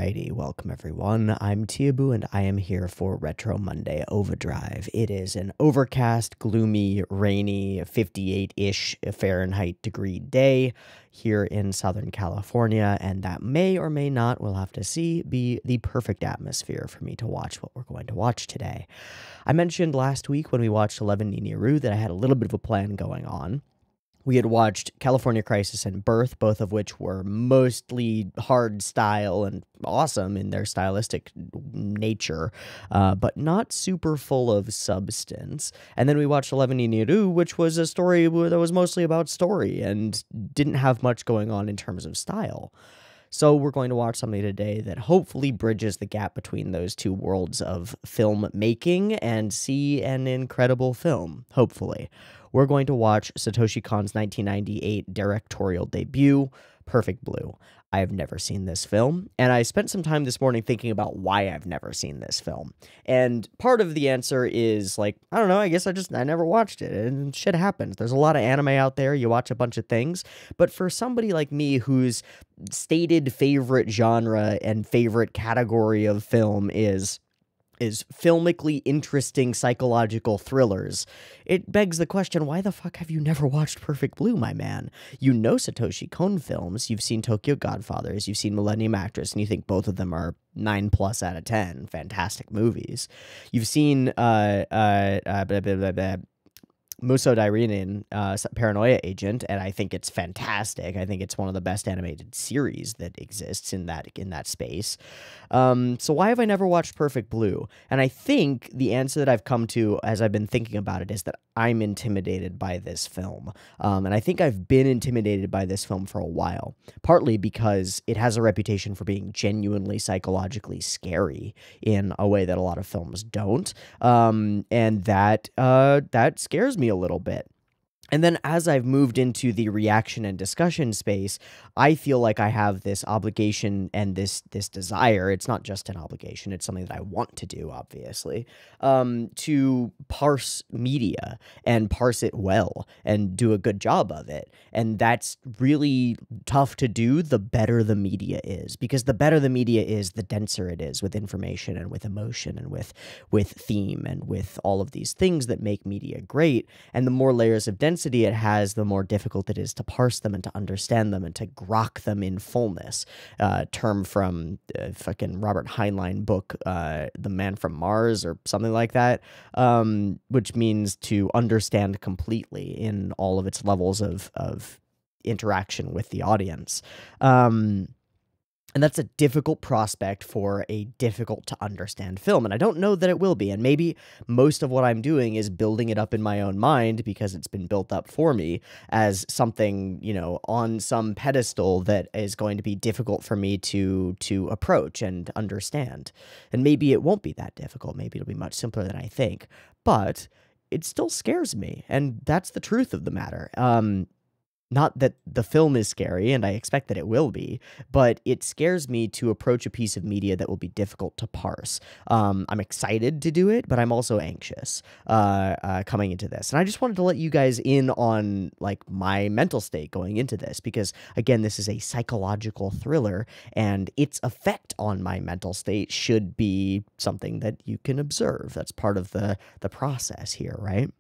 Alrighty, welcome everyone. I'm Teeaboo and I am here for Retro Monday OVAdrive. It is an overcast, gloomy, rainy, 58-ish Fahrenheit degree day here in Southern California, and that may or may not, we'll have to see, be the perfect atmosphere for me to watch what we're going to watch today. I mentioned last week when we watched 11 Niru that I had a little bit of a plan going on. We had watched California Crisis and Birth, both of which were mostly hard style and awesome in their stylistic nature, but not super full of substance. And then we watched 11 Niru, which was a story that was mostly about story and didn't have much going on in terms of style. So we're going to watch something today that hopefully bridges the gap between those two worlds of film making and see an incredible film, hopefully. We're going to watch Satoshi Kon's 1998 directorial debut, Perfect Blue. I have never seen this film, and I spent some time this morning thinking about why I've never seen this film. And part of the answer is, like, I don't know, I guess I never watched it, and shit happens. There's a lot of anime out there, you watch a bunch of things, but for somebody like me whose stated favorite genre and favorite category of film is filmically interesting psychological thrillers, it begs the question, why the fuck have you never watched Perfect Blue, my man? You know Satoshi Kon films, you've seen Tokyo Godfathers, you've seen Millennium Actress, and you think both of them are 9+ out of 10 fantastic movies. You've seen Muso Dairinin, Paranoia Agent, and I think it's fantastic. I think it's one of the best animated series that exists in that space. So why have I never watched Perfect Blue? And I think the answer that I've come to as I've been thinking about it is that I'm intimidated by this film. And I think I've been intimidated by this film for a while, partly because it has a reputation for being genuinely psychologically scary in a way that a lot of films don't. And that scares me a little bit. And then as I've moved into the reaction and discussion space, I feel like I have this obligation and this desire. It's not just an obligation, it's something that I want to do, obviously, to parse media and parse it well and do a good job of it. And that's really tough to do the better the media is, because the better the media is, the denser it is with information and with emotion and with theme and with all of these things that make media great. And the more layers of density it has, the more difficult it is to parse them and to understand them and to grok them in fullness. Term from fucking Robert Heinlein book, The Man from Mars or something like that, which means to understand completely in all of its levels of interaction with the audience. And that's a difficult prospect for a difficult to understand film. And I don't know that it will be. And maybe most of what I'm doing is building it up in my own mind because it's been built up for me as something, you know, on some pedestal that is going to be difficult for me to approach and understand. And maybe it won't be that difficult. Maybe it'll be much simpler than I think. But it still scares me. And that's the truth of the matter. Not that the film is scary, and I expect that it will be, but it scares me to approach a piece of media that will be difficult to parse. I'm excited to do it, but I'm also anxious coming into this. And I just wanted to let you guys in on, like, my mental state going into this, because, again, this is a psychological thriller, and its effect on my mental state should be something that you can observe. That's part of the process here, right?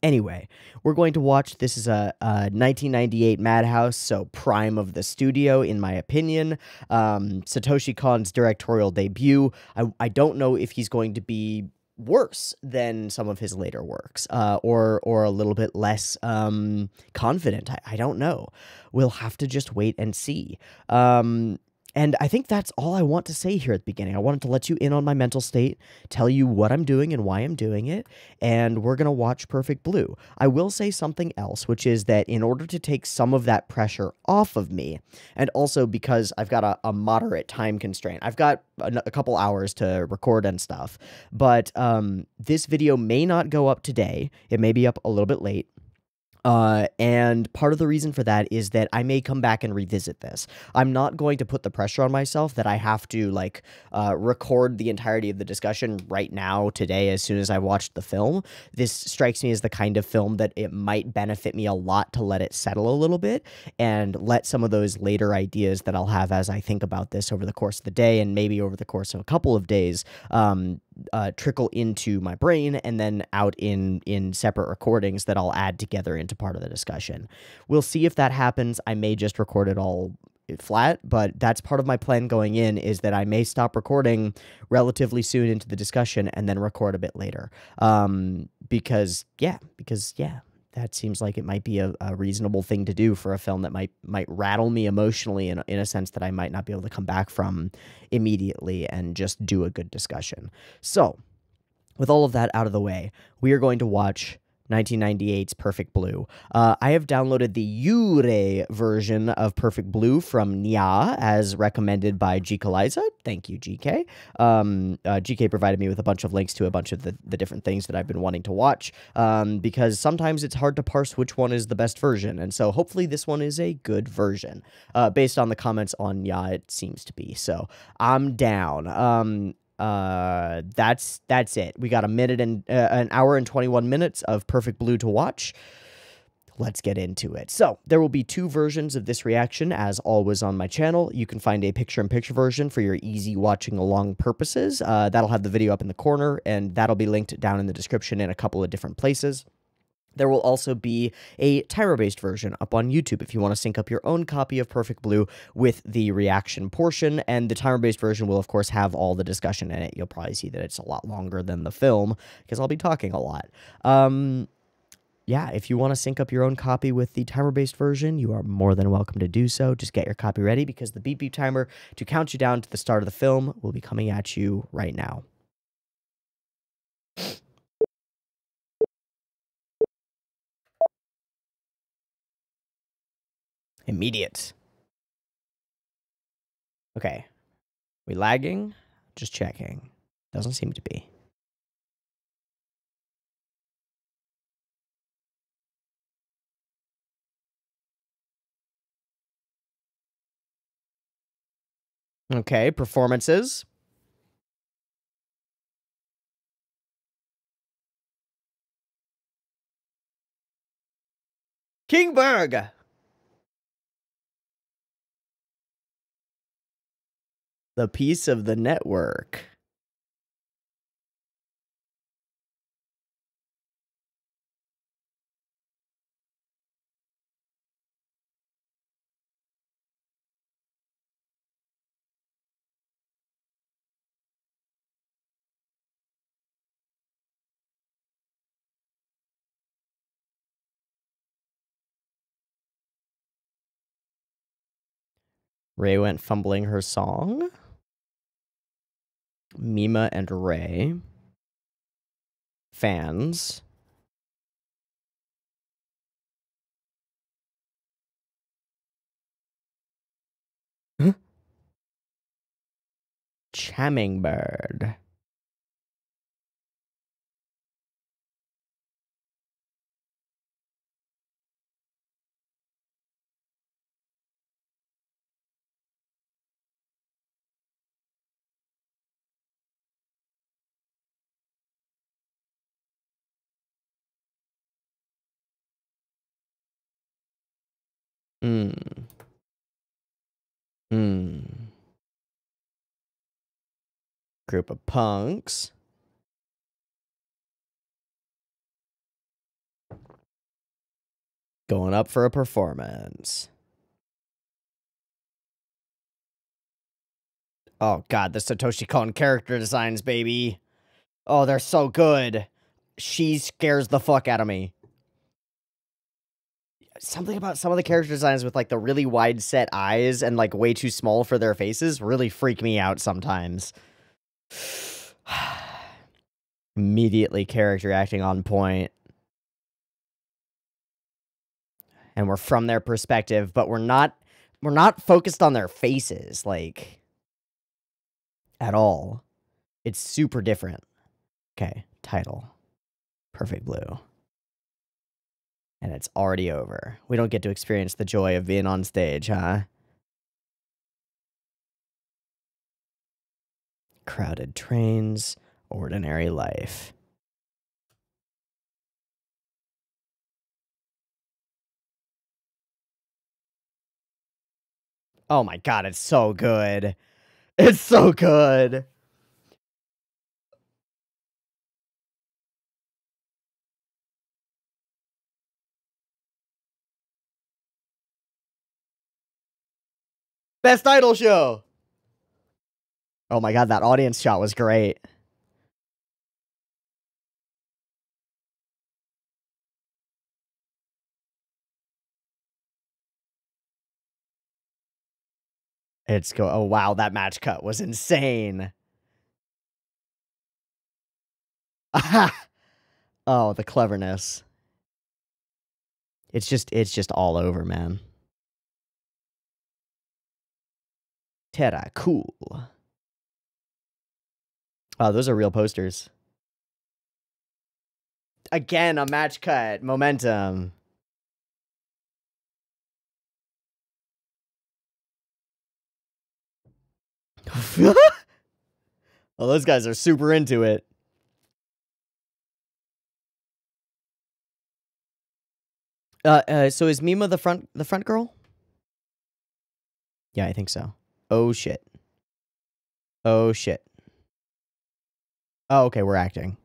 Anyway, we're going to watch, this is a 1998 Madhouse, so prime of the studio, in my opinion. Satoshi Kon's directorial debut. I don't know if he's going to be worse than some of his later works, or a little bit less confident. I don't know. We'll have to just wait and see. And I think that's all I want to say here at the beginning. I wanted to let you in on my mental state, tell you what I'm doing and why I'm doing it, and we're going to watch Perfect Blue. I will say something else, which is that in order to take some of that pressure off of me, and also because I've got a moderate time constraint, I've got a couple hours to record and stuff, but this video may not go up today. It may be up a little bit late. And part of the reason for that is that I may come back and revisit this. I'm not going to put the pressure on myself that I have to like record the entirety of the discussion right now, today, as soon as I watched the film. This strikes me as the kind of film that it might benefit me a lot to let it settle a little bit and let some of those later ideas that I'll have as I think about this over the course of the day and maybe over the course of a couple of days trickle into my brain and then out in separate recordings that I'll add together into part of the discussion. We'll see if that happens. I may just record it all flat, but that's part of my plan going in, is that I may stop recording relatively soon into the discussion and then record a bit later. Because yeah, that seems like it might be a reasonable thing to do for a film that might rattle me emotionally in a sense that I might not be able to come back from immediately and just do a good discussion. So, with all of that out of the way, we are going to watch 1998's Perfect Blue. I have downloaded the Yurei version of Perfect Blue from Nya, as recommended by GK Liza. Thank you, GK. GK provided me with a bunch of links to a bunch of the different things that I've been wanting to watch, because sometimes it's hard to parse which one is the best version, and so hopefully this one is a good version. Based on the comments on Nya, it seems to be, so I'm down. That's it. We got an hour and 21 minutes of Perfect Blue to watch. Let's get into it. So, there will be two versions of this reaction, as always on my channel. You can find a picture-in-picture version for your easy watching along purposes. That'll have the video up in the corner, and that'll be linked down in the description in a couple of different places. There will also be a timer-based version up on YouTube if you want to sync up your own copy of Perfect Blue with the reaction portion, and the timer-based version will, of course, have all the discussion in it. You'll probably see that it's a lot longer than the film, because I'll be talking a lot. Yeah, if you want to sync up your own copy with the timer-based version, you are more than welcome to do so. Just get your copy ready, because the beep beep timer to count you down to the start of the film will be coming at you right now. Immediate. Okay. We lagging? Just checking. Doesn't seem to be. Okay, performances. Kingberg! The piece of the network. Ray went fumbling her song. Mima and Ray. Fans. Chammingbird. Group of punks. Going up for a performance. Oh god, the Satoshi Kon character designs, baby. Oh, they're so good. She scares the fuck out of me. Something about some of the character designs with, like, the really wide set eyes and, like, way too small for their faces really freak me out sometimes. Immediately character acting on point. And we're from their perspective, but we're not focused on their faces, like, at all. It's super different. Okay, title. Perfect Blue. And it's already over. We don't get to experience the joy of being on stage, huh? Crowded trains, ordinary life. Oh my god, it's so good. It's so good. Best idol show. Oh my god, that audience shot was great. Oh wow, that match cut was insane. Oh, the cleverness. It's just all over, man. Terra, cool. Oh, those are real posters. Again, a match cut. Momentum. Well, those guys are super into it. So is Mima the front girl? Yeah, I think so. Oh shit. Oh shit. Oh, okay, we're acting.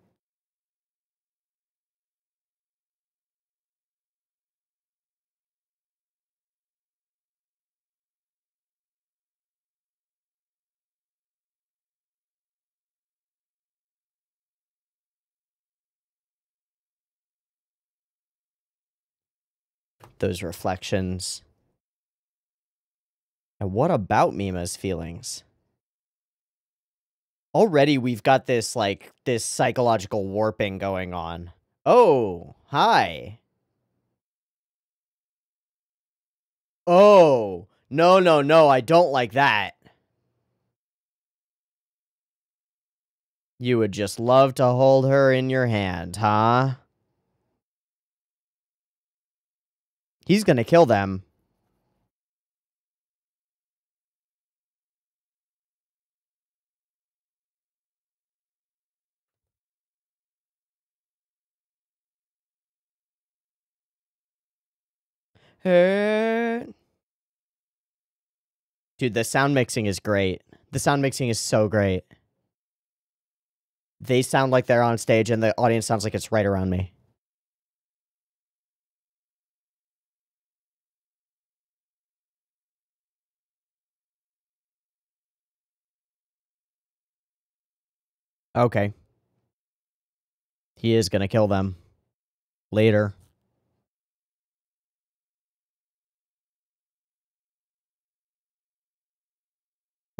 Those reflections. And what about Mima's feelings? Already we've got this, like, this psychological warping going on. Oh, hi. Oh, no, no, no, I don't like that. You would just love to hold her in your hand, huh? He's gonna kill them. Dude, the sound mixing is great. The sound mixing is so great. They sound like they're on stage, and the audience sounds like it's right around me. Okay. He is gonna kill them. Later.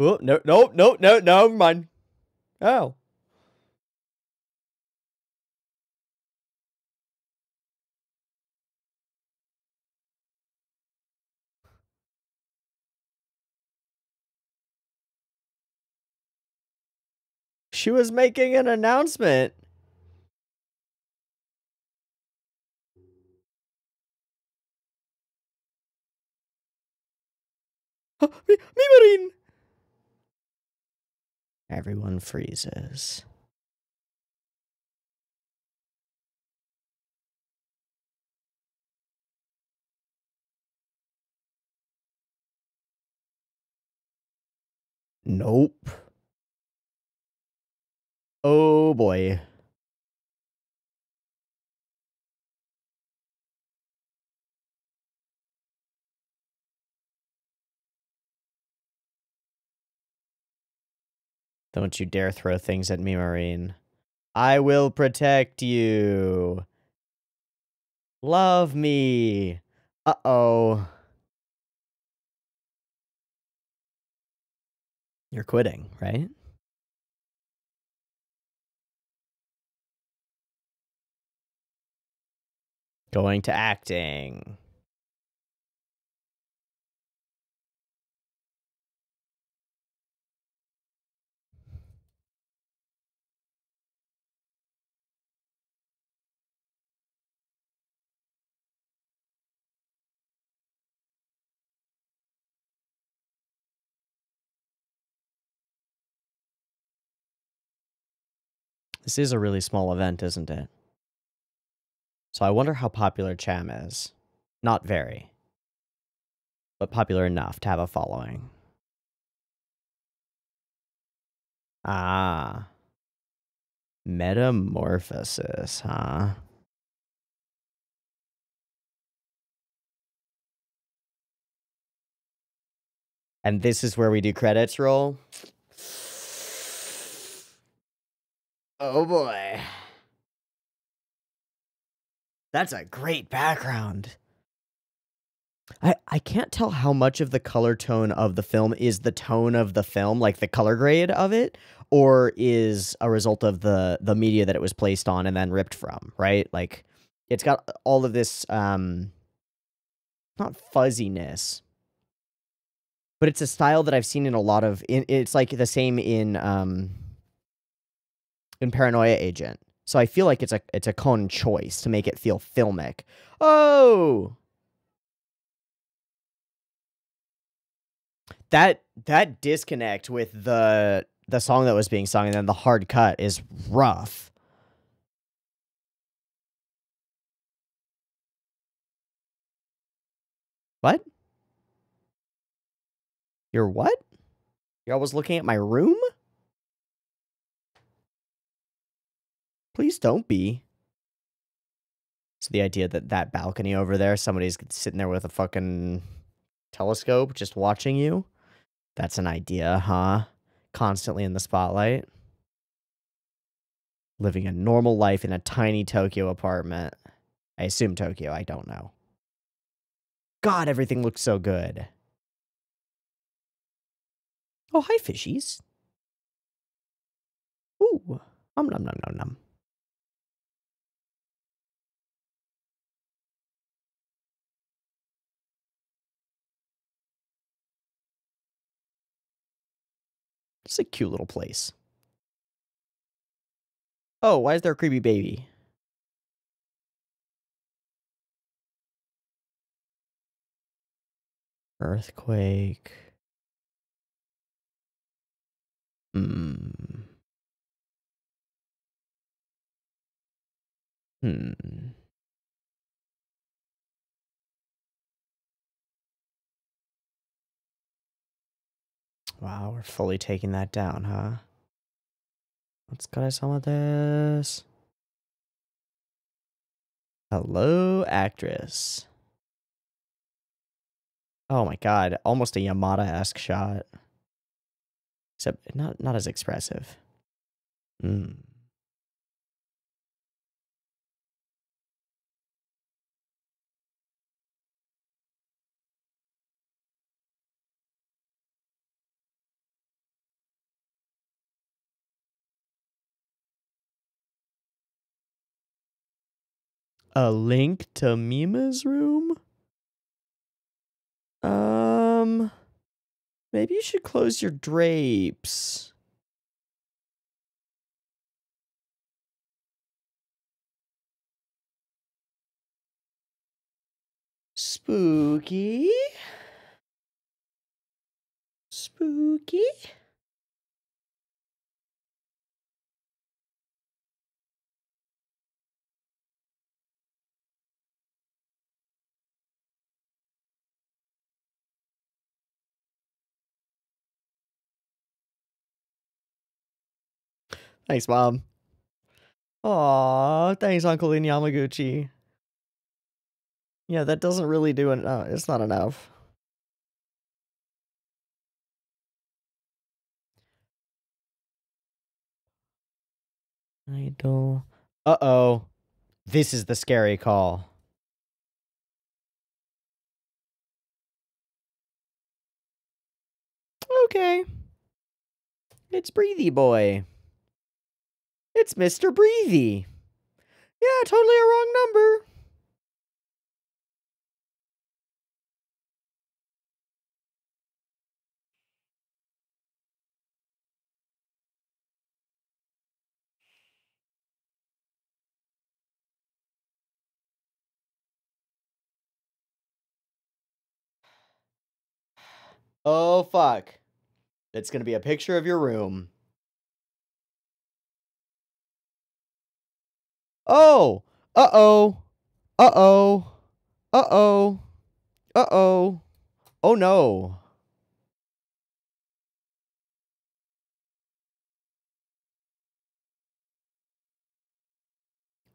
Oh, no, no, no, no, no, never mind. Oh. She was making an announcement. Mimarin! Everyone freezes. Nope. Oh boy. Don't you dare throw things at me, Marine. I will protect you. Love me. Uh-oh. You're quitting, right? Going to acting. This is a really small event, isn't it? So I wonder how popular Cham is. Not very, but popular enough to have a following. Ah. Metamorphosis, huh? And this is where we do credits roll? Oh boy. That's a great background. I can't tell how much of the color tone of the film is the tone of the film, like the color grade of it, or is a result of the media that it was placed on and then ripped from, right? Like it's got all of this not fuzziness, but it's a style that I've seen in a lot of it's like the same in Paranoia Agent. So I feel like it's a Cohn choice to make it feel filmic. Oh, that disconnect with the song that was being sung and then the hard cut is rough. What? You're what? You're always looking at my room? Please don't be. So the idea that that balcony over there, somebody's sitting there with a fucking telescope just watching you. That's an idea, huh? Constantly in the spotlight. Living a normal life in a tiny Tokyo apartment. I assume Tokyo, I don't know. God, everything looks so good. Oh, hi, fishies. Ooh. Nom nom nom nom nom. It's a cute little place. Oh, why is there a creepy baby? Earthquake. Hmm. Hmm. Wow, we're fully taking that down, huh? Let's go some of this. Hello, actress. Oh my god, almost a Yamada-esque shot. Except not as expressive. Hmm. A link to Mima's room? Maybe you should close your drapes. Spooky? Spooky? Thanks, Mom. Aw, thanks, Uncle in Yamaguchi. Yeah, that doesn't really do it. No, it's not enough. Idol. Uh-oh. This is the scary call. Okay. It's Breathy Boy. It's Mr. Breathy. Yeah, totally a wrong number. Oh, fuck. It's gonna be a picture of your room. Oh! Uh-oh! Uh-oh! Uh-oh! Uh-oh! Oh no!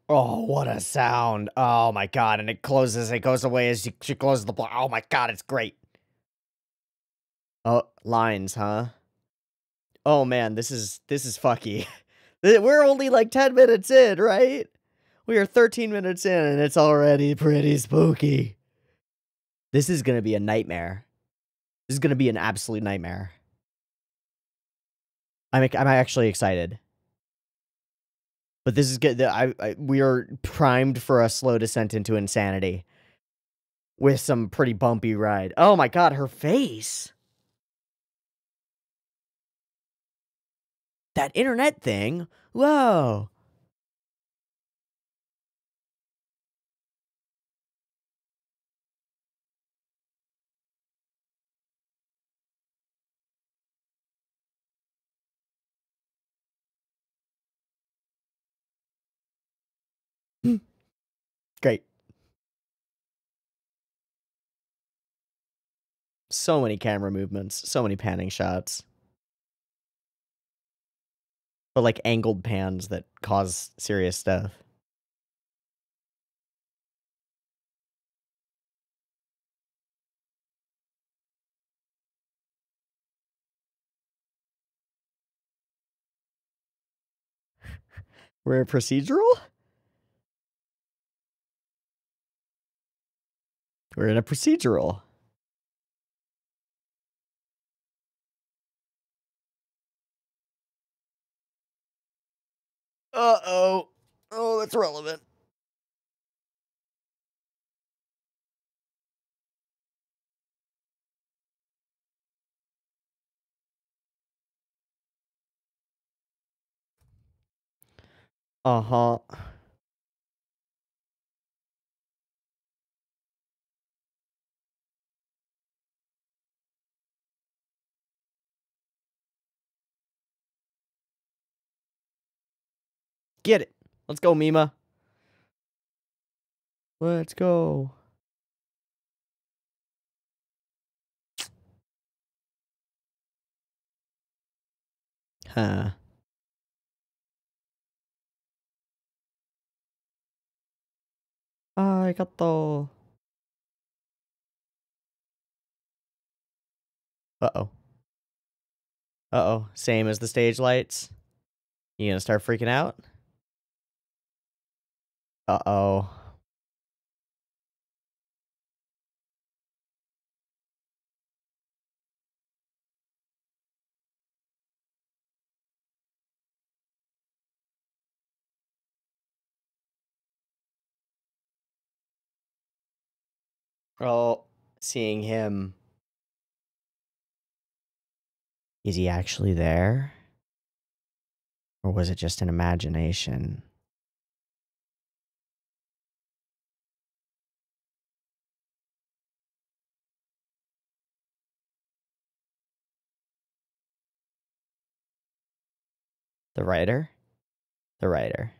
Oh, what a sound. Oh my god, and it closes, it goes away as she closes the block. Oh my god, it's great. Oh, lines, huh? Oh man, this is fucky. We're only like 10 minutes in, right? We are 13 minutes in and it's already pretty spooky. This is gonna be a nightmare. This is gonna be an absolute nightmare. I'm actually excited. But this is good. We are primed for a slow descent into insanity. With some pretty bumpy ride. Oh my god, her face! That internet thing? Whoa! Great. So many camera movements, so many panning shots. But like angled pans that cause serious stuff. We're in a procedural? We're in a procedural. Uh-oh. Oh, that's relevant. Uh-huh. Get it. Let's go, Mima. Let's go. Huh. Arigato. Uh-oh. Uh-oh. Same as the stage lights? You gonna start freaking out? Uh-oh. Oh, seeing him. Is he actually there? Or was it just an imagination? The writer? The writer.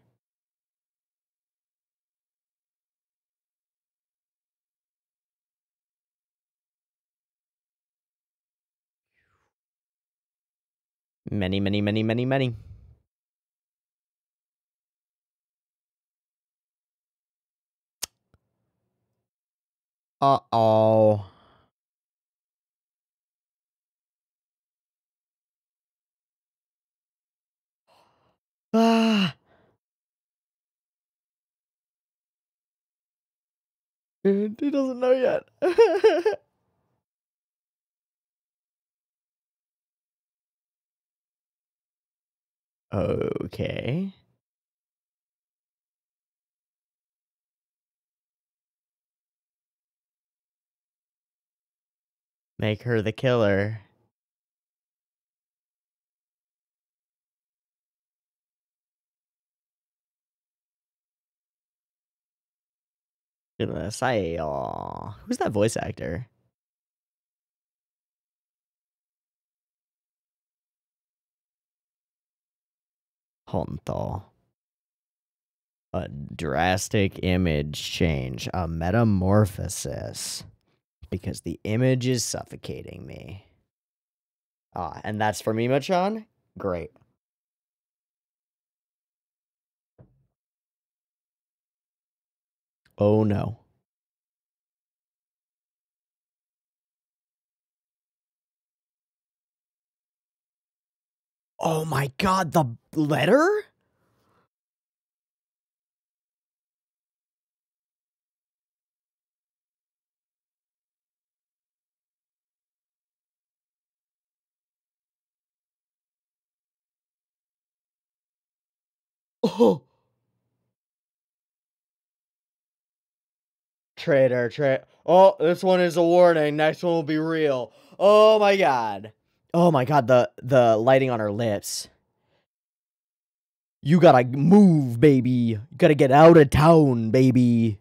Many, many, many, many, many. Uh-oh. Ah. He doesn't know yet. Okay. Make her the killer. Gonna say, aw. Who's that voice actor? Honto. A drastic image change. A metamorphosis. Because the image is suffocating me. Ah, and that's for me, Machan? Great. Oh no. Oh my god, the letter? Oh. Traitor. Oh, this one is a warning. Next one will be real. Oh my god. Oh my god, the lighting on her lips. You gotta move, baby. You gotta get out of town, baby.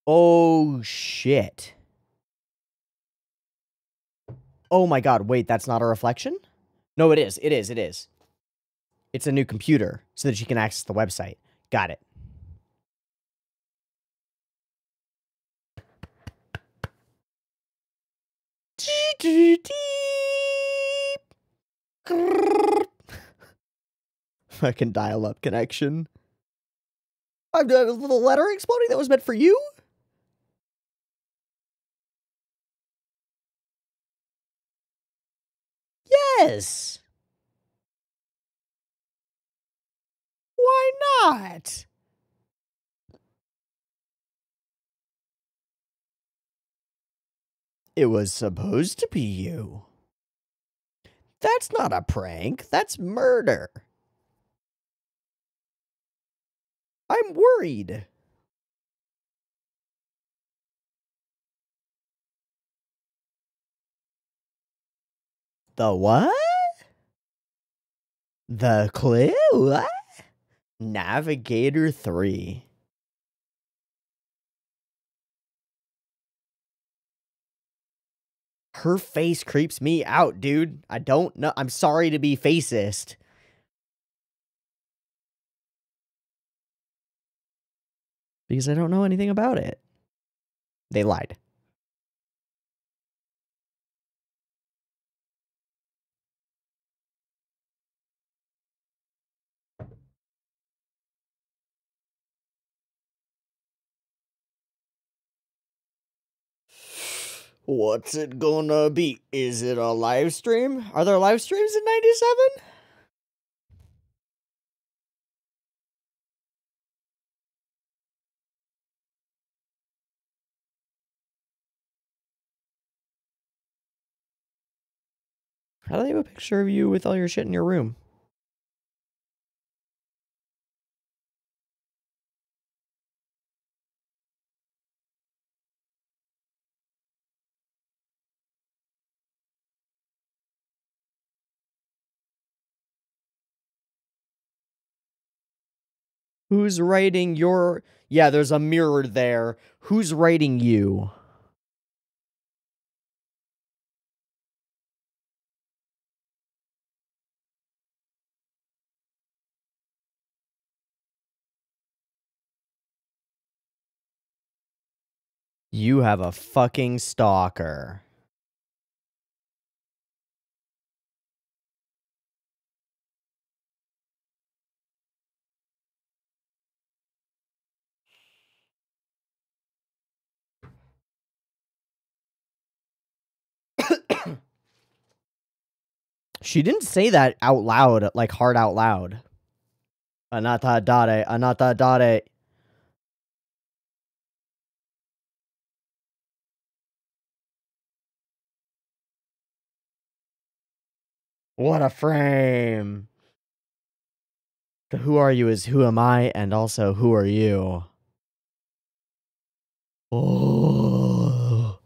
Oh, shit. Oh my god, wait, that's not a reflection? No, it is. It is. It is. It's a new computer so that she can access the website. Got it. Fucking dial-up connection. I've done a little letter exploding that was meant for you? Yes. Why not? It was supposed to be you. That's not a prank. That's murder. I'm worried. The what? The clue? What? Navigator 3. Her face creeps me out, dude. I don't know. I'm sorry to be facist. Because I don't know anything about it. They lied. What's it gonna be? Is it a live stream? Are there live streams in 97? How do they have a picture of you with all your shit in your room? Who's writing your... Yeah, there's a mirror there. Who's writing you? You have a fucking stalker. She didn't say that out loud, like hard out loud. Anata dare, anata dare. What a frame. The who are you is who am I, and also who are you? Oh.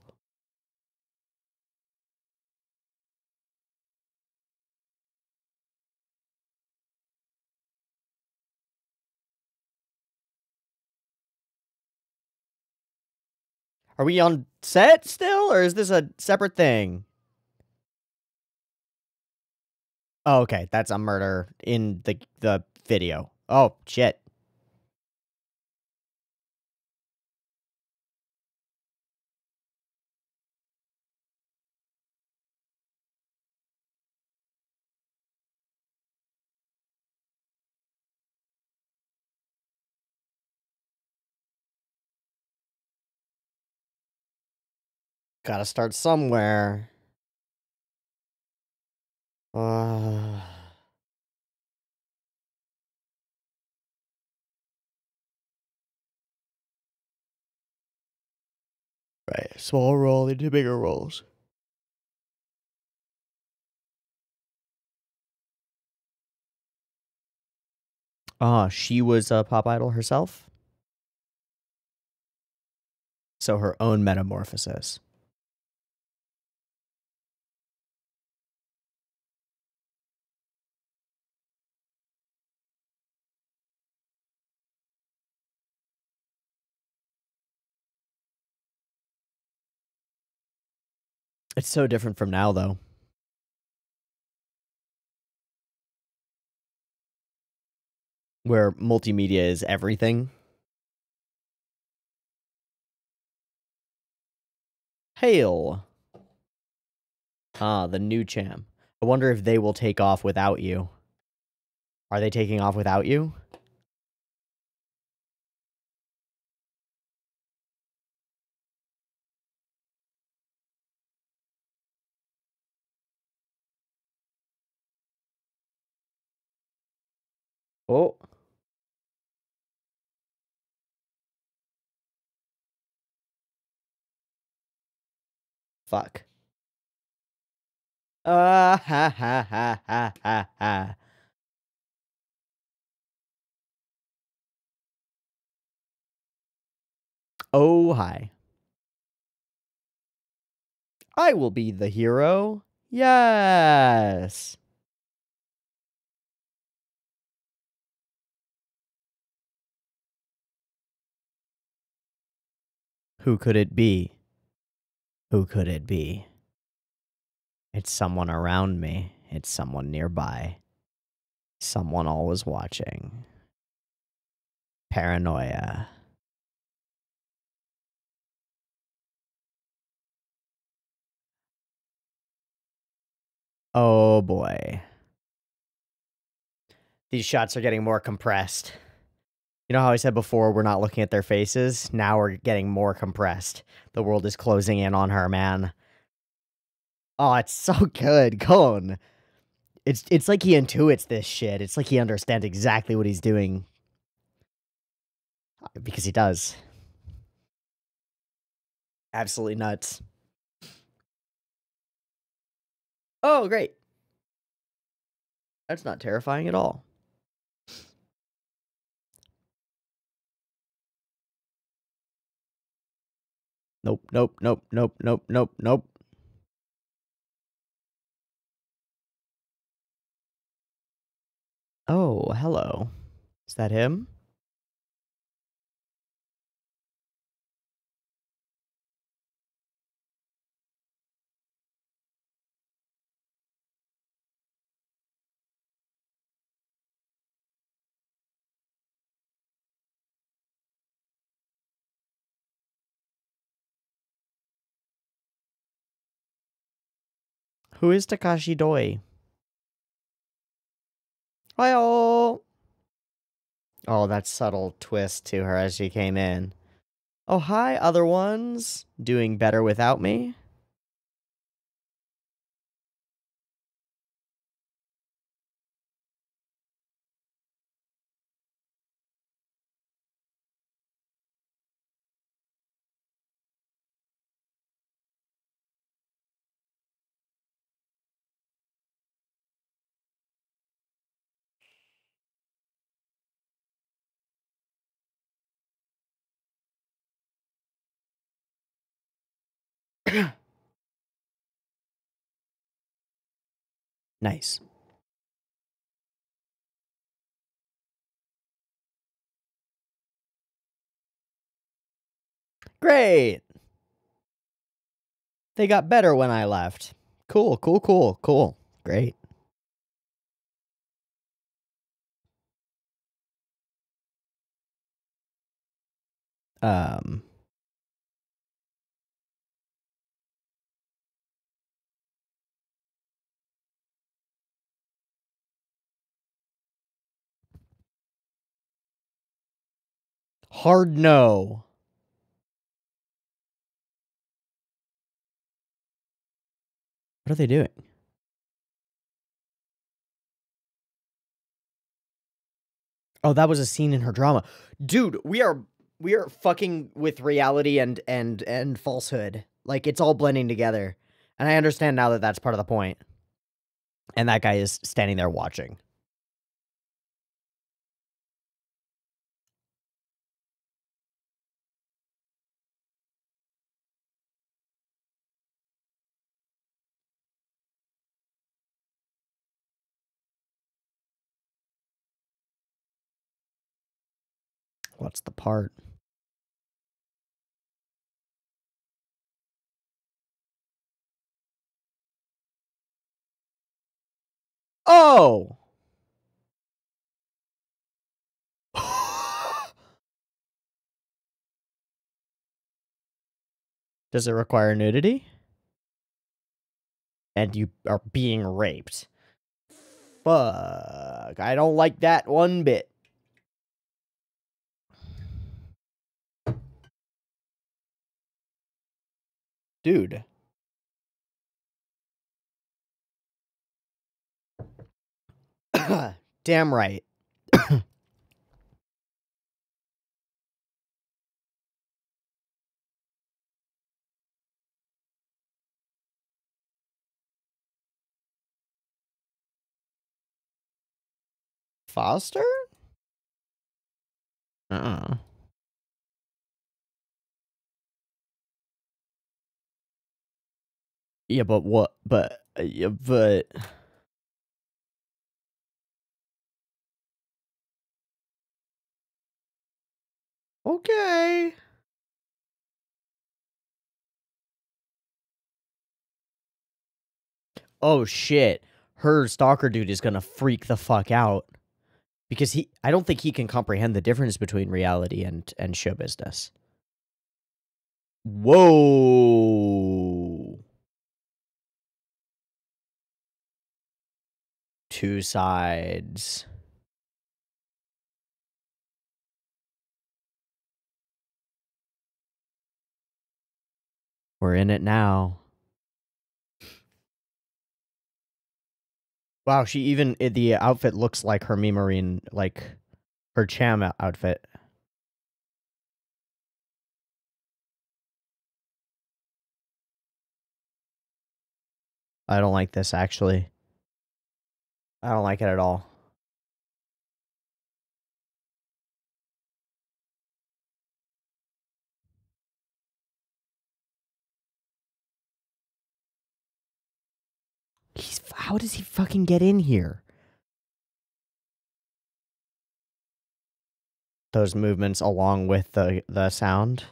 Are we on set still, or is this a separate thing? Oh, okay, that's a murder in the video. Oh, shit. Gotta start somewhere. Right. Small role into bigger roles. She was a pop idol herself? So her own metamorphosis. It's so different from now, though. Where multimedia is everything. Hail! The new champ. I wonder if they will take off without you. Are they taking off without you? Oh. Fuck. Ha ha ha ha ha ha. Oh, hi. I will be the hero. Yes. Who could it be? Who could it be? It's someone around me. It's someone nearby. Someone always watching. Paranoia. Oh boy. These shots are getting more compressed. You know how I said before we're not looking at their faces? Now we're getting more compressed. The world is closing in on her, man. Oh, it's so good. Go on. It's like he intuits this shit. It's like he understands exactly what he's doing. Because he does. Absolutely nuts. Oh, great. That's not terrifying at all. Nope, nope, nope, nope, nope, nope, nope. Oh, hello. Is that him? Who is Takashi Doi? Hi-oh! Oh, that subtle twist to her as she came in. Oh, hi, other ones. Doing better without me? Nice. Great! They got better when I left. Cool, cool, cool, cool. Great. Um, hard no. What are they doing? Oh, that was a scene in her drama. Dude, we are fucking with reality and falsehood. Like, it's all blending together. And I understand now that that's part of the point. And that guy is standing there watching. What's the part? Oh! Does it require nudity? And you are being raped. Fuck. I don't like that one bit. Dude. Damn right. Foster? Uh-uh. Yeah, but what? Yeah, but... Okay. Oh, shit. Her stalker dude is gonna freak the fuck out. Because I don't think he can comprehend the difference between reality and show business. Whoa. Two sides. We're in it now. Wow, the outfit looks like her Mimarine, like her Cham outfit. I don't like this, actually. I don't like it at all. How does he fucking get in here? Those movements along with the sound.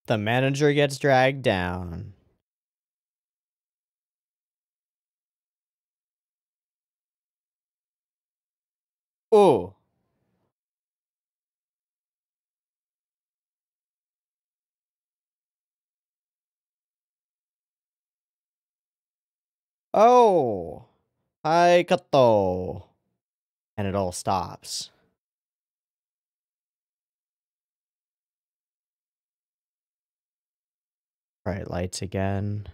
The manager gets dragged down. Oh. Oh. Hi, Kato. And it all stops. Bright lights again.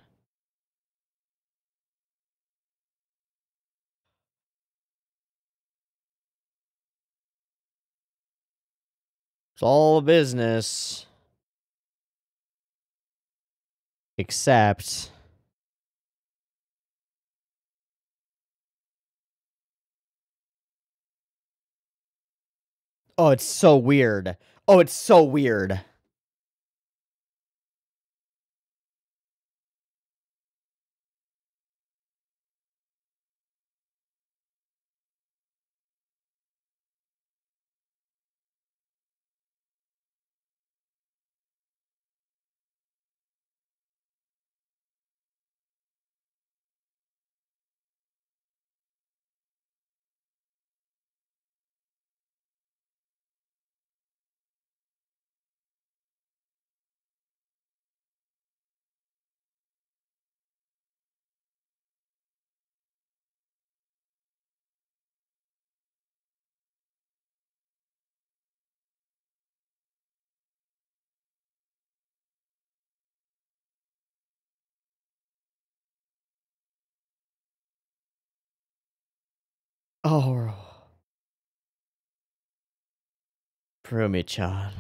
It's all business. Except... Oh, it's so weird. Oh, it's so weird. Oh, Prumi-chan.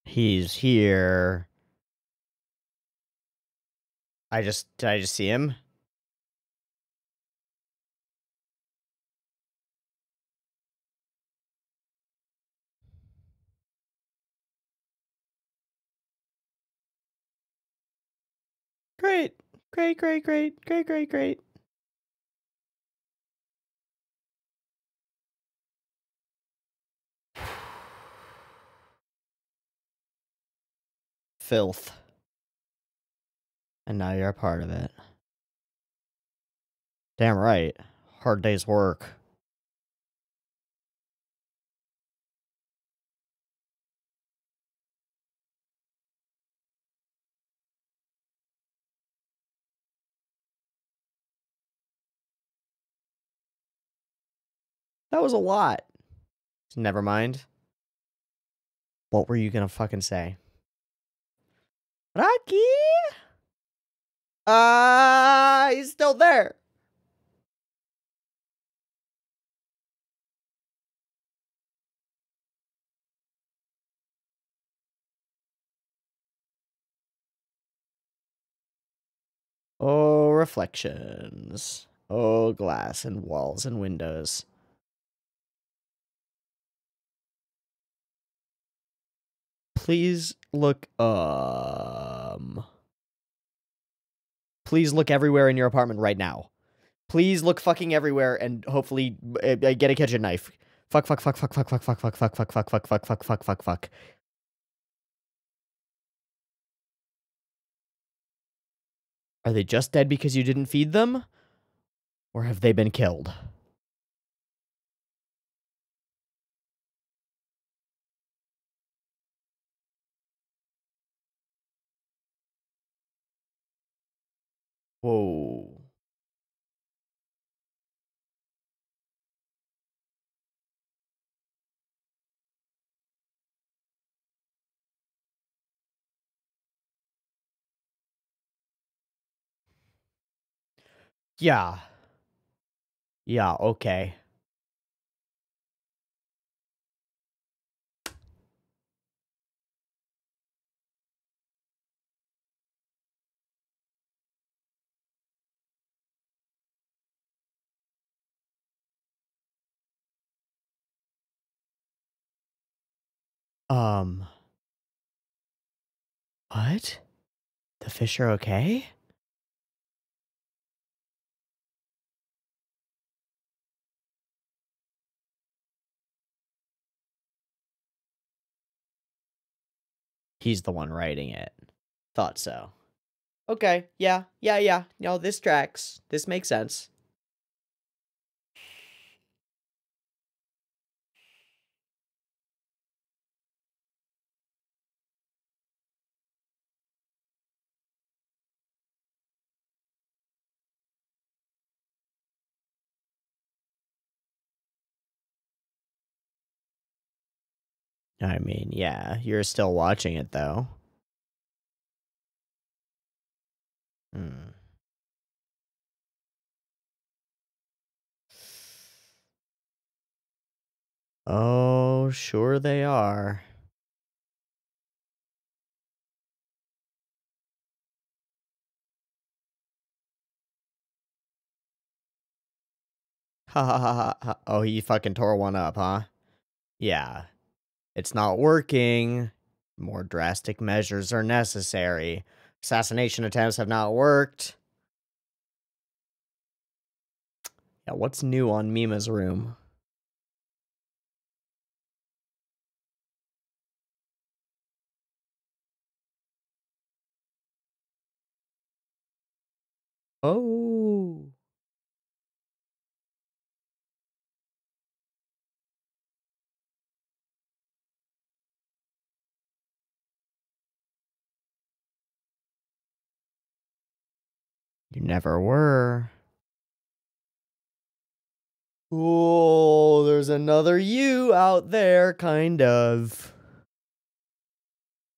He's here. Did I just see him? Great. Great, great, great, great, great, great. Filth. And now you're a part of it. Damn right. Hard day's work. That was a lot. Never mind. What were you gonna fucking say? Rocky? He's still there. Oh, reflections. Oh, glass and walls and windows. Please look, please look everywhere in your apartment right now. Please look fucking everywhere and hopefully get a kitchen knife. Fuck, fuck, fuck, fuck, fuck, fuck, fuck, fuck, fuck, fuck, fuck, fuck, fuck, fuck, fuck, fuck, fuck. Are they just dead because you didn't feed them? Or have they been killed? Whoa. Yeah. Yeah, okay. What? The fish are okay? He's the one writing it. Thought so. Okay, yeah. No, this tracks. This makes sense. I mean, yeah, you're still watching it though. Hmm. Oh, sure they are. Ha ha ha ha ha. Oh, he fucking tore one up, huh? Yeah. It's not working. More drastic measures are necessary. Assassination attempts have not worked. Yeah, what's new on Mima's room? Oh. You never were. Oh, there's another you out there, kind of.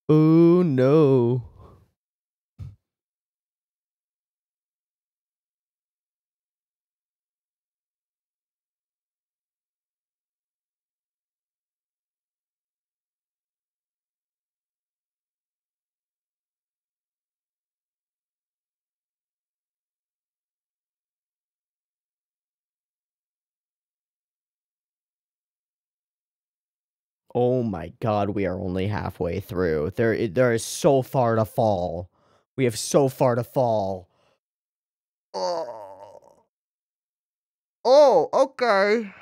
Oh, no. Oh my god, we are only halfway through. There is so far to fall. We have so far to fall. Oh. Oh, okay.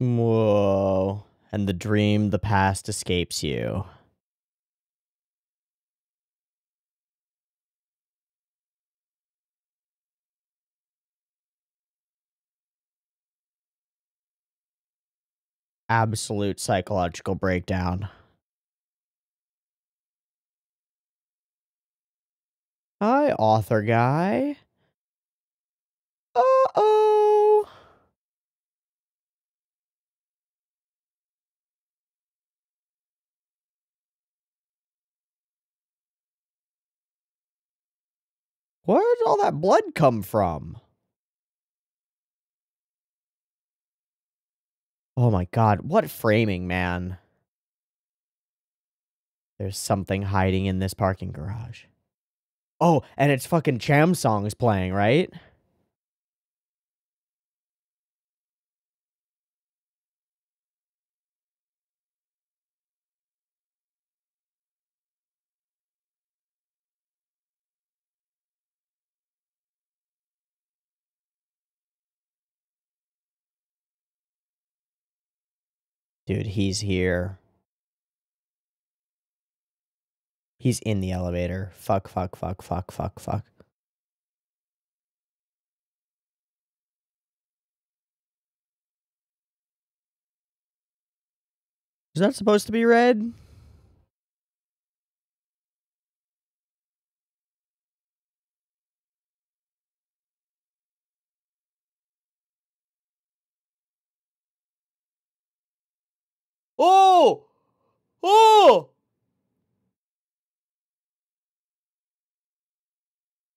Whoa. And the dream, the past escapes you. Absolute psychological breakdown. Hi, author guy. Uh-oh. Where did all that blood come from? Oh my god, what framing, man. There's something hiding in this parking garage. Oh, and it's fucking Cham songs playing, right? Dude, he's here. He's in the elevator. Fuck, fuck, fuck, fuck, fuck, fuck. Is that supposed to be red? Oh! Oh!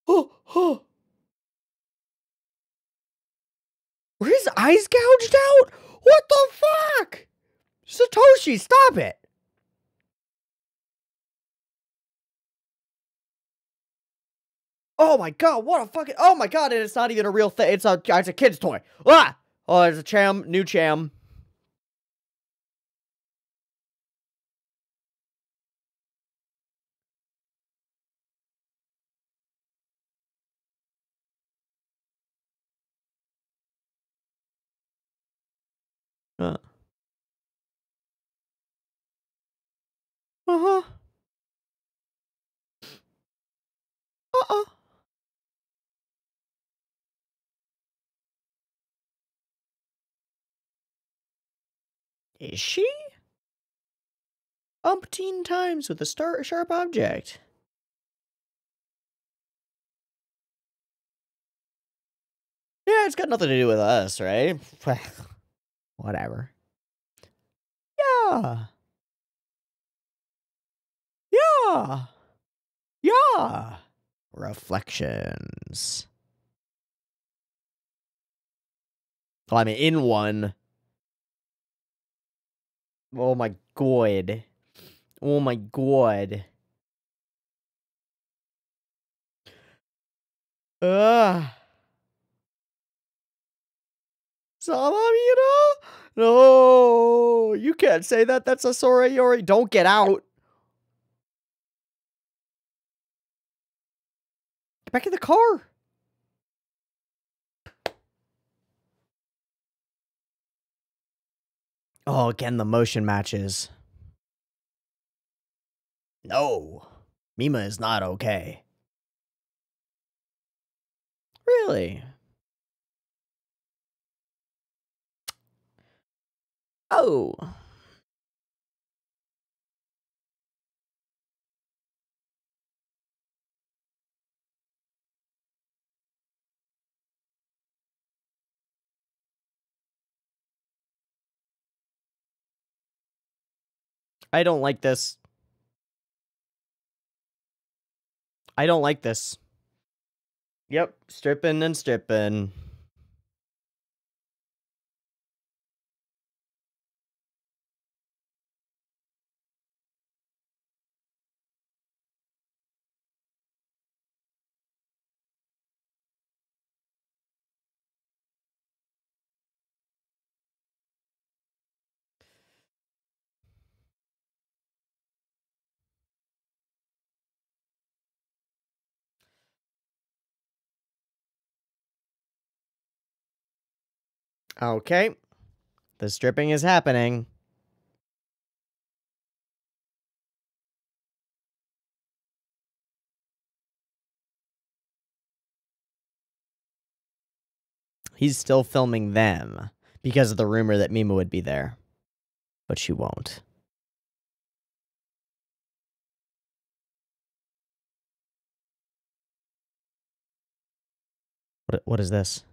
Oh! Oh! Were his eyes gouged out? What the fuck? Satoshi, stop it! Oh my god, what a fucking... Oh my god, and it's not even a real thing. It's a kid's toy. Ah! Oh, it's a Cham, new Cham. Uh. Uh-huh. Uh-uh. Is she? Umpteen times with a sharp object. Yeah, it's got nothing to do with us, right? Whatever. Yeah. Yeah. Yeah. Reflections. Well, I'm in one. Oh my god. Oh my god. Ugh. Samamiro? No, you can't say that. That's a Sorayori. Don't get out. Get back in the car. Oh, again, the motion matches. No, Mima is not okay. Really? Oh. I don't like this. I don't like this. Yep, stripping and stripping. Okay. The stripping is happening. He's still filming them because of the rumor that Mima would be there. But she won't. What is this?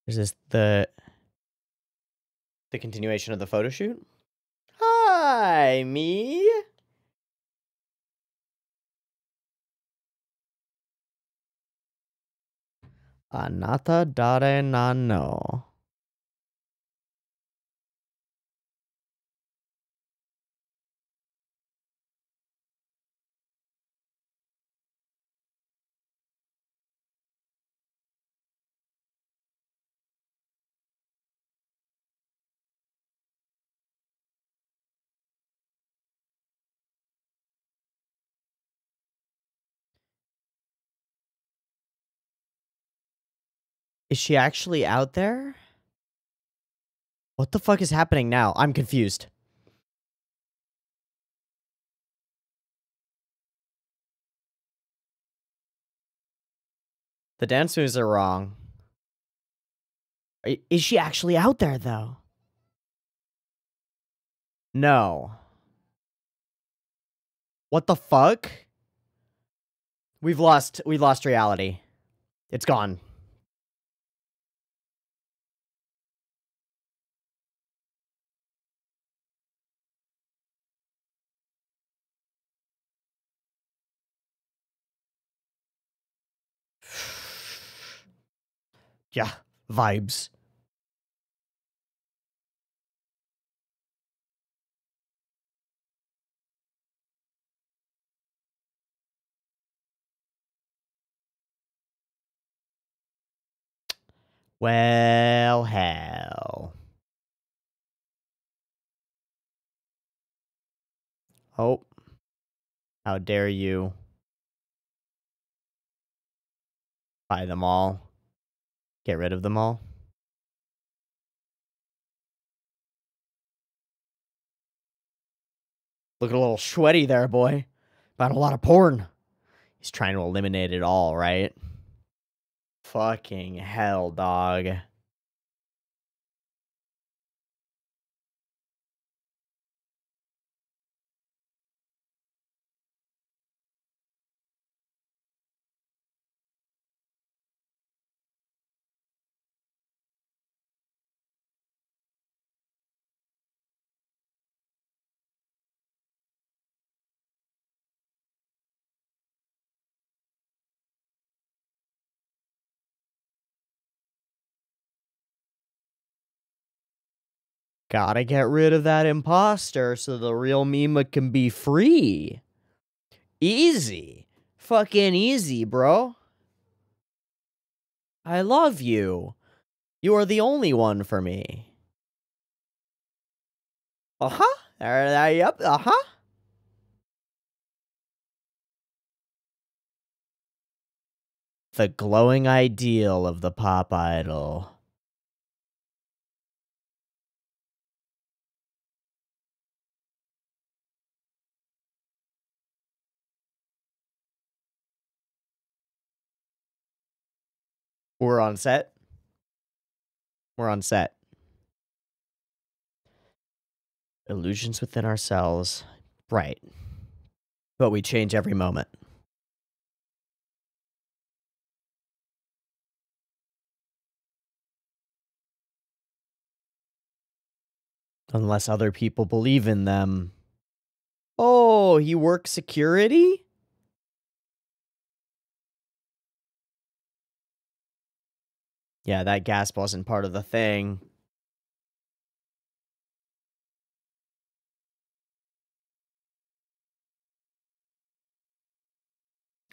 Is this the continuation of the photo shoot? Hi, me. Anata dare nano. Is she actually out there? What the fuck is happening now? I'm confused. The dance moves are wrong. Is she actually out there, though? No. What the fuck? We lost reality. It's gone. Yeah, vibes. Well, hell. Oh. How dare you buy them all? Get rid of them all? Looking a little sweaty there, boy. About a lot of porn. He's trying to eliminate it all, right? Fucking hell, dog. Gotta get rid of that imposter so the real Mima can be free. Easy. Fucking easy, bro. I love you. You are the only one for me. Uh-huh. Yep, uh-huh. The glowing ideal of the pop idol. We're on set. We're on set. Illusions within ourselves. Right. But we change every moment. Unless other people believe in them. Oh, he works security? Yeah, that gasp wasn't part of the thing.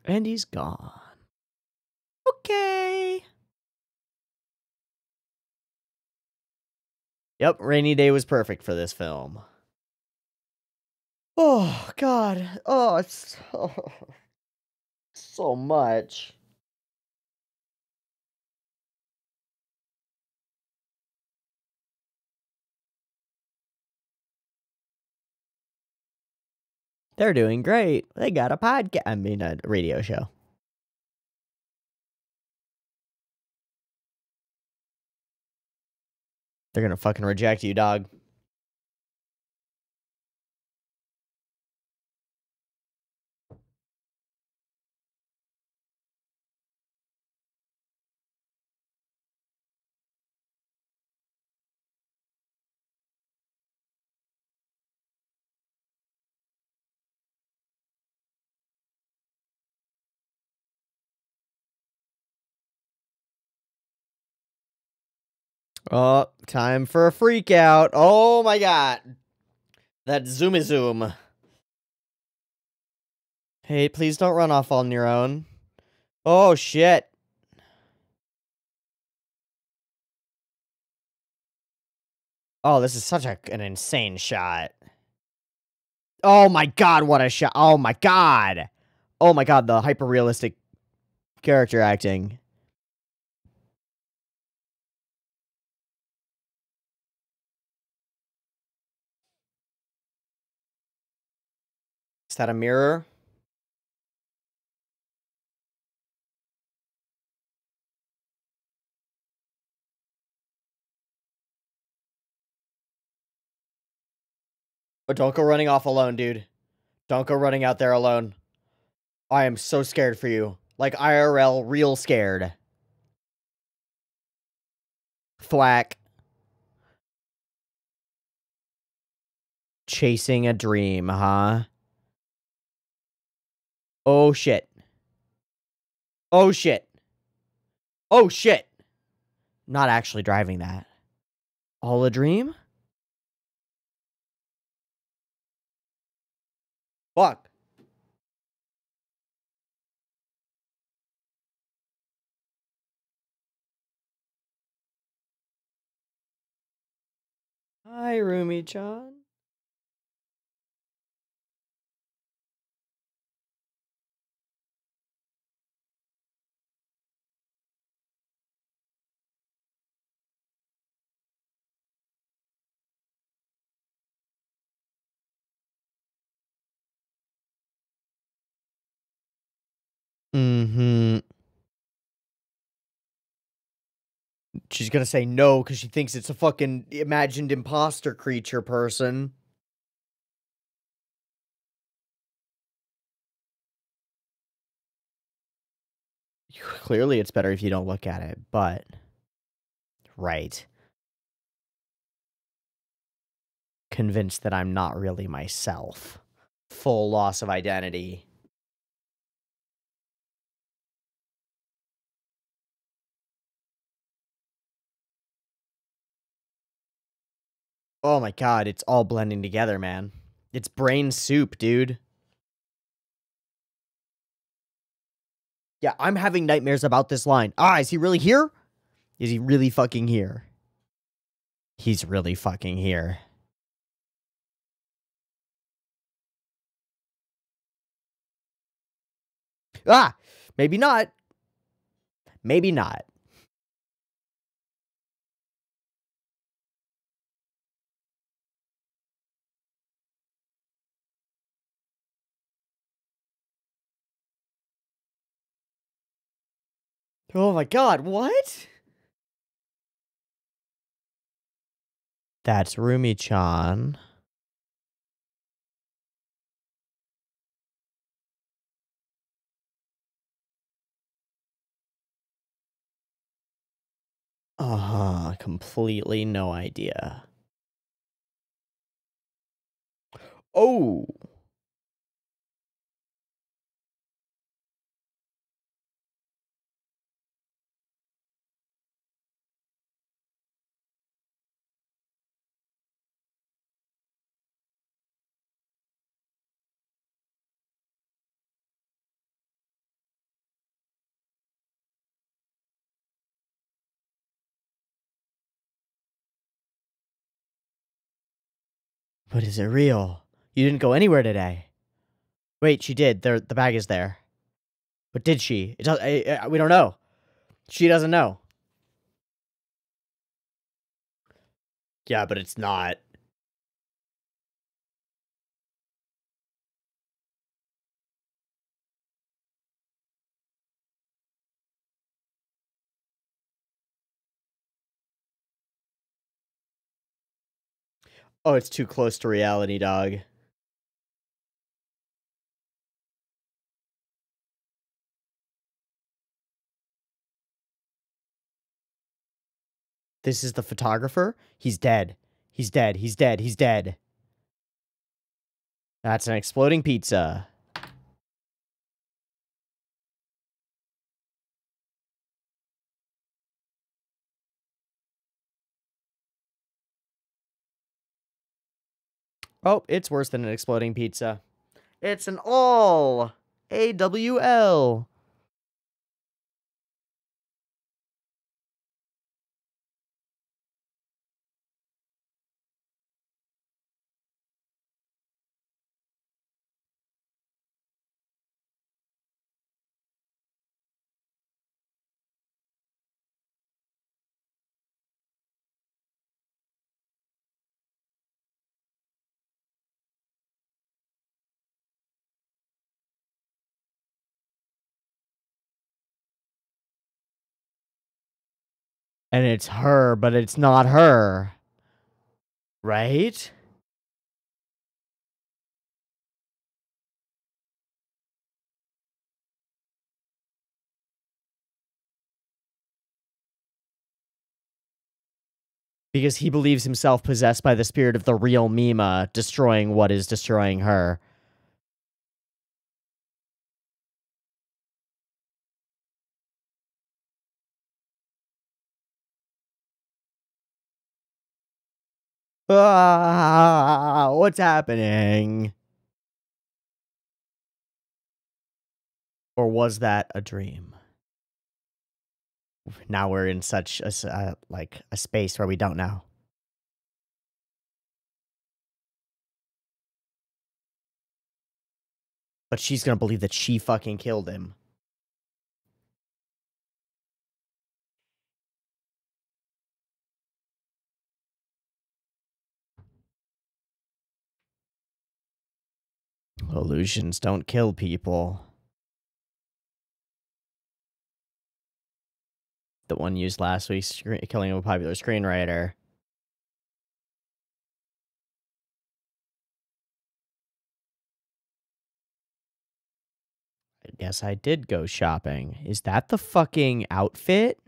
And he's gone. Okay. Yep, Rainy Day was perfect for this film. Oh, God. Oh, it's so much. They're doing great. They got a podcast. I mean, a radio show. They're gonna fucking reject you, dog. Oh, time for a freak out. Oh my god. That zoomy zoom. Hey, please don't run off on your own. Oh, shit. Oh, this is such an insane shot. Oh my god, what a shot. Oh my god. Oh my god, the hyper-realistic character acting. Is that a mirror? Oh, don't go running off alone, dude. Don't go running out there alone. I am so scared for you. Like IRL, real scared. Thwack. Chasing a dream, huh? Oh shit. Oh shit. Oh shit. Not actually driving that. All a dream? Fuck. Hi, Rumi-chan. Mm-hmm. She's gonna say no because she thinks it's a fucking imagined imposter creature person. Clearly, it's better if you don't look at it, but... Right. Convinced that I'm not really myself. Full loss of identity. Oh my god, it's all blending together, man. It's brain soup, dude. Yeah, I'm having nightmares about this line. Ah, is he really here? Is he really fucking here? He's really fucking here. Ah, maybe not. Maybe not. Oh my god, what? That's Rumi-chan. Completely no idea. Oh. But is it real? You didn't go anywhere today. Wait, she did. The bag is there. But did she? We don't know. She doesn't know. Yeah, but it's not. Oh, it's too close to reality, dog. This is the photographer? He's dead. He's dead. He's dead. He's dead. That's an exploding pizza. Oh, it's worse than an exploding pizza. It's an all. AWL. And it's her, but it's not her. Right? Because he believes himself possessed by the spirit of the real Mima, destroying what is destroying her. Ah, what's happening? Or was that a dream? Now we're in such a like a space where we don't know. But she's gonna believe that she fucking killed him. Illusions don't kill people. The one used last week's killing a popular screenwriter. I guess I did go shopping. Is that the fucking outfit?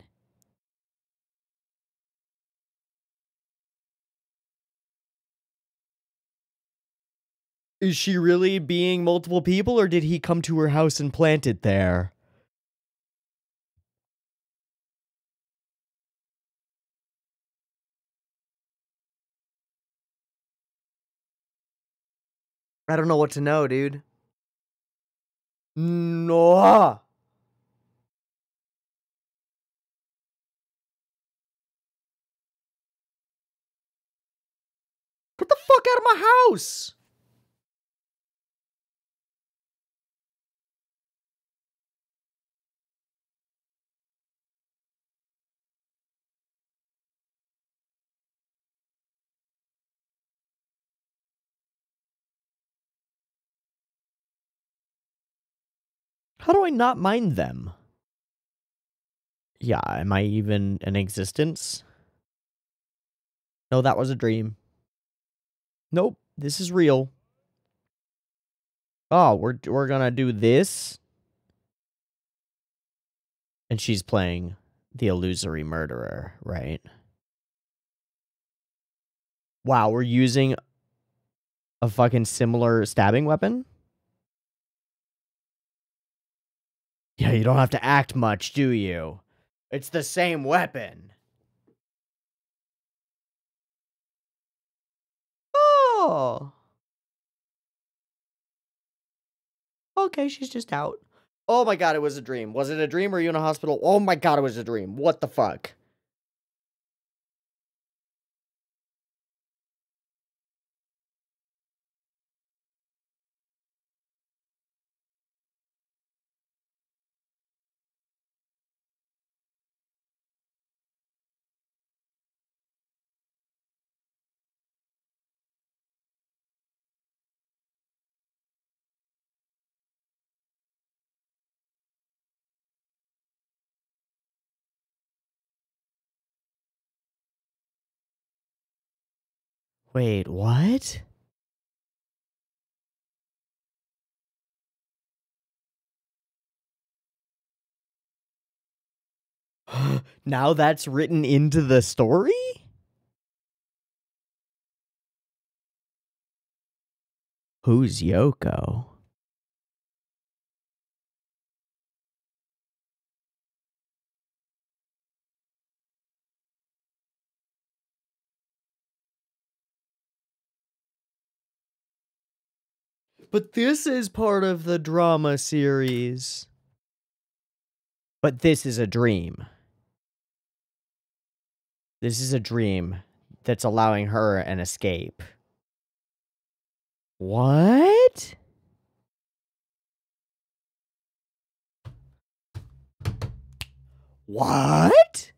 Is she really being multiple people, or did he come to her house and plant it there? I don't know what to know, dude. No. Get the fuck out of my house. How do I not mind them? Yeah, am I even in existence? No, that was a dream. Nope, this is real. Oh, we're gonna do this? And she's playing the illusory murderer, right? Wow, we're using a fucking similar stabbing weapon? Yeah, you don't have to act much, do you? It's the same weapon. Oh. Okay, she's just out. Oh my god, it was a dream. Was it a dream or are you in a hospital? Oh my god, it was a dream. What the fuck? Wait, what? Now that's written into the story? Who's Yoko? But this is part of the drama series. But this is a dream. This is a dream that's allowing her an escape. What? What?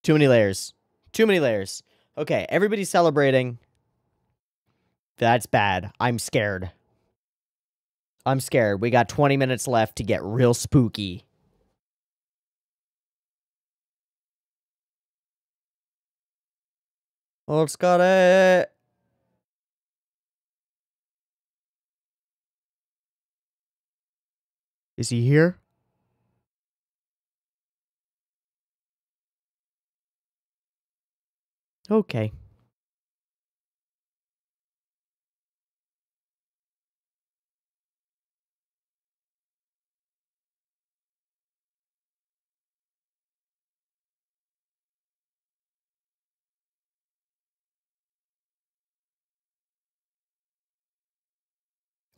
Too many layers. Too many layers. Okay, everybody's celebrating. That's bad. I'm scared. I'm scared. We got 20 minutes left to get real spooky. Let's got it. Is he here? Okay.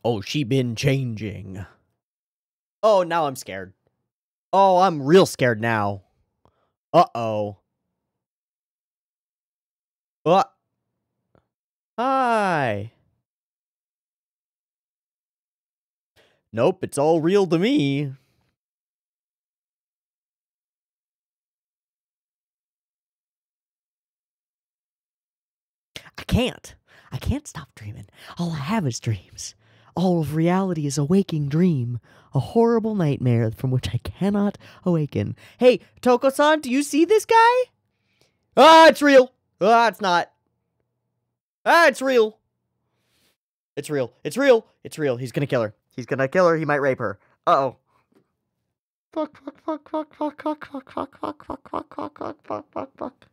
Oh, she been changing. Oh, now I'm scared. Oh, I'm real scared now. Uh-oh. Hi. Nope, it's all real to me. I can't stop dreaming. All I have is dreams. All of reality is a waking dream. A horrible nightmare from which I cannot awaken. Hey, Toko-san, do you see this guy? Ah, it's real. Ah, it's not. Ah, it's real. It's real. It's real. It's real. He's gonna kill her. He's gonna kill her. He might rape her. Uh-oh. Fuck, fuck, fuck, fuck, fuck, fuck, fuck, fuck, fuck, fuck, fuck, fuck, fuck, fuck, fuck, fuck.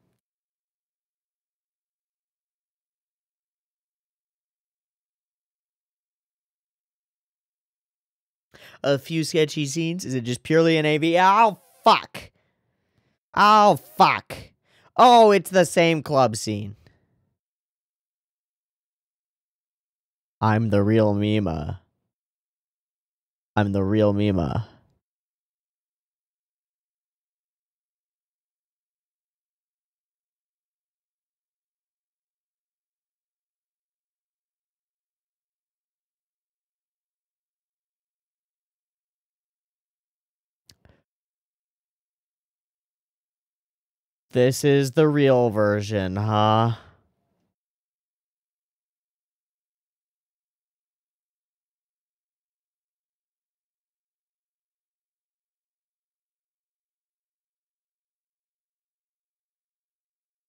A few sketchy scenes? Is it just purely an AV? Oh, fuck. Oh, fuck. Oh, it's the same club scene. I'm the real Mima. I'm the real Mima. This is the real version, huh?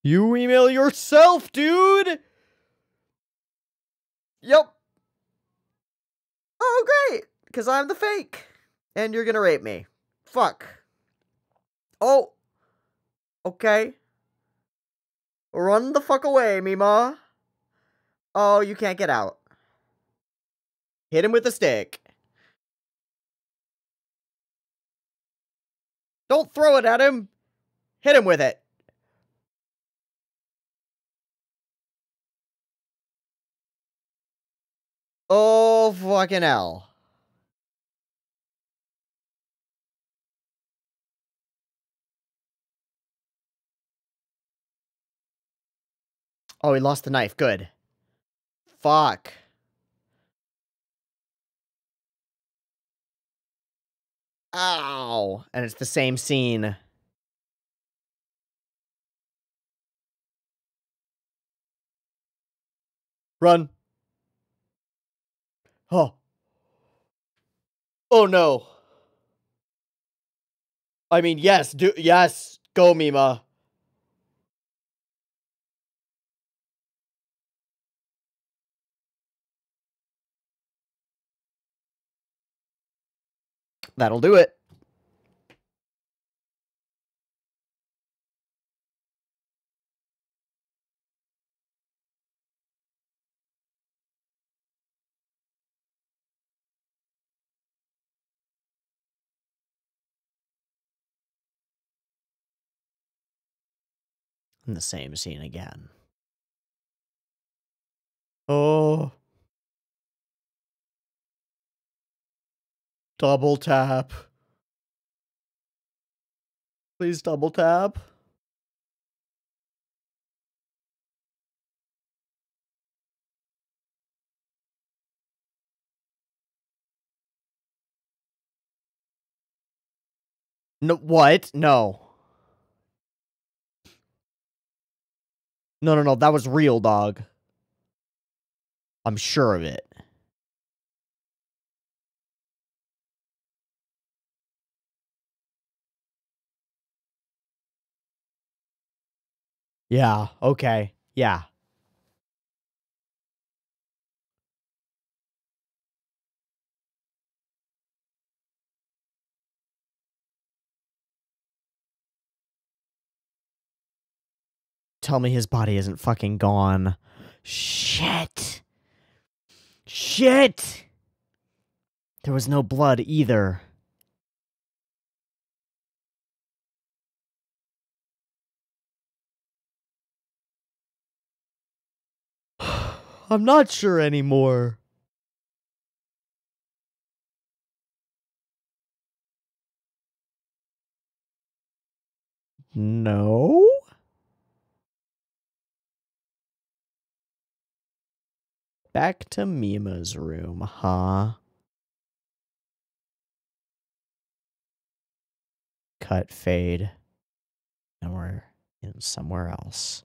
You email yourself, dude! Yep. Oh, great! Because I'm the fake. And you're gonna rape me. Fuck. Oh. Okay. Run the fuck away, Mima. Oh, you can't get out. Hit him with a stick. Don't throw it at him. Hit him with it. Oh, fucking hell. Oh, he lost the knife. Good. Fuck. Ow. And it's the same scene. Run. Oh. Oh, no. I mean, yes. Yes. Go, Mima. That'll do it. In the same scene again. Oh. Double tap. Please double tap. No, what? No. No, no, no. That was real, dog. I'm sure of it. Yeah, okay. Yeah. Tell me his body isn't fucking gone. Shit. Shit. There was no blood either. I'm not sure anymore. No? Back to Mima's room, huh? Cut, fade. And we're in somewhere else.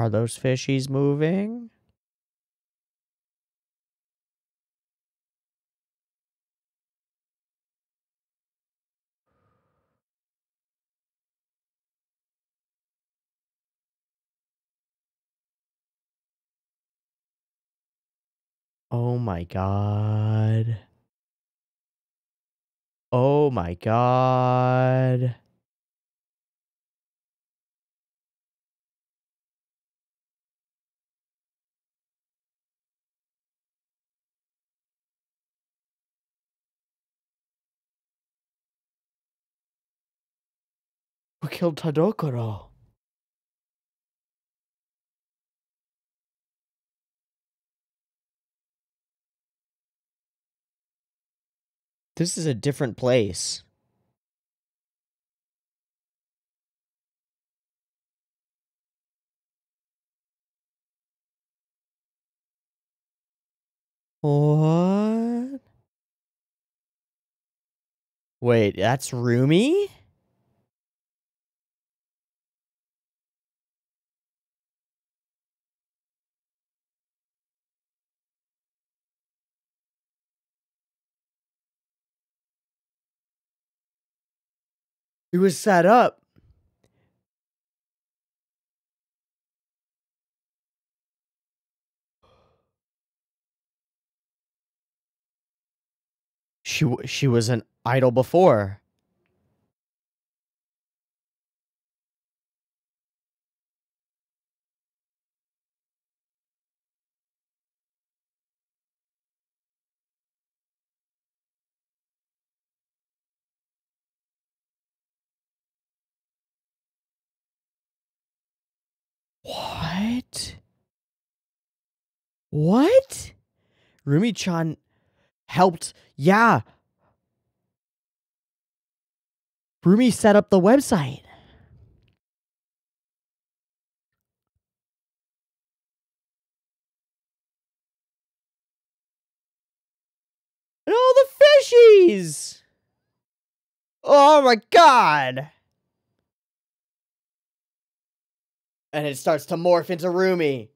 Are those fishies moving? Oh my god. Oh my god. Who killed Tadokoro? This is a different place. What? Wait, that's Rumi? It was set up. She was an idol before. What? What? Rumi-chan helped. Yeah. Rumi set up the website. And all the fishies. Oh my god. And it starts to morph into Rumi.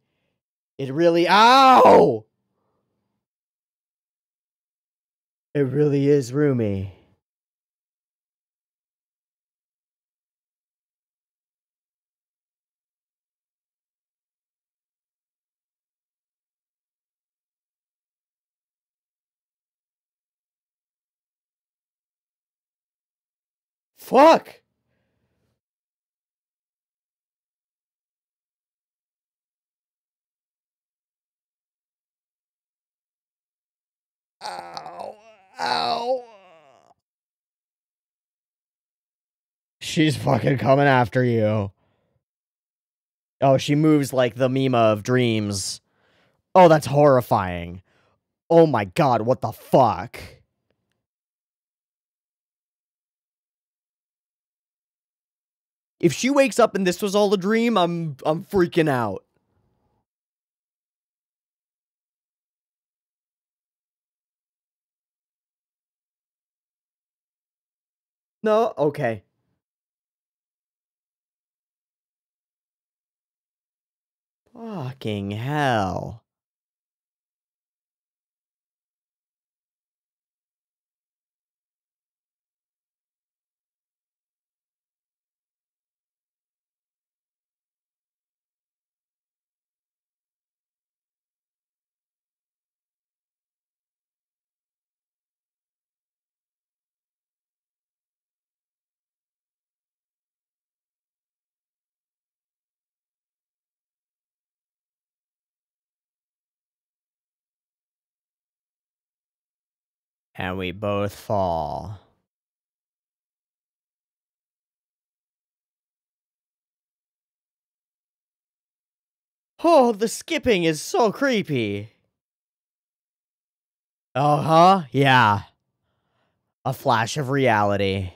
It really. Ow! It really is Rumi. Fuck! Ow. Ow. She's fucking coming after you. Oh, she moves like the Mima of dreams. Oh, that's horrifying. Oh my god, what the fuck? If she wakes up and this was all a dream, I'm freaking out. No? Okay. Fucking hell. And we both fall. Oh, the skipping is so creepy. Uh-huh, yeah. A flash of reality.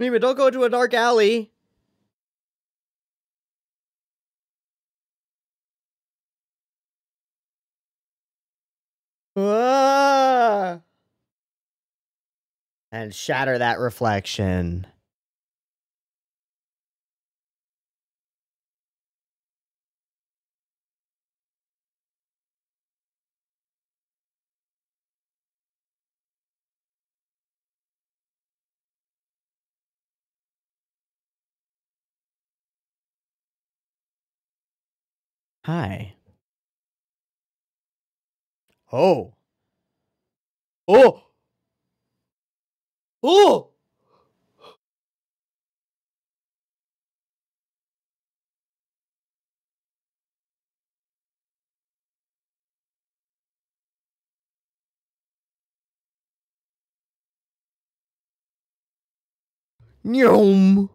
Mima, don't go into a dark alley. Ah! And shatter that reflection. Hi. Oh. Oh. Oh. Nyom.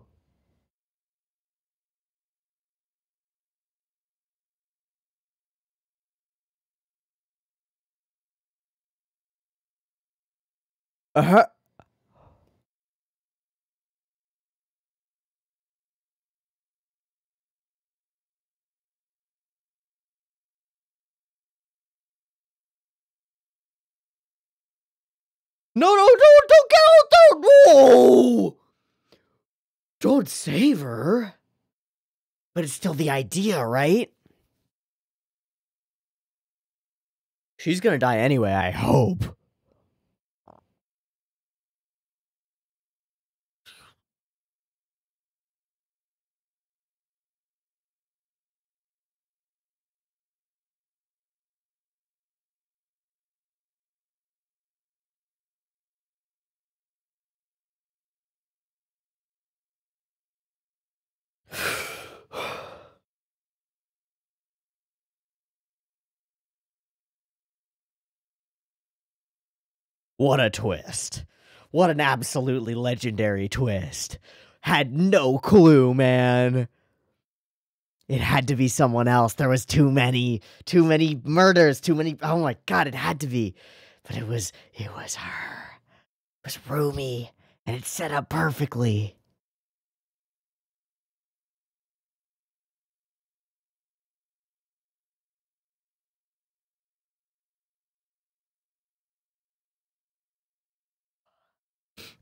Uh-huh. No, don't get out, don't, no! Don't save her. But it's still the idea, right? She's gonna die anyway, I hope. What a twist. What an absolutely legendary twist. Had no clue, man. It had to be someone else. There was too many murders, oh my god, it had to be. But it was her. It was Rumi, and it's set up perfectly.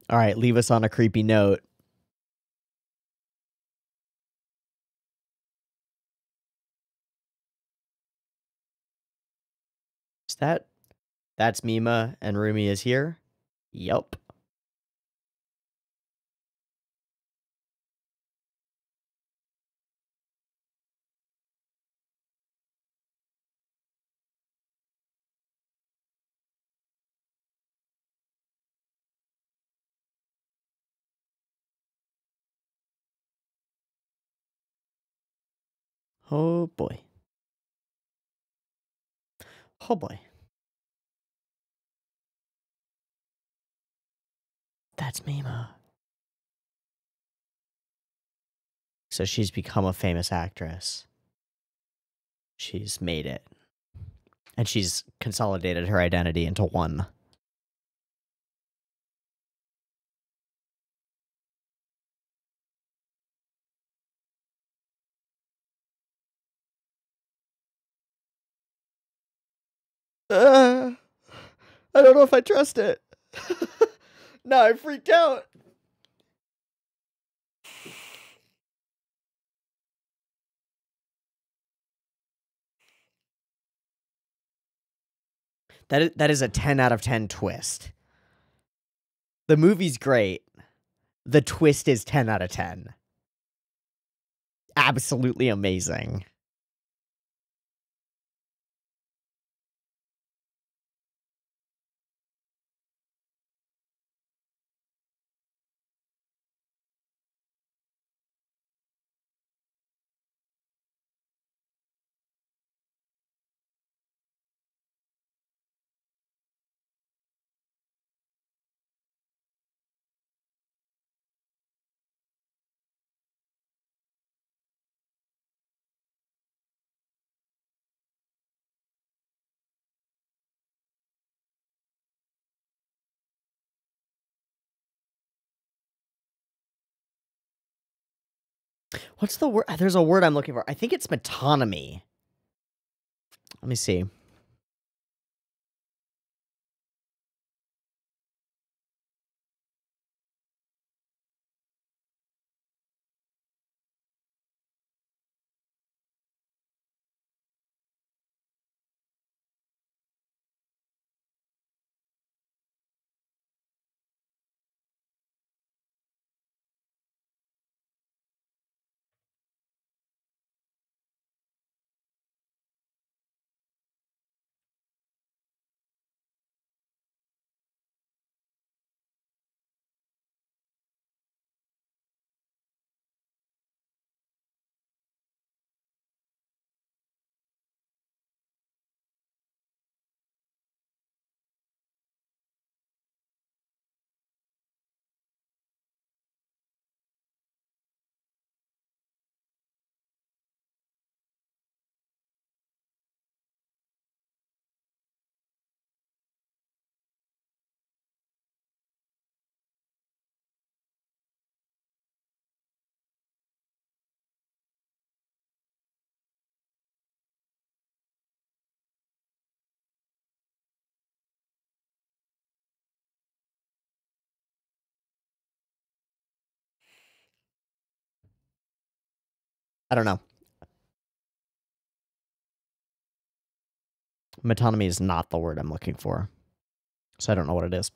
All right, leave us on a creepy note. Is that's Mima and Rumi is here? Yup. Oh boy. Oh boy. That's Mima. So she's become a famous actress. She's made it. And she's consolidated her identity into one. I don't know if I trust it. No, I freaked out. That is a 10 out of 10 twist. The movie's great. The twist is 10 out of 10. Absolutely amazing. What's the word? There's a word I'm looking for. I think it's metonymy. Let me see. I don't know. Metonymy is not the word I'm looking for, so I don't know what it is.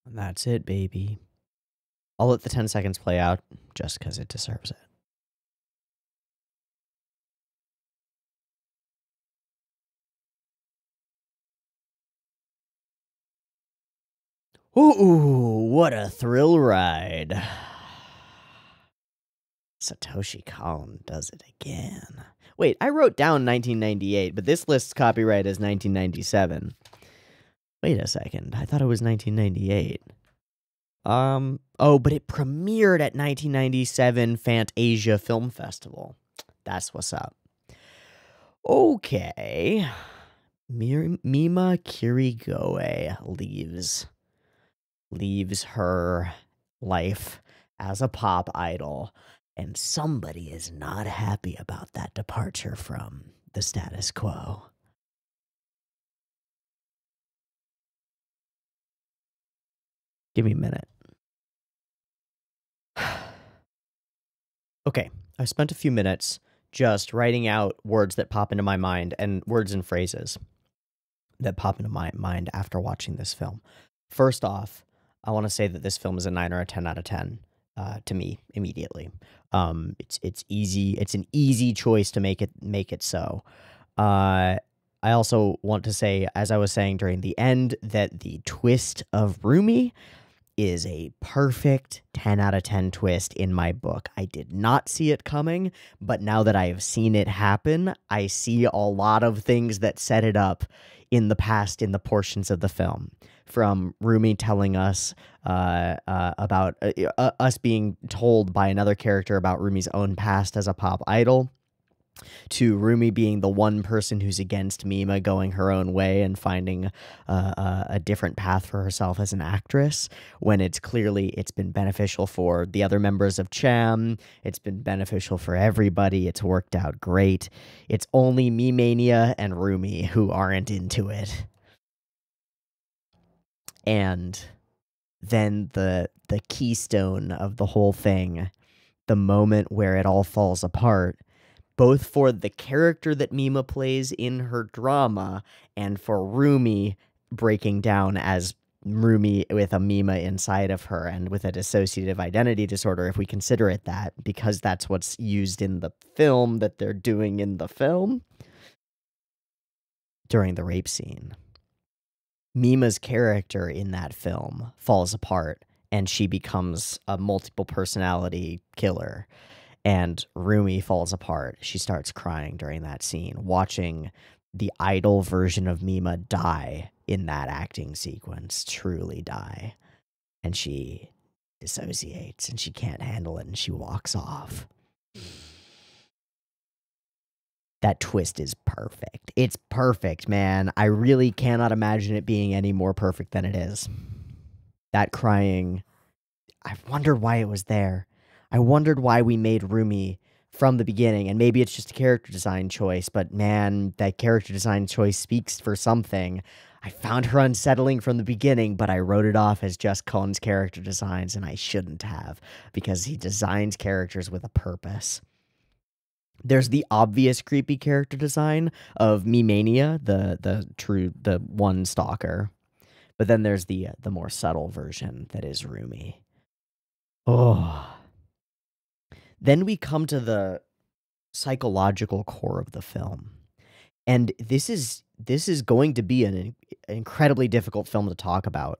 And that's it, baby. I'll let the 10 seconds play out just because it deserves it. Ooh, what a thrill ride. Satoshi Kon does it again. Wait, I wrote down 1998, but this list's copyright is 1997. Wait a second. I thought it was 1998. Oh, but it premiered at 1997 Fantasia Film Festival. That's what's up. Okay. Mima Kirigoe leaves her life as a pop idol, and somebody is not happy about that departure from the status quo. Give me a minute. Okay, I spent a few minutes just writing out words that pop into my mind and words and phrases that pop into my mind after watching this film. First off, I want to say that this film is a 9 or a 10 out of 10 to me immediately. It's easy. It's an easy choice to make it so. I also want to say, as I was saying during the end, that the twist of Rumi is a perfect 10 out of 10 twist in my book. I did not see it coming, but now that I have seen it happen, I see a lot of things that set it up in the past in the portions of the film. From Rumi telling us about us being told by another character about Rumi's own past as a pop idol, to Rumi being the one person who's against Mima going her own way and finding a different path for herself as an actress, when it's been beneficial for the other members of Cham, it's been beneficial for everybody, it's worked out great. It's only Mimania and Rumi who aren't into it. And then the keystone of the whole thing, the moment where it all falls apart, both for the character that Mima plays in her drama and for Rumi breaking down as Rumi with a Mima inside of her and with a dissociative identity disorder, if we consider it that, because that's what's used in the film that they're doing in the film during the rape scene. Mima's character in that film falls apart and she becomes a multiple personality killer. And Rumi falls apart. She starts crying during that scene, watching the idol version of Mima die in that acting sequence, truly die. And she dissociates and she can't handle it and she walks off. That twist is perfect. It's perfect, man. I really cannot imagine it being any more perfect than it is. That crying, I wondered why it was there. I wondered why we made Rumi from the beginning, and maybe it's just a character design choice, but man, that character design choice speaks for something. I found her unsettling from the beginning, but I wrote it off as just Cohn's character designs, and I shouldn't have, because he designs characters with a purpose. There's the obvious creepy character design of Mimania, the one stalker. But then there's the more subtle version that is Rumi. Oh. Then we come to the psychological core of the film. And this is going to be an incredibly difficult film to talk about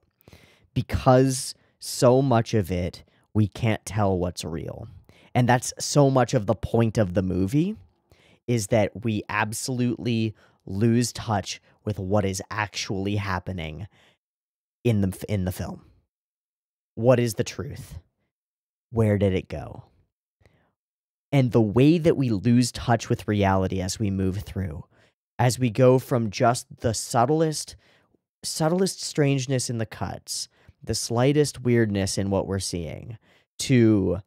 because so much of it we can't tell what's real. And that's so much of the point of the movie, is that we absolutely lose touch with what is actually happening in the film. What is the truth? Where did it go? And the way that we lose touch with reality as we move through, as we go from just the subtlest strangeness in the cuts, the slightest weirdness in what we're seeing, to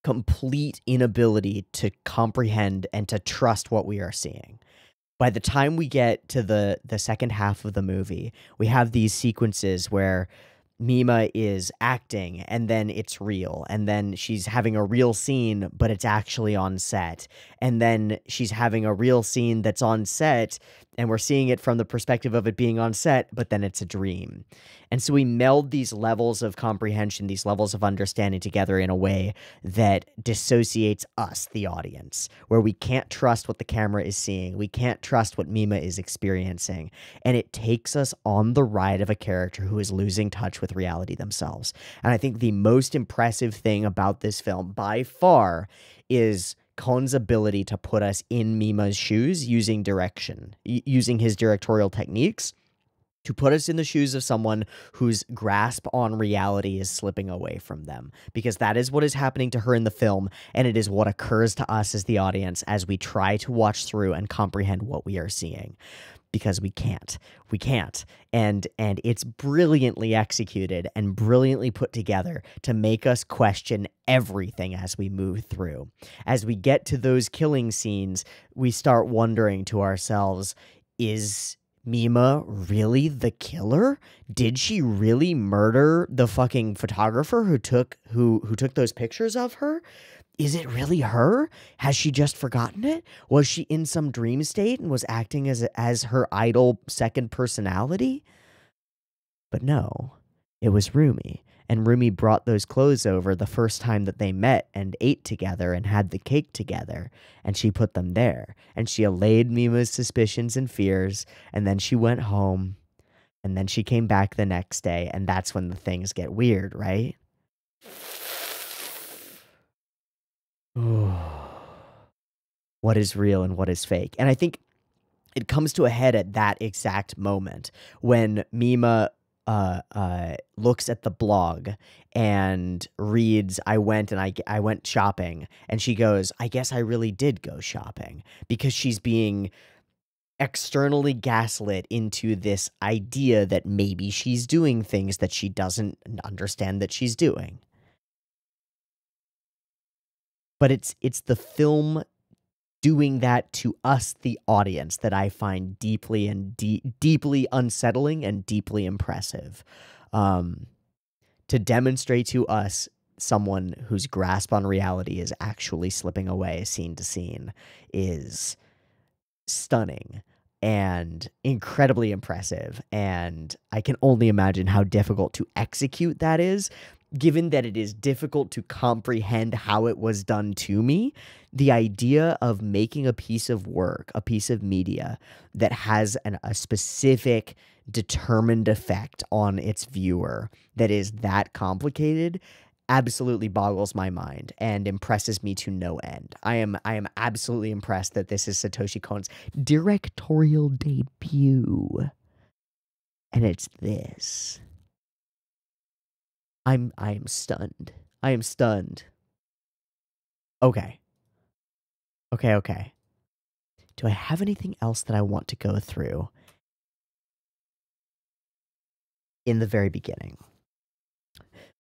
complete inability to comprehend and to trust what we are seeing. By the time we get to the second half of the movie, we have these sequences where Mima is acting and then it's real, and then she's having a real scene but it's actually on set, and then she's having a real scene that's on set and we're seeing it from the perspective of it being on set, but then it's a dream. And so we meld these levels of comprehension, these levels of understanding together in a way that dissociates us, the audience, where we can't trust what the camera is seeing. We can't trust what Mima is experiencing. And it takes us on the ride of a character who is losing touch with reality themselves. And I think the most impressive thing about this film, by far, is Cohn's ability to put us in Mima's shoes using direction, using his directorial techniques to put us in the shoes of someone whose grasp on reality is slipping away from them, because that is what is happening to her in the film, and it is what occurs to us as the audience as we try to watch through and comprehend what we are seeing, because we can't. And it's brilliantly executed and brilliantly put together to make us question everything as we move through. As we get to those killing scenes, we start wondering to ourselves, is Mima really the killer? Did she really murder the fucking photographer who took those pictures of her? Is it really her? Has she just forgotten it? Was she in some dream state and was acting as her idol second personality? But no, it was Rumi. And Rumi brought those clothes over the first time that they met and ate together and had the cake together. And she put them there. And she allayed Mima's suspicions and fears. And then she went home. And then she came back the next day. And that's when the things get weird, right? What is real and what is fake? And I think it comes to a head at that exact moment when Mima looks at the blog and reads, I went shopping, and she goes, I guess I really did go shopping, because she's being externally gaslit into this idea that maybe she's doing things that she doesn't understand that she's doing. But it's the film doing that to us, the audience, that I find deeply unsettling and deeply impressive. To demonstrate to us someone whose grasp on reality is actually slipping away scene to scene is stunning. and incredibly impressive. And I can only imagine how difficult to execute that is, given that it is difficult to comprehend how it was done to me. The idea of making a piece of work, a piece of media that has a specific determined effect on its viewer that is that complicated absolutely boggles my mind and impresses me to no end. I am absolutely impressed that this is Satoshi Kon's directorial debut. And it's this. I am stunned. I am stunned. Okay. Okay. Do I have anything else that I want to go through in the very beginning?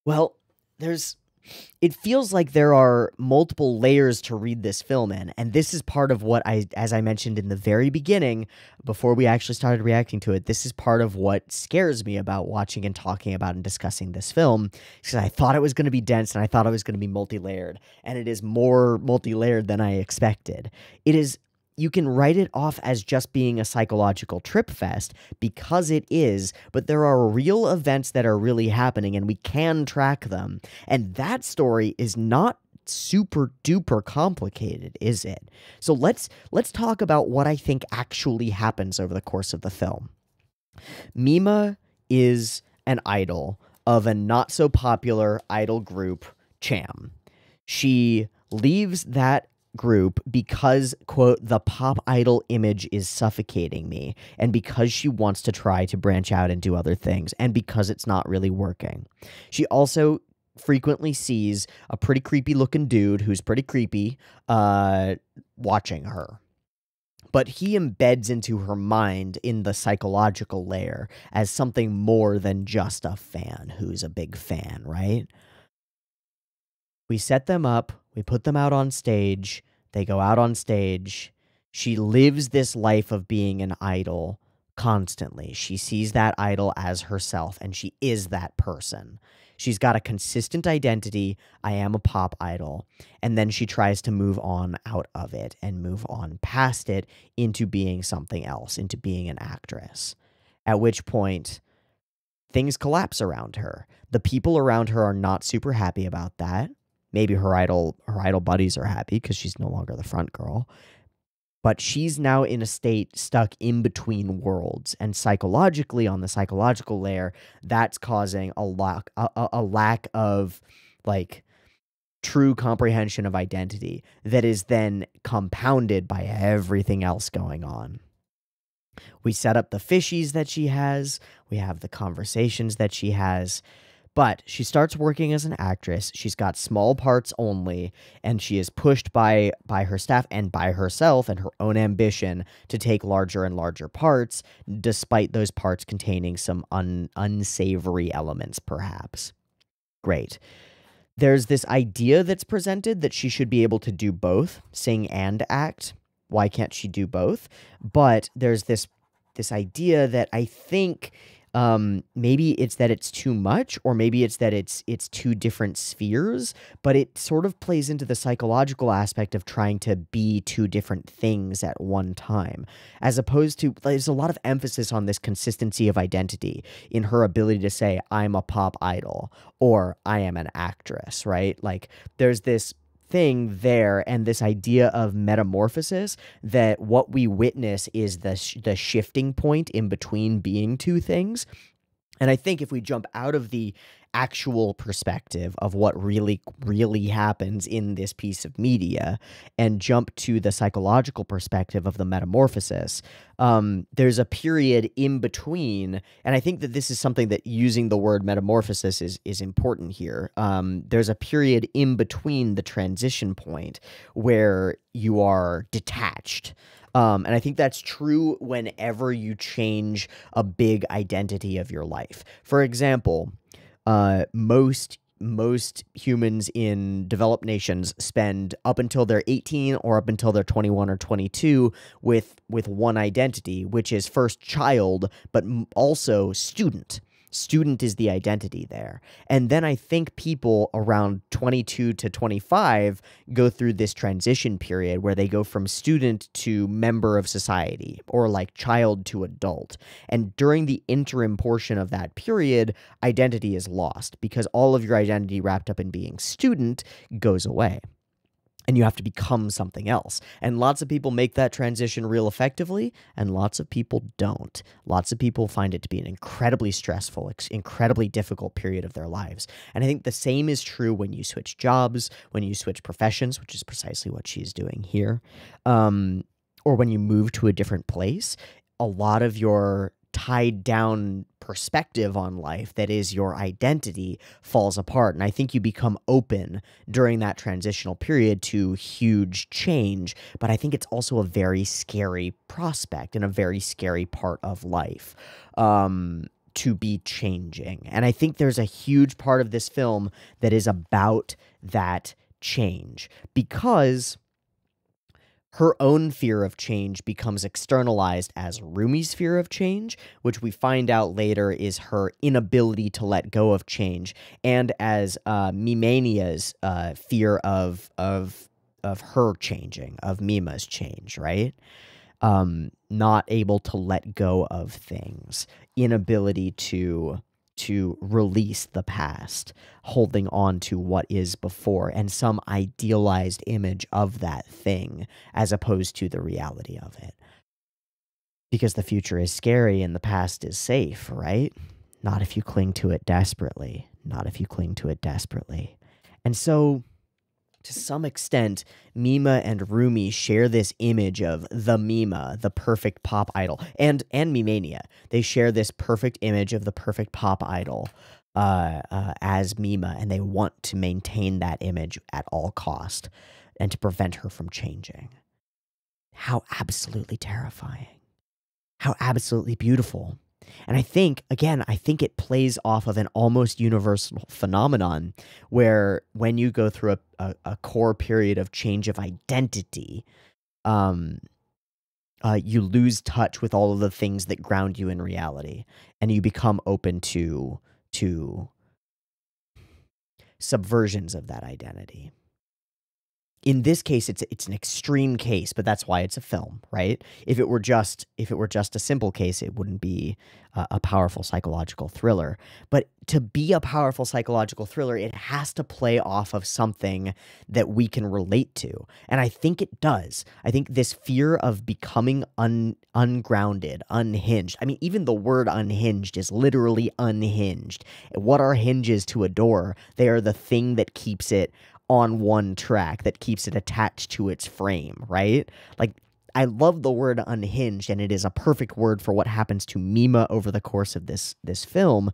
Well, it feels like there are multiple layers to read this film in, and this is part of what as I mentioned in the very beginning, before we actually started reacting to it, this is part of what scares me about watching and talking about and discussing this film, because I thought it was going to be dense and I thought it was going to be multi-layered, and it is more multi-layered than I expected. You can write it off as just being a psychological trip fest, because it is, but there are real events that are really happening and we can track them. And that story is not super duper complicated, is it? So let's talk about what I think actually happens over the course of the film. Mima is an idol of a not so popular idol group, Cham. She leaves that group because, quote, the pop idol image is suffocating me, and because she wants to try to branch out and do other things, and because it's not really working. She also frequently sees a pretty creepy looking dude who's pretty creepy watching her. But he embeds into her mind in the psychological layer as something more than just a fan who's a big fan, right? We set them up, we put them out on stage, they go out on stage. She lives this life of being an idol constantly. She sees that idol as herself, and she is that person. She's got a consistent identity. I am a pop idol. And then she tries to move on out of it and move on past it into being something else, into being an actress. At which point, things collapse around her. The people around her are not super happy about that. Maybe her idol buddies are happy because she's no longer the front girl. But she's now in a state stuck in between worlds. And psychologically, on the psychological layer, that's causing a lack of, like, true comprehension of identity that is then compounded by everything else going on. We set up the fishies that she has. We have the conversations that she has. But she starts working as an actress. She's got small parts only, and she is pushed by her staff and by herself and her own ambition to take larger and larger parts, despite those parts containing some unsavory elements, perhaps. Great. There's this idea that's presented that she should be able to do both, sing and act. Why can't she do both? But there's this idea that I think maybe it's that it's too much, or maybe it's that it's two different spheres, but it sort of plays into the psychological aspect of trying to be two different things at one time, as opposed to, there's a lot of emphasis on this consistency of identity in her ability to say, I'm a pop idol, or I am an actress, right? Like, there's this thing there, and this idea of metamorphosis, that what we witness is the shifting point in between being two things. And I think if we jump out of the actual perspective of what really happens in this piece of media and jump to the psychological perspective of the metamorphosis, there's a period in between, and I think that this is something that using the word metamorphosis is important here. There's a period in between the transition point where you are detached. And I think that's true whenever you change a big identity of your life. For example, most humans in developed nations spend up until they're 18 or up until they're 21 or 22 with one identity, which is first child, but also student. Student is the identity there. And then I think people around 22 to 25 go through this transition period where they go from student to member of society, or like child to adult. And during the interim portion of that period, identity is lost because all of your identity wrapped up in being student goes away. And you have to become something else. And lots of people make that transition real effectively, and lots of people don't. Lots of people find it to be an incredibly stressful, incredibly difficult period of their lives. And I think the same is true when you switch jobs, when you switch professions, which is precisely what she's doing here, or when you move to a different place. A lot of your tied down perspective on life, that is your identity, falls apart. And I think you become open during that transitional period to huge change. But I think it's also a very scary prospect and a very scary part of life to be changing. And I think there's a huge part of this film that is about that change, because her own fear of change becomes externalized as Rumi's fear of change, which we find out later is her inability to let go of change, and as Mimania's fear of her changing, of Mima's change, right? Not able to let go of things, inability to release the past, holding on to what is before and some idealized image of that thing as opposed to the reality of it. Because the future is scary and the past is safe, right? Not if you cling to it desperately. Not if you cling to it desperately. And so, to some extent, Mima and Rumi share this image of the Mima, the perfect pop idol, and Mimania. They share this perfect image of the perfect pop idol as Mima, and they want to maintain that image at all cost and to prevent her from changing. How absolutely terrifying. How absolutely beautiful. And I think it plays off of an almost universal phenomenon where when you go through a core period of change of identity, you lose touch with all of the things that ground you in reality, and you become open to subversions of that identity. In this case, it's an extreme case, but that's why it's a film, right? If it were just a simple case, it wouldn't be a powerful psychological thriller. But to be a powerful psychological thriller, it has to play off of something that we can relate to, and I think it does. I think this fear of becoming ungrounded, unhinged. I mean, even the word unhinged is literally unhinged. What are hinges to a door? They are the thing that keeps it on one track, that keeps it attached to its frame, right? Like, I love the word unhinged, and it is a perfect word for what happens to Mima over the course of this film,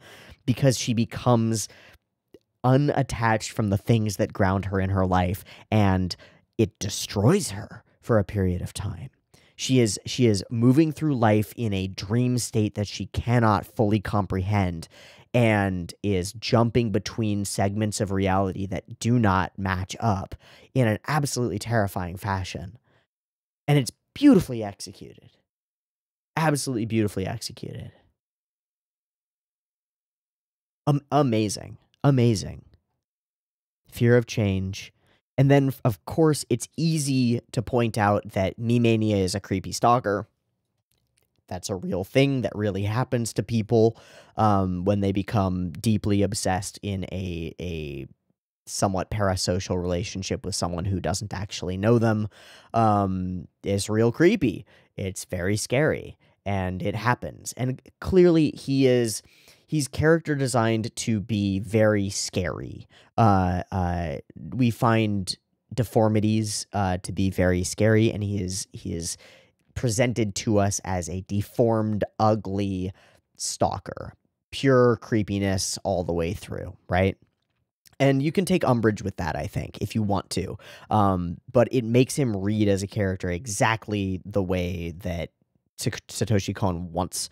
because she becomes unattached from the things that ground her in her life, and it destroys her for a period of time. She is moving through life in a dream state that she cannot fully comprehend, and is jumping between segments of reality that do not match up in an absolutely terrifying fashion. And it's beautifully executed. Absolutely beautifully executed. Amazing. Amazing. Fear of change. And then, of course, it's easy to point out that Mimania is a creepy stalker. That's a real thing that really happens to people when they become deeply obsessed in a somewhat parasocial relationship with someone who doesn't actually know them. It's real creepy. It's very scary, and it happens. And clearly, he's character designed to be very scary. We find deformities to be very scary, and he is presented to us as a deformed, ugly stalker. Pure creepiness all the way through, right? And you can take umbrage with that, I think, if you want to. But it makes him read as a character exactly the way that Satoshi Kon wants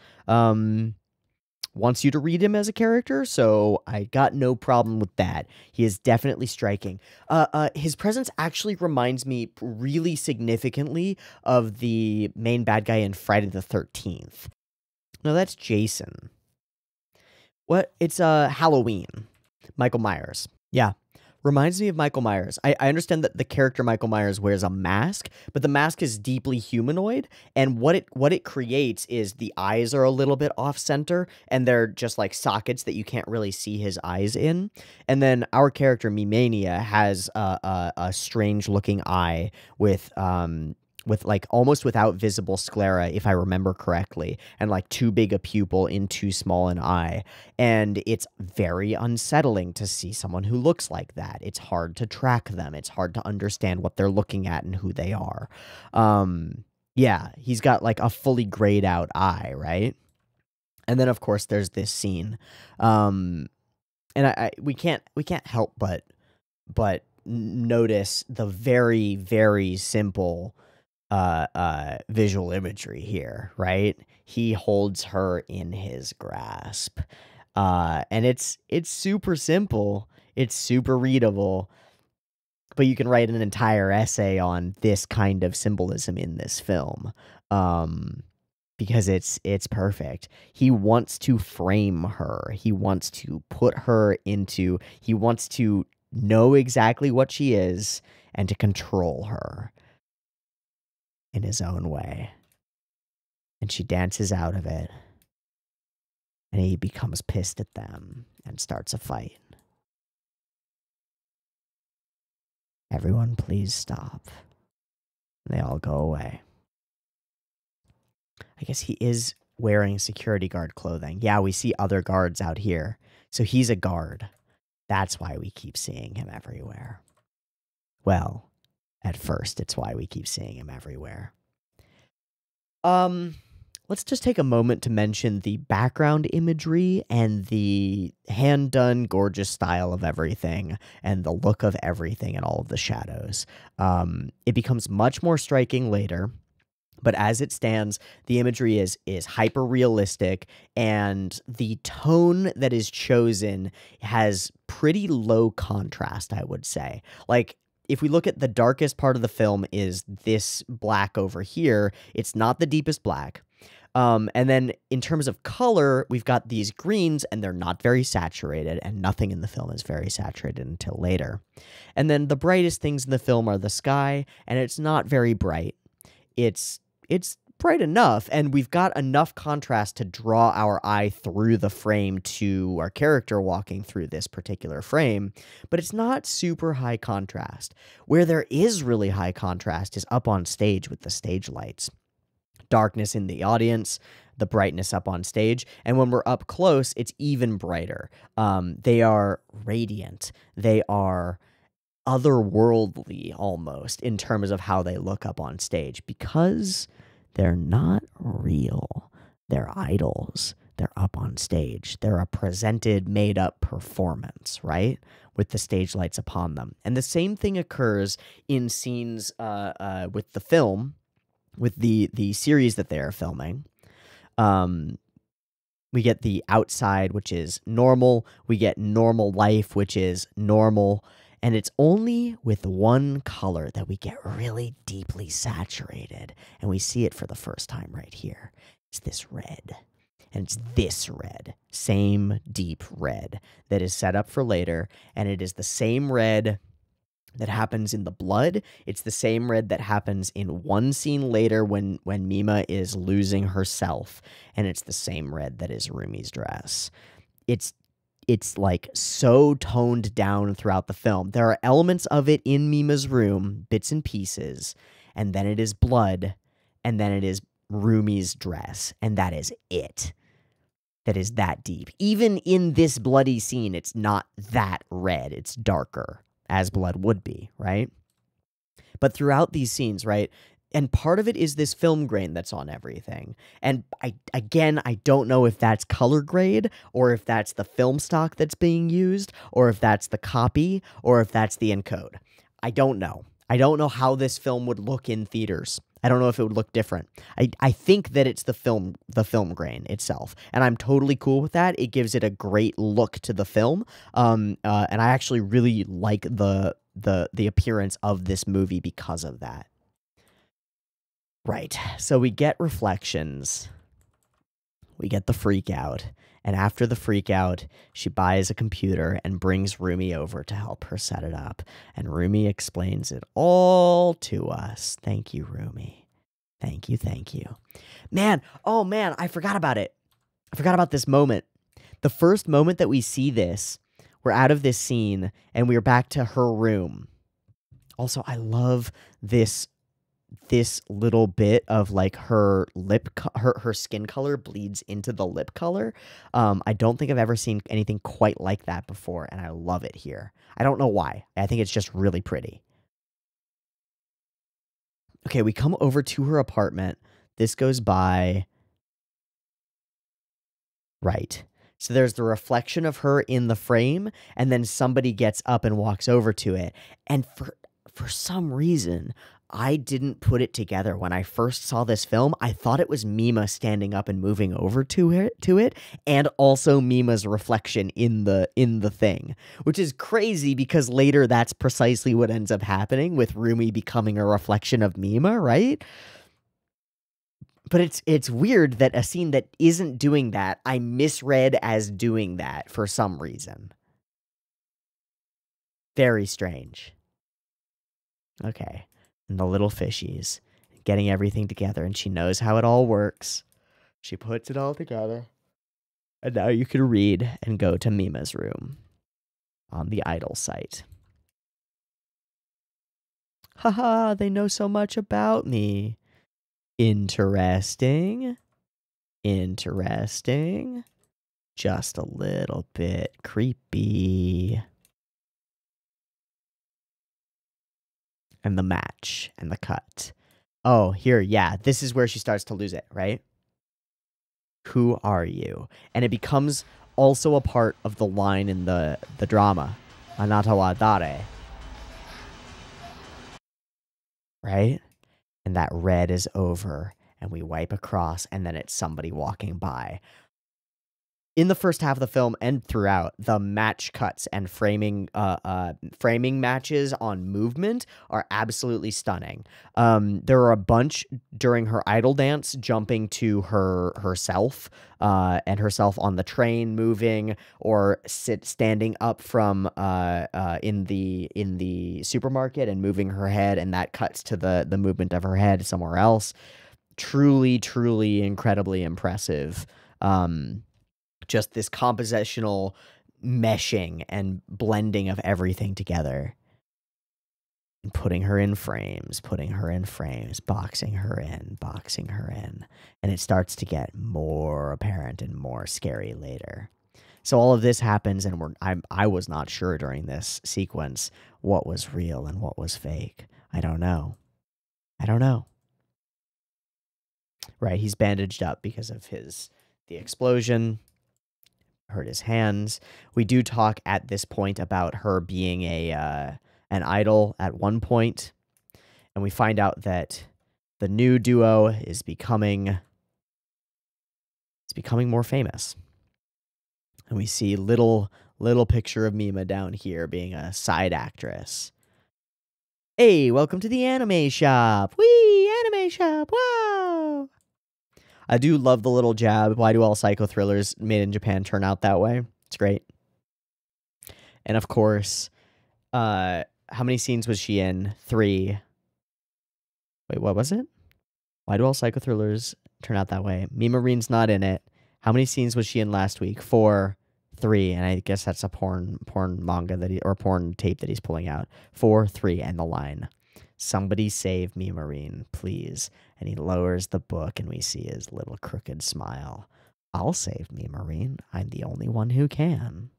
you to read him as a character, so I got no problem with that. He is definitely striking. His presence actually reminds me really significantly of the main bad guy in Friday the 13th. No, that's Jason. What? It's Halloween. Michael Myers. Yeah. Reminds me of Michael Myers. I understand that the character Michael Myers wears a mask, but the mask is deeply humanoid, and what it creates is the eyes are a little bit off center, and they're just like sockets that you can't really see his eyes in. And then our character Mimania has a strange looking eye with like almost without visible sclera, if I remember correctly, and like too big a pupil in too small an eye. And it's very unsettling to see someone who looks like that. It's hard to track them. It's hard to understand what they're looking at and who they are. Yeah, he's got like a fully grayed out eye, right? And then of course there's this scene. And we can't help but notice the very, very simple visual imagery here, right? He holds her in his grasp. And it's super simple. It's super readable. But you can write an entire essay on this kind of symbolism in this film. Because it's perfect. He wants to frame her. He wants to put her into, he wants to know exactly what she is and to control her in his own way. And she dances out of it. And he becomes pissed at them and starts a fight. Everyone, please stop. And they all go away. I guess he is wearing security guard clothing. Yeah, we see other guards out here. So he's a guard. That's why we keep seeing him everywhere. Well, at first, it's why we keep seeing him everywhere. Let's just take a moment to mention the background imagery and the hand-done gorgeous style of everything and the look of everything and all of the shadows. It becomes much more striking later, but as it stands, the imagery is hyper-realistic, and the tone that is chosen has pretty low contrast, I would say. Like, if we look at the darkest part of the film is this black over here, it's not the deepest black. And then in terms of color, we've got these greens, and they're not very saturated, and nothing in the film is very saturated until later. And then the brightest things in the film are the sky, and it's not very bright. It's bright enough, and we've got enough contrast to draw our eye through the frame to our character walking through this particular frame, but it's not super high contrast. Where there is really high contrast is up on stage with the stage lights. Darkness in the audience, the brightness up on stage, and when we're up close, it's even brighter. They are radiant. They are otherworldly almost in terms of how they look up on stage because they're not real. They're idols. They're up on stage. They're a presented, made-up performance, right? With the stage lights upon them. And the same thing occurs in scenes with the film, with the series that they are filming. We get the outside, which is normal. We get normal life, which is normal. And it's only with one color that we get really deeply saturated. And we see it for the first time right here. It's this red. And it's this red. Same deep red that is set up for later. And it is the same red that happens in the blood. It's the same red that happens in one scene later when Mima is losing herself. And it's the same red that is Rumi's dress. It's like so toned down throughout the film. There are elements of it in Mima's room, bits and pieces, and then it is blood, and then it is Rumi's dress, and that is it. That is that deep. Even in this bloody scene, it's not that red. It's darker, as blood would be, right? But throughout these scenes, right, and part of it is this film grain that's on everything. And I don't know if that's color grade, or if that's the film stock that's being used, or if that's the copy, or if that's the encode. I don't know. I don't know how this film would look in theaters. I don't know if it would look different. I think that it's the film grain itself, and I'm totally cool with that. It gives it a great look to the film, and I actually really like the appearance of this movie because of that. Right, so we get reflections, we get the freak out, And after the freak out, she buys a computer and brings Rumi over to help her set it up. And Rumi explains it all to us. Thank you, Rumi. Thank you, thank you. Man, oh man, I forgot about it. I forgot about this moment. The first moment that we see this, we're out of this scene and we're back to her room. Also, I love this little bit of like her her skin color bleeds into the lip color. I don't think I've ever seen anything quite like that before, and I love it here. I don't know why. I think it's just really pretty. Okay, we come over to her apartment. This goes by. Right. So there's the reflection of her in the frame, and then somebody gets up and walks over to it. And for some reason, I didn't put it together. When I first saw this film, I thought it was Mima standing up and moving over to it, and also Mima's reflection in the thing, which is crazy because later that's precisely what ends up happening with Rumi becoming a reflection of Mima, right? But it's weird that a scene that isn't doing that, I misread as doing that for some reason. Very strange. Okay. And the little fishies getting everything together, and she knows how it all works. She puts it all together. And now you can read and go to Mima's room on the idol site. Haha, they know so much about me. Interesting. Interesting. Just a little bit creepy. And the match and the cut. Oh, here, yeah. This is where she starts to lose it, right? Who are you? And it becomes also a part of the line in the drama. Anata wa dare. Right? And that red is over. And we wipe across, and then it's somebody walking by. In the first half of the film and throughout, the match cuts and framing matches on movement are absolutely stunning. There are a bunch during her idol dance, jumping to herself and herself on the train moving, or standing up from in the supermarket and moving her head, and that cuts to the movement of her head somewhere else. Truly, truly incredibly impressive. Just this compositional meshing and blending of everything together. And putting her in frames, boxing her in. And it starts to get more apparent and more scary later. So all of this happens, and I was not sure during this sequence what was real and what was fake. I don't know. Right, he's bandaged up because of the explosion. Hurt his hands. We do talk at this point about her being an idol at one point, and we find out that the new duo is becoming more famous. And we see little picture of Mima down here being a side actress. Hey, welcome to the anime shop. Whee, anime shop. Wow. I do love the little jab. Why do all psycho thrillers made in Japan turn out that way? It's great. And of course, how many scenes was she in? 3. Wait, what was it? Why do all psycho thrillers turn out that way? Mimarine's not in it. How many scenes was she in last week? 4, 3, and I guess that's a porn manga or porn tape that he's pulling out. 4, 3, and the line. Somebody save me, Marine, please. And he lowers the book, and we see his little crooked smile. I'll save me, Marine. I'm the only one who can.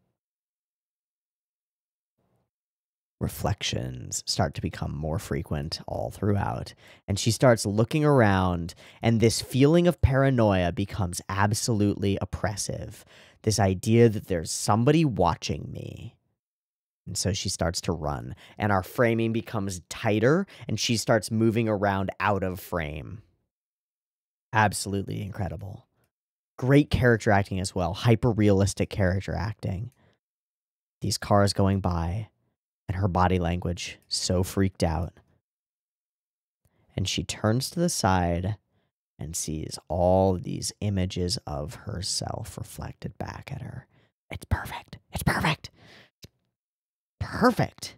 Reflections start to become more frequent all throughout, and she starts looking around, and this feeling of paranoia becomes absolutely oppressive. This idea that there's somebody watching me. And so she starts to run, and our framing becomes tighter, and she starts moving around out of frame. Absolutely incredible. Great character acting as well. Hyper-realistic character acting. These cars going by, and her body language so freaked out. And she turns to the side and sees all these images of herself reflected back at her. It's perfect. It's perfect. Perfect.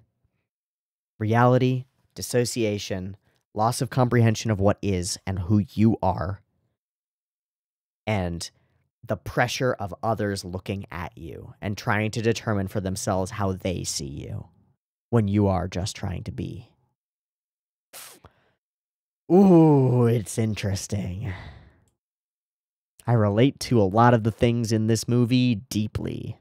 Reality, dissociation, loss of comprehension of what is and who you are, and the pressure of others looking at you and trying to determine for themselves how they see you when you are just trying to be. Ooh, it's interesting. I relate to a lot of the things in this movie deeply.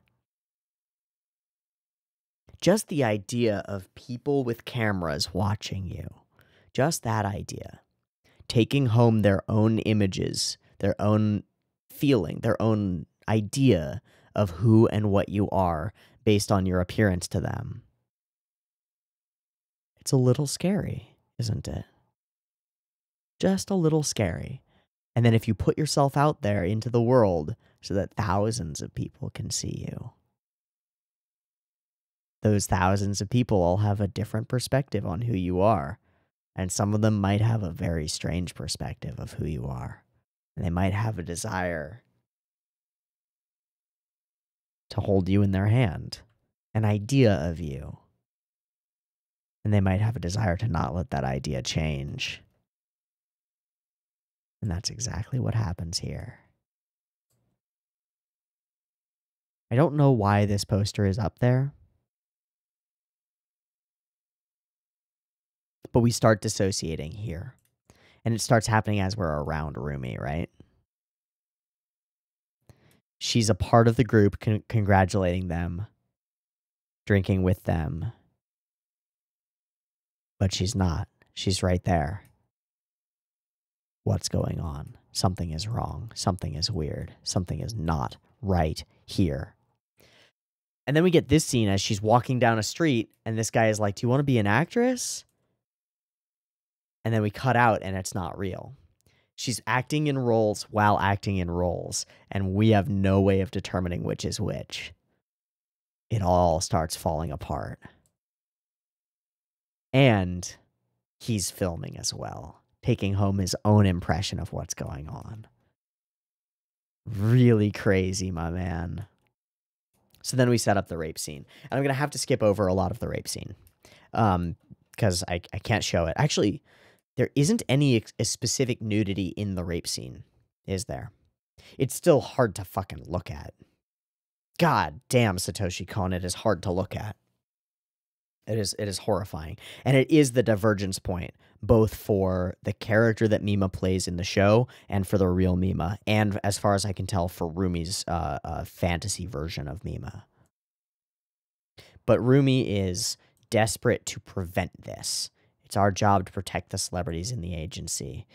Just the idea of people with cameras watching you. Just that idea. Taking home their own images, their own feeling, their own idea of who and what you are based on your appearance to them. It's a little scary, isn't it? Just a little scary. And then if you put yourself out there into the world so that thousands of people can see you, those thousands of people all have a different perspective on who you are. And some of them might have a very strange perspective of who you are. And they might have a desire to hold you in their hand, an idea of you. And they might have a desire to not let that idea change. And that's exactly what happens here. I don't know why this poster is up there, but we start dissociating here. And it starts happening as we're around Rumi, right? She's a part of the group, congratulating them, drinking with them. But she's not. She's right there. What's going on? Something is wrong. Something is weird. Something is not right here. And then we get this scene as she's walking down a street, and this guy is like, do you want to be an actress? And then we cut out, and it's not real. She's acting in roles while acting in roles, and we have no way of determining which is which. It all starts falling apart. And he's filming as well, taking home his own impression of what's going on. Really crazy, my man. So then we set up the rape scene. And I'm going to have to skip over a lot of the rape scene because I can't show it. Actually, there isn't any specific nudity in the rape scene, is there? It's still hard to fucking look at. God damn, Satoshi Kon, it is hard to look at. It is horrifying. And it is the divergence point, both for the character that Mima plays in the show and for the real Mima, and as far as I can tell, for Rumi's fantasy version of Mima. But Rumi is desperate to prevent this. It's our job to protect the celebrities in the agency.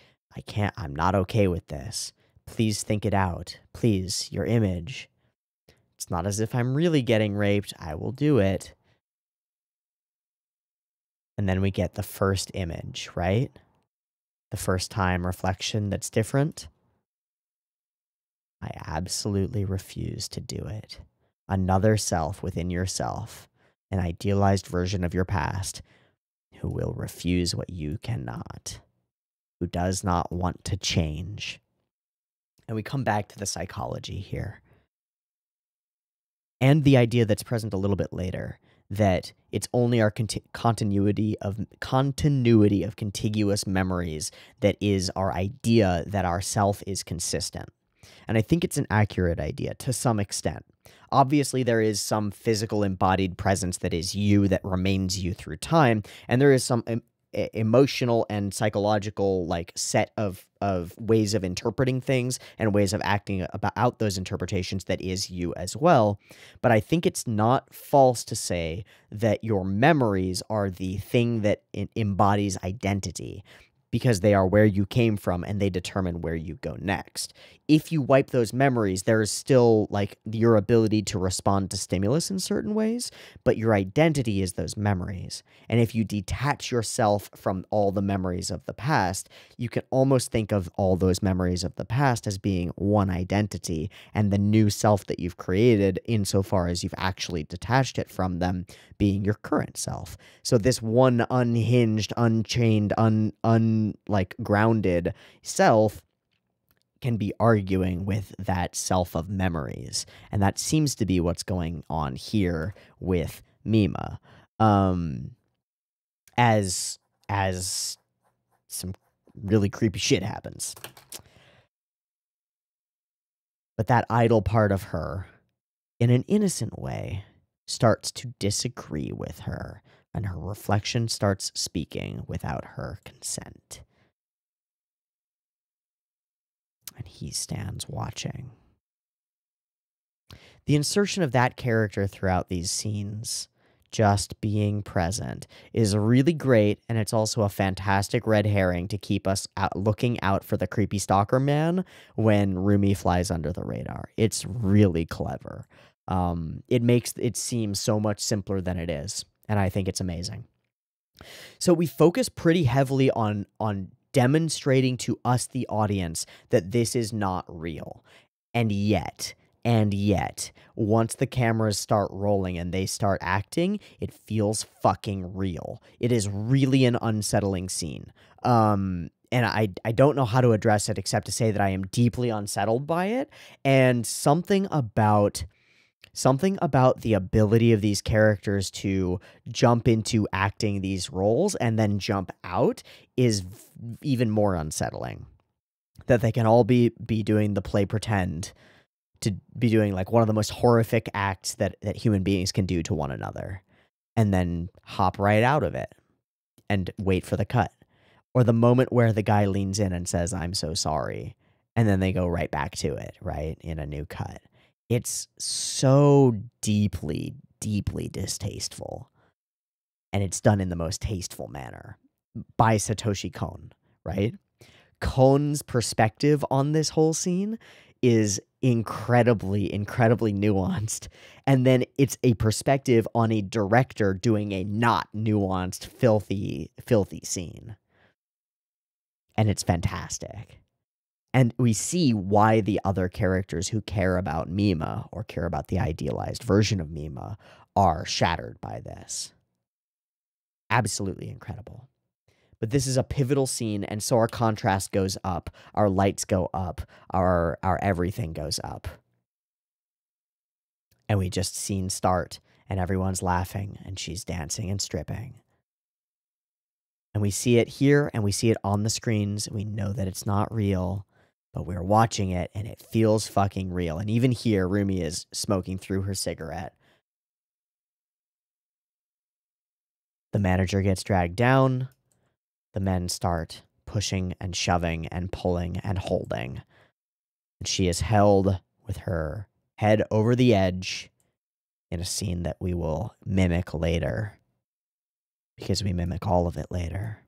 I'm not okay with this. Please think it out. Please, your image. It's not as if I'm really getting raped. I will do it. And then we get the first image, right? The first time reflection that's different. I absolutely refuse to do it. Another self within yourself, an idealized version of your past, who will refuse what you cannot, who does not want to change. And we come back to the psychology here. And the idea that's present a little bit later, that it's only our continuity of contiguous memories that is our idea that our self is consistent. And I think it's an accurate idea to some extent. Obviously, there is some physical embodied presence that is you, that remains you through time, and there is some emotional and psychological set of ways of interpreting things and ways of acting about those interpretations that is you as well. But I think it's not false to say that your memories are the thing that embodies identity, because they are where you came from and they determine where you go next. If you wipe those memories, there is still your ability to respond to stimulus in certain ways, but your identity is those memories. And if you detach yourself from all the memories of the past, you can almost think of all those memories of the past as being one identity, and the new self that you've created, insofar as you've actually detached it from them, being your current self. So this one unhinged, unchained, grounded self can be arguing with that self of memories. And that seems to be what's going on here with Mima. As some really creepy shit happens. But that idle part of her, in an innocent way, starts to disagree with her, and her reflection starts speaking without her consent. And he stands watching. The insertion of that character throughout these scenes, just being present, is really great, and it's also a fantastic red herring to keep us looking out for the creepy stalker man when Rumi flies under the radar. It's really clever. It makes it seem so much simpler than it is, and I think it's amazing. So we focus pretty heavily on demonstrating to us, the audience, that this is not real. And yet, once the cameras start rolling and they start acting, it feels fucking real. It is really an unsettling scene. And I don't know how to address it except to say that I am deeply unsettled by it. And something about the ability of these characters to jump into acting these roles and then jump out is even more unsettling. That they can all be doing the play pretend, to be doing like one of the most horrific acts that human beings can do to one another, and then hop right out of it and wait for the cut. Or the moment where the guy leans in and says, "I'm so sorry," and then they go right back to it, right, in a new cut. It's so deeply, deeply distasteful. And it's done in the most tasteful manner by Satoshi Kon, right? Kon's perspective on this whole scene is incredibly, incredibly nuanced. And then it's a perspective on a director doing a not nuanced, filthy, filthy scene. And it's fantastic. And we see why the other characters who care about Mima, or care about the idealized version of Mima, are shattered by this. Absolutely incredible. But this is a pivotal scene, and so our contrast goes up, our lights go up, our everything goes up. And we just scene start, and everyone's laughing, and she's dancing and stripping. And we see it here, and we see it on the screens, and we know that it's not real, but we're watching it, and it feels fucking real. And even here, Rumi is smoking through her cigarette. The manager gets dragged down. The men start pushing and shoving and pulling and holding. And she is held with her head over the edge in a scene that we will mimic later, because we mimic all of it later.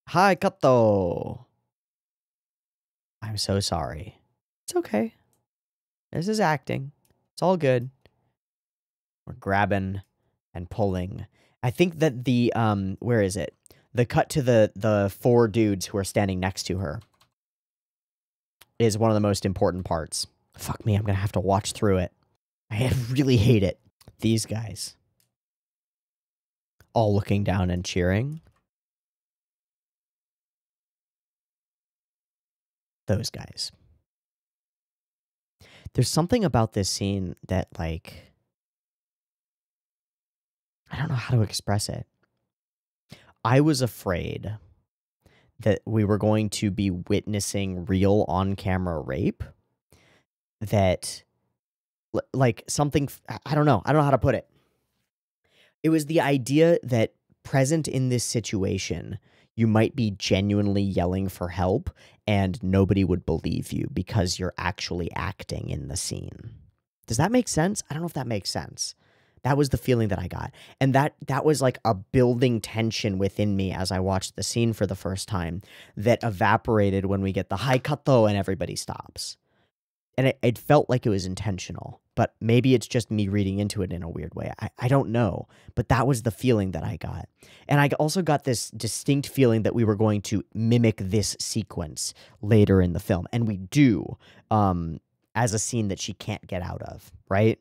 Hi, Kato. I'm so sorry. It's okay. This is acting. It's all good. We're grabbing and pulling. I think that the, where is it? The cut to the four dudes who are standing next to her is one of the most important parts. Fuck me, I'm gonna have to watch through it. I really hate it. These guys. All looking down and cheering. Those guys. There's something about this scene that, like, I don't know how to express it. I was afraid that we were going to be witnessing real on-camera rape. That, like, something, I don't know how to put it. It was the idea that present in this situation, you might be genuinely yelling for help and nobody would believe you because you're actually acting in the scene. Does that make sense? I don't know if that makes sense. That was the feeling that I got. And that was like a building tension within me as I watched the scene for the first time that evaporated when we get the high kato and everybody stops. And it felt like it was intentional, but maybe it's just me reading into it in a weird way. I don't know, but that was the feeling that I got. And I also got this distinct feeling that we were going to mimic this sequence later in the film. And we do, as a scene that she can't get out of, right?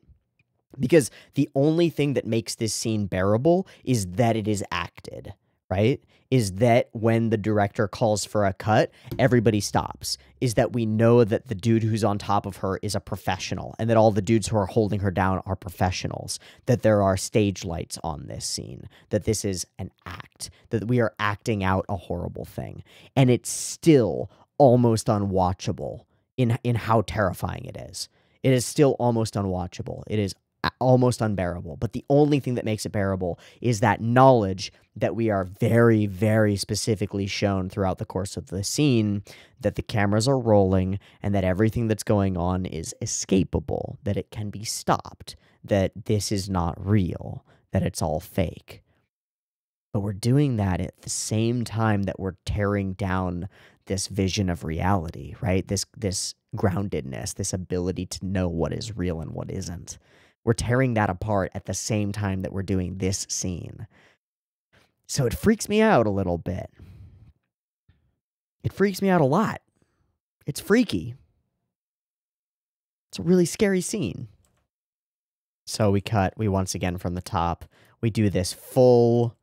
Because the only thing that makes this scene bearable is that it is acted, right? Is that when the director calls for a cut, everybody stops. Is that we know that the dude who's on top of her is a professional and that all the dudes who are holding her down are professionals, that there are stage lights on this scene, that this is an act, that we are acting out a horrible thing. And it's still almost unwatchable in how terrifying it is. It is still almost unwatchable. It is almost unbearable. But the only thing that makes it bearable is that knowledge that we are very, very specifically shown throughout the course of the scene that the cameras are rolling and that everything that's going on is escapable, that it can be stopped, that this is not real, that it's all fake. But we're doing that at the same time that we're tearing down this vision of reality, right? This groundedness, this ability to know what is real and what isn't. We're tearing that apart at the same time that we're doing this scene. So it freaks me out a little bit. It freaks me out a lot. It's freaky. It's a really scary scene. So we once again from the top, we do this full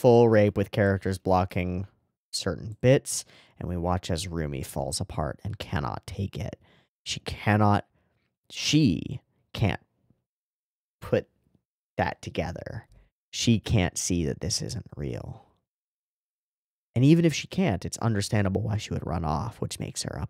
rape with characters blocking certain bits, and we watch as Rumi falls apart and cannot take it. She can't put that together. She can't see that this isn't real. And even if she can't, it's understandable why she would run off, which makes her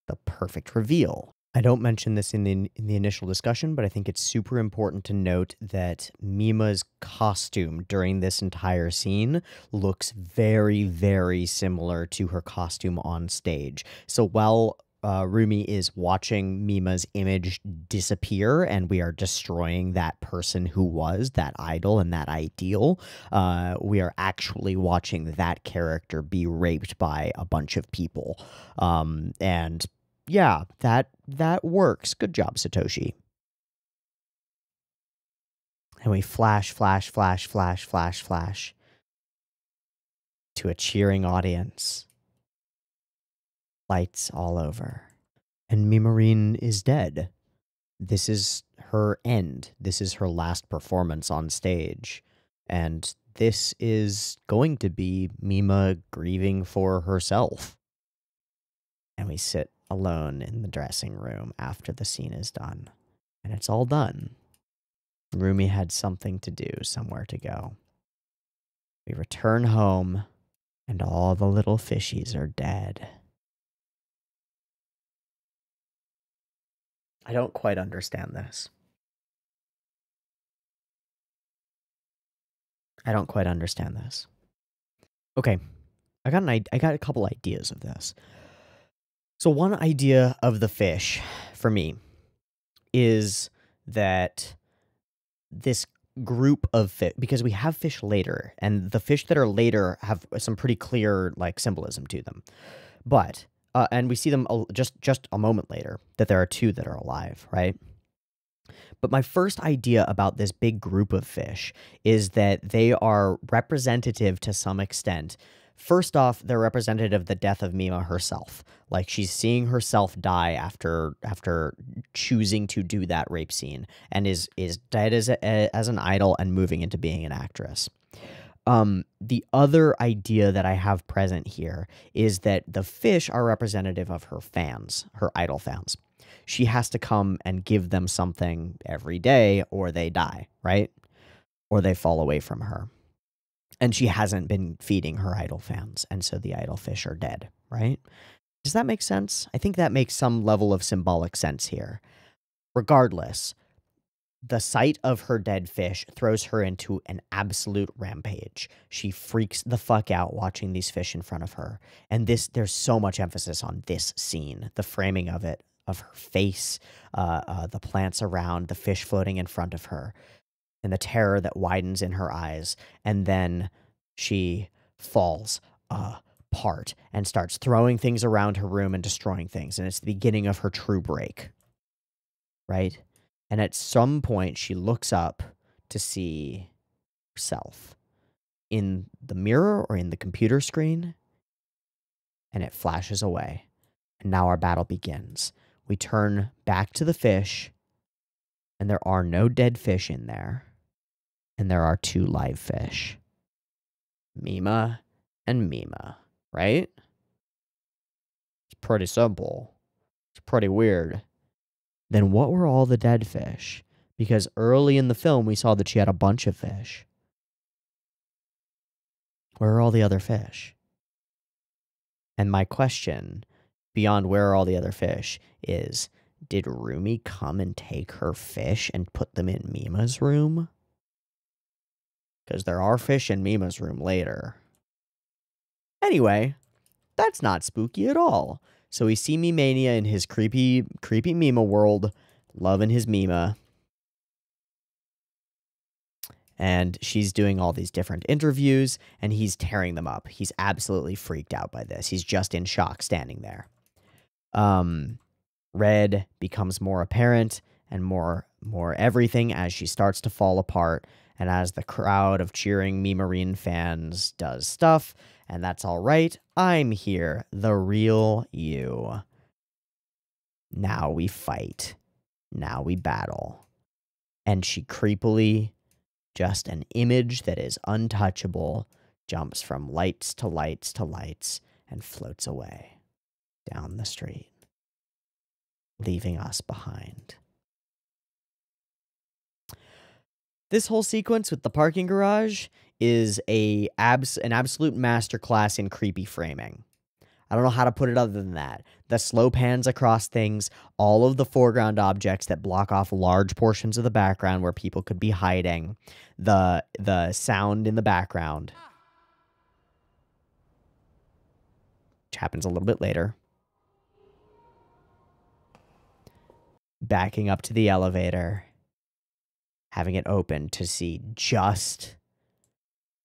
the perfect reveal. I don't mention this in the initial discussion, but I think it's super important to note that Mima's costume during this entire scene looks very, very similar to her costume on stage. So while Rumi is watching Mima's image disappear and we are destroying that person who was that idol and that ideal, we are actually watching that character be raped by a bunch of people. And yeah, that works. Good job, Satoshi. And we flash to a cheering audience. Lights all over. And Mimarine is dead. This is her end. This is her last performance on stage. And this is going to be Mima grieving for herself. And we sit alone in the dressing room after the scene is done. And it's all done. Rumi had something to do, somewhere to go. We return home, and all the little fishies are dead. I don't quite understand this. Okay, I got a couple ideas of this. So one idea of the fish, for me, is that this group of fish, because we have fish later, and the fish that are later have some pretty clear, like, symbolism to them. But, and we see them just a moment later, that there are two that are alive, right? But my first idea about this big group of fish is that they are representative to some extent. First off, they're representative of the death of Mima herself. Like, she's seeing herself die after choosing to do that rape scene, and is dead as an idol and moving into being an actress. The other idea that I have present here is that the fish are representative of her fans, her idol fans. She has to come and give them something every day, or they die, right? Or they fall away from her. And she hasn't been feeding her idol fans, and so the idol fish are dead, right? Does that make sense? I think that makes some level of symbolic sense here. Regardless, the sight of her dead fish throws her into an absolute rampage. She freaks the fuck out watching these fish in front of her. And there's so much emphasis on this scene, the framing of it, of her face, the plants around, the fish floating in front of her, and the terror that widens in her eyes. And then she falls apart and starts throwing things around her room and destroying things. And it's the beginning of her true break, right? And at some point, she looks up to see herself in the mirror or in the computer screen, and it flashes away. And now our battle begins. We turn back to the fish, and there are no dead fish in there, and there are two live fish. Mima and Mima, right? It's pretty simple. It's pretty weird. Then what were all the dead fish? Because early in the film, we saw that she had a bunch of fish. Where are all the other fish? And my question, beyond where are all the other fish, is did Rumi come and take her fish and put them in Mima's room? Because there are fish in Mima's room later. Anyway, that's not spooky at all. So we see Mimania in his creepy Mima world, loving his Mima. And she's doing all these different interviews, and he's tearing them up. He's absolutely freaked out by this. He's just in shock standing there. Red becomes more apparent and more everything as she starts to fall apart, and as the crowd of cheering Mimarine fans does stuff, and that's all right. I'm here, the real you. Now we fight. Now we battle. And she creepily, just an image that is untouchable, jumps from lights to lights to lights and floats away down the street, leaving us behind. This whole sequence with the parking garage is an absolute masterclass in creepy framing. I don't know how to put it other than that. The slow pans across things, all of the foreground objects that block off large portions of the background where people could be hiding, the sound in the background, which happens a little bit later. Backing up to the elevator, having it open to see just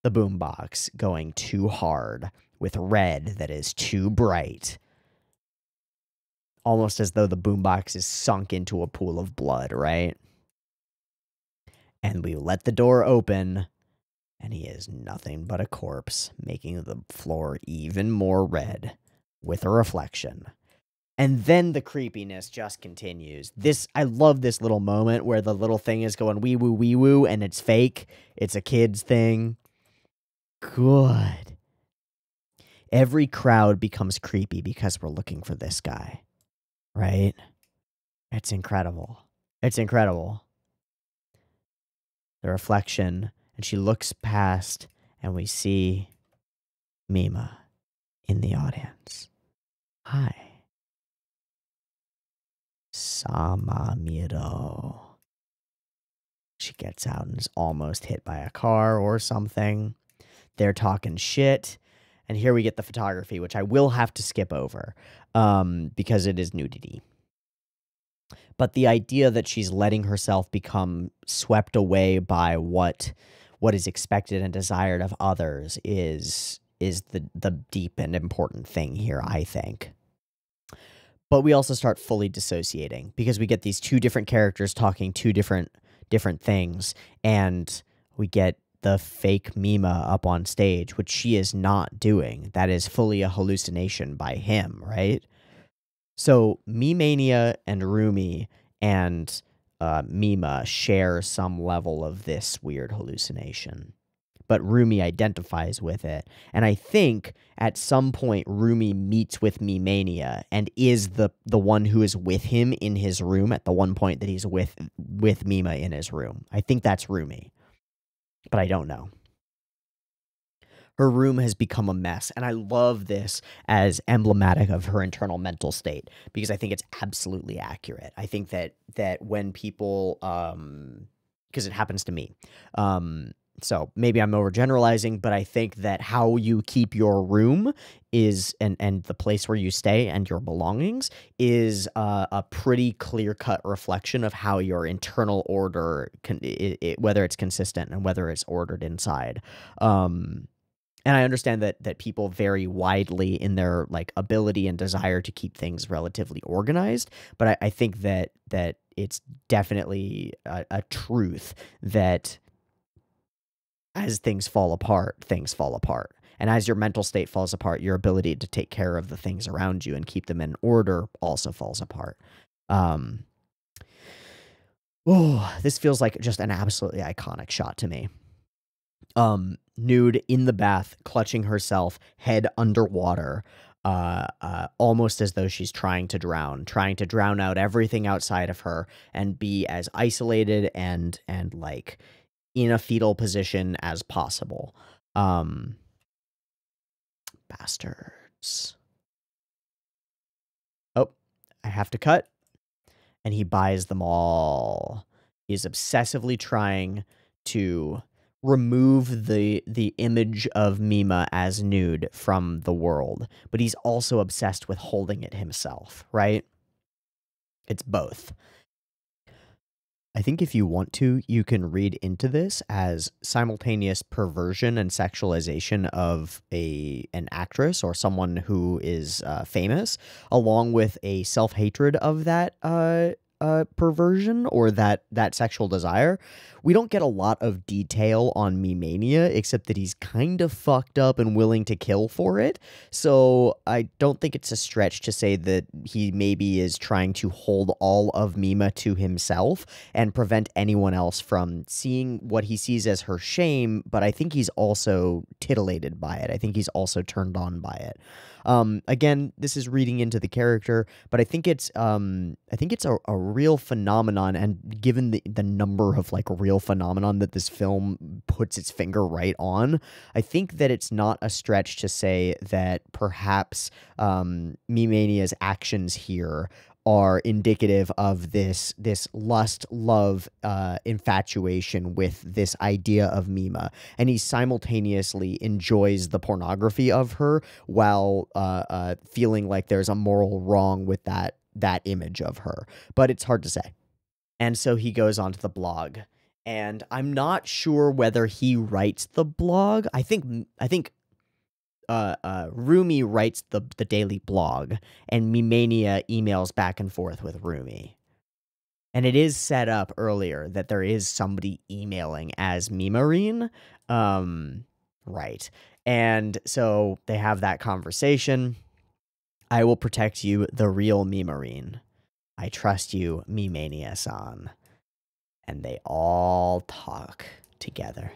the boombox going too hard with red that is too bright. Almost as though the boombox is sunk into a pool of blood, right? And we let the door open, and he is nothing but a corpse, making the floor even more red with a reflection. And then the creepiness just continues. I love this little moment where the little thing is going wee woo, and it's fake. It's a kid's thing. Good. Every crowd becomes creepy because we're looking for this guy, right? It's incredible. It's incredible. The reflection, and she looks past, and we see Mima in the audience. Hi. Samamiro. She gets out and is almost hit by a car or something. They're talking shit. And here we get the photography, which I will have to skip over because it is nudity. But the idea that she's letting herself become swept away by what is expected and desired of others is the deep and important thing here, I think. But we also start fully dissociating because we get these two different characters talking two different things, and we get the fake Mima up on stage, which she is not doing. That is fully a hallucination by him, right? So Mimania and Rumi and Mima share some level of this weird hallucination. But Rumi identifies with it. And I think at some point Rumi meets with Mimania and is the one who is with him in his room at the one point that he's with Mima in his room. I think that's Rumi. But I don't know. Her room has become a mess, and I love this as emblematic of her internal mental state because I think it's absolutely accurate. I think that when people, because it happens to me, so maybe I'm overgeneralizing, but I think that how you keep your room is, and the place where you stay and your belongings is a pretty clear-cut reflection of how your internal order, whether it's consistent and whether it's ordered inside. And I understand that people vary widely in their ability and desire to keep things relatively organized, but I think that it's definitely a truth that as things fall apart, and as your mental state falls apart, your ability to take care of the things around you and keep them in order also falls apart. This feels like just an absolutely iconic shot to me. nude in the bath, clutching herself, head underwater, almost as though she's trying to drown out everything outside of her and be as isolated and like in a fetal position as possible. Bastards. Oh, I have to cut. And he buys them all. He's obsessively trying to remove the image of Mima as nude from the world, but he's also obsessed with holding it himself, right? It's both. I think if you want to, you can read into this as simultaneous perversion and sexualization of an actress or someone who is famous, along with a self-hatred of that perversion or that sexual desire. We don't get a lot of detail on Mimania, except that he's kind of fucked up and willing to kill for it. So I don't think it's a stretch to say that he maybe is trying to hold all of Mima to himself and prevent anyone else from seeing what he sees as her shame, but I think he's also titillated by it. I think he's also turned on by it. Again, this is reading into the character, but I think it's a real phenomenon, and given the number of like real phenomenon that this film puts its finger right on, I think that it's not a stretch to say that perhaps Mimania's actions here are indicative of this lust, love, infatuation with this idea of Mima, and he simultaneously enjoys the pornography of her while feeling like there's a moral wrong with that image of her. But it's hard to say. And so he goes onto the blog, and I'm not sure whether he writes the blog. I think Rumi writes the daily blog, and Mimania emails back and forth with Rumi. And it is set up earlier that there is somebody emailing as Mimarine. Right. And so they have that conversation. I will protect you, the real Mimarine. I trust you, Mimania-san. And they all talk together.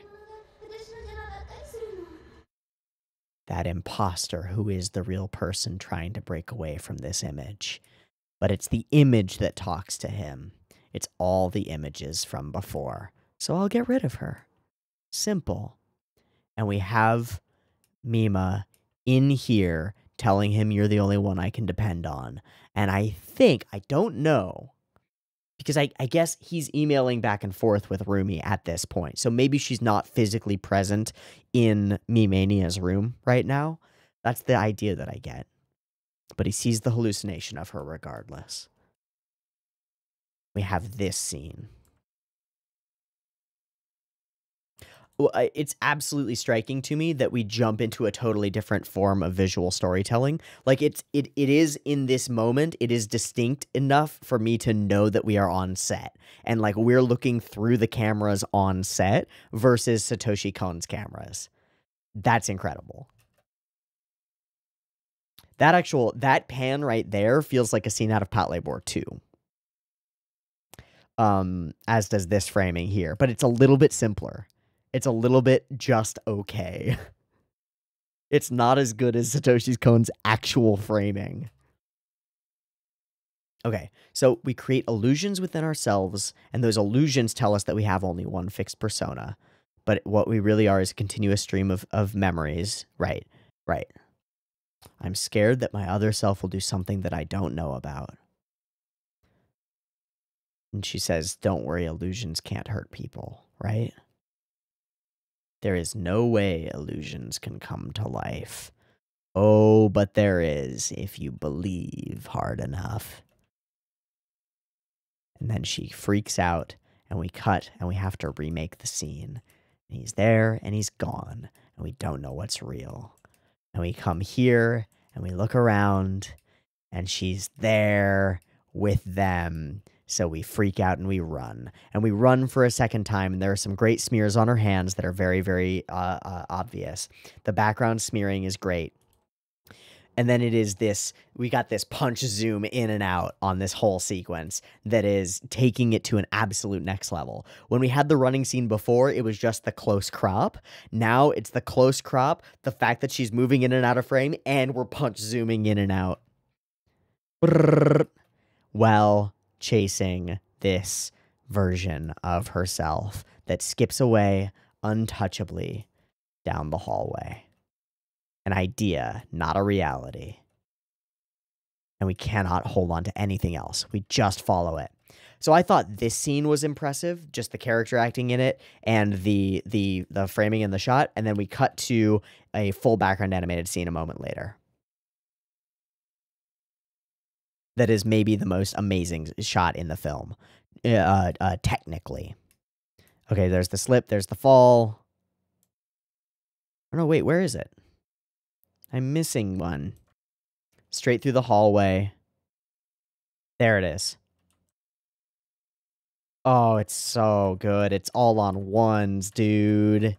That imposter who is the real person trying to break away from this image. But it's the image that talks to him. It's all the images from before. So I'll get rid of her. Simple. And we have Mima in here telling him you're the only one I can depend on. And I don't know, because I guess he's emailing back and forth with Rumi at this point. So maybe she's not physically present in Mimania's room right now. That's the idea that I get. But he sees the hallucination of her regardless. We have this scene. Well, it's absolutely striking to me that we jump into a totally different form of visual storytelling. Like it is in this moment, it is distinct enough for me to know that we are on set. And like we're looking through the cameras on set versus Satoshi Kon's cameras. That's incredible. That pan right there feels like a scene out of Patlabor 2. As does this framing here, but it's a little bit simpler. It's a little bit just okay. It's not as good as Satoshi Kon's actual framing. Okay, so we create illusions within ourselves, and those illusions tell us that we have only one fixed persona. But what we really are is a continuous stream of memories. Right. I'm scared that my other self will do something that I don't know about. And she says, don't worry, illusions can't hurt people, right? There is no way illusions can come to life. Oh, but there is if you believe hard enough. And then she freaks out, and we cut, and we have to remake the scene. And he's there, and he's gone, and we don't know what's real. And we come here, and we look around, and she's there with them. So we freak out and we run. And we run for a second time, and there are some great smears on her hands that are very, very obvious. The background smearing is great. And then it is this, we got this punch zoom in and out on this whole sequence that is taking it to an absolute next level. When we had the running scene before, it was just the close crop. Now it's the close crop, the fact that she's moving in and out of frame, and we're punch zooming in and out. While chasing this version of herself that skips away untouchably down the hallway. An idea, not a reality. And we cannot hold on to anything else. We just follow it. So I thought this scene was impressive, just the character acting in it and the framing and the shot, and then we cut to a full background animated scene a moment later. That is maybe the most amazing shot in the film, technically. Okay, there's the slip, there's the fall. Oh no, wait, where is it? I'm missing one. Straight through the hallway. There it is. Oh, it's so good. It's all on ones, dude.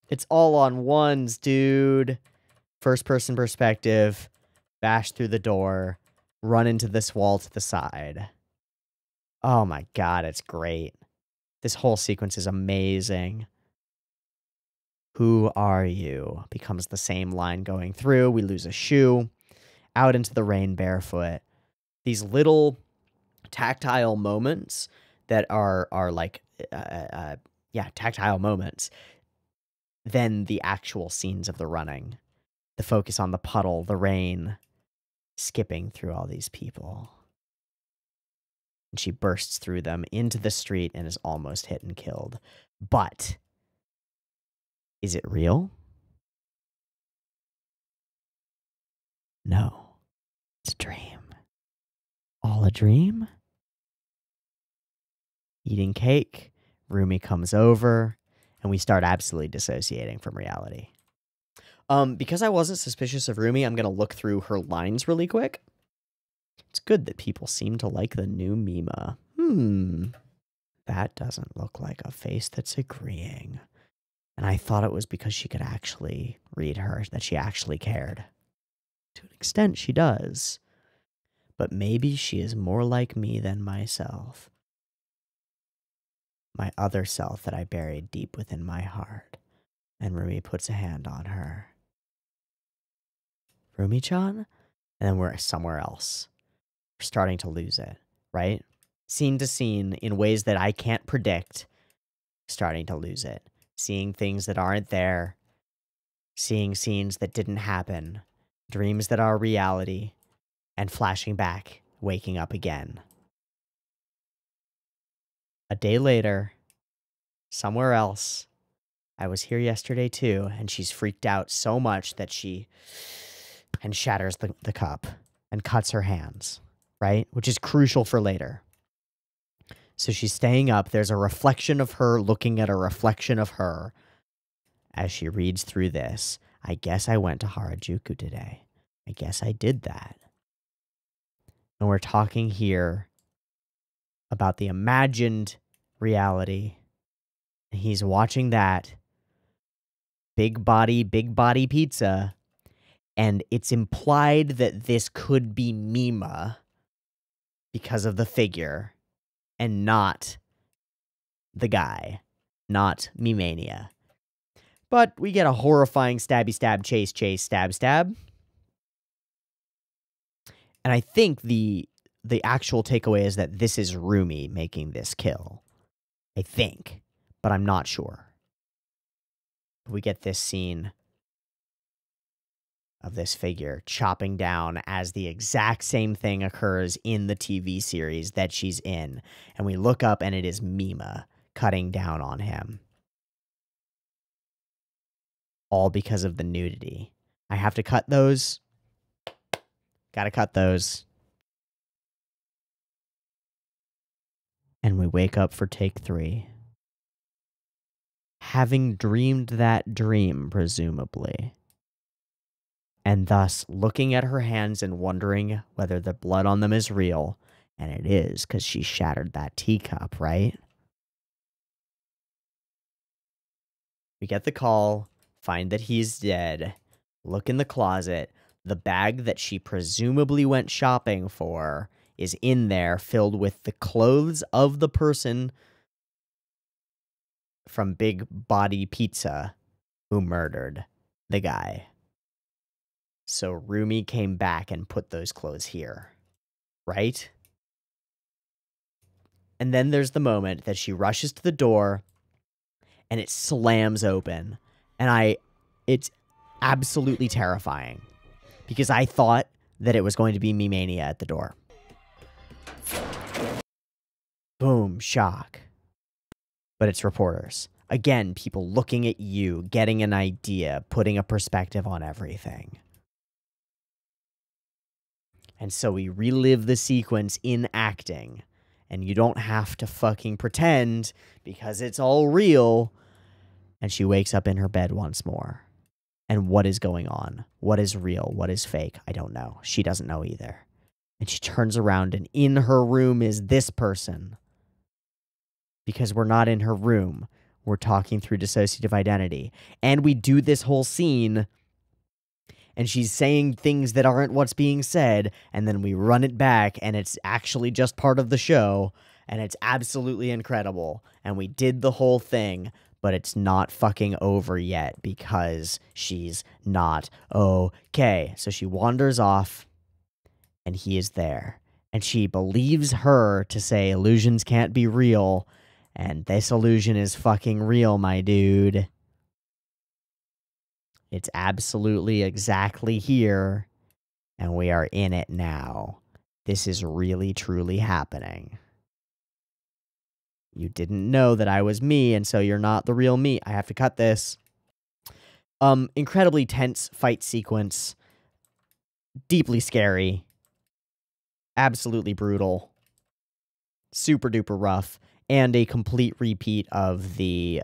It's all on ones, dude. First person perspective. Bash through the door. Run into this wall to the side. Oh my god, it's great. This whole sequence is amazing. Who are you? Becomes the same line going through. We lose a shoe. Out into the rain barefoot. These little tactile moments that are like, tactile moments. Then the actual scenes of the running. The focus on the puddle, the rain, skipping through all these people. And she bursts through them into the street and is almost hit and killed. But is it real? No. It's a dream. All a dream? Eating cake, Rumi comes over, and we start absolutely dissociating from reality. Because I wasn't suspicious of Rumi, I'm going to look through her lines really quick. It's good that people seem to like the new Mima. That doesn't look like a face that's agreeing. And I thought it was because she could actually read her, that she actually cared. To an extent, she does. But maybe she is more like me than myself. My other self that I buried deep within my heart. And Rumi puts a hand on her. Rumi-chan? And then we're somewhere else. We're starting to lose it, right? Scene to scene, in ways that I can't predict, starting to lose it. Seeing things that aren't there. Seeing scenes that didn't happen. Dreams that are reality. And flashing back, waking up again. A day later, somewhere else, I was here yesterday too, and she's freaked out so much that she shatters the cup and cuts her hands, right? Which is crucial for later. So she's staying up. There's a reflection of her looking at a reflection of her as she reads through this. I guess I went to Harajuku today. I guess I did that. And we're talking here about the imagined reality. And he's watching that big body pizza. And it's implied that this could be Mima because of the figure and not the guy, not Mimania. But we get a horrifying stabby stab, chase, stab, stab. And I think the actual takeaway is that this is Rumi making this kill. I think, but I'm not sure. We get this scene of this figure chopping down as the exact same thing occurs in the TV series that she's in. And we look up and it is Mima cutting down on him. All because of the nudity. I have to cut those. Gotta cut those. And we wake up for take 3. Having dreamed that dream, presumably. And thus looking at her hands and wondering whether the blood on them is real. And it is, because she shattered that teacup, right? We get the call, find that he's dead. Look in the closet. The bag that she presumably went shopping for is in there, filled with the clothes of the person from Big Body Pizza who murdered the guy. So Rumi came back and put those clothes here, right? And then there's the moment that she rushes to the door and it slams open. And it's absolutely terrifying because I thought that it was going to be Me-Mania at the door. Boom, shock. But it's reporters. Again, people looking at you, getting an idea, putting a perspective on everything. And so we relive the sequence in acting. And you don't have to fucking pretend because it's all real. And she wakes up in her bed once more. And what is going on? What is real? What is fake? I don't know. She doesn't know either. And she turns around and in her room is this person. Because we're not in her room. We're talking through dissociative identity. And we do this whole scene and she's saying things that aren't what's being said, and then we run it back, and it's actually just part of the show, and it's absolutely incredible. And we did the whole thing, but it's not fucking over yet because she's not okay. So she wanders off, and he is there. And she believes her to say illusions can't be real, and this illusion is fucking real, my dude. It's absolutely exactly here, and we are in it now. This is really, truly happening. You didn't know that I was me, and so you're not the real me. I have to cut this. Incredibly tense fight sequence. Deeply scary. Absolutely brutal. Super duper rough. And a complete repeat of the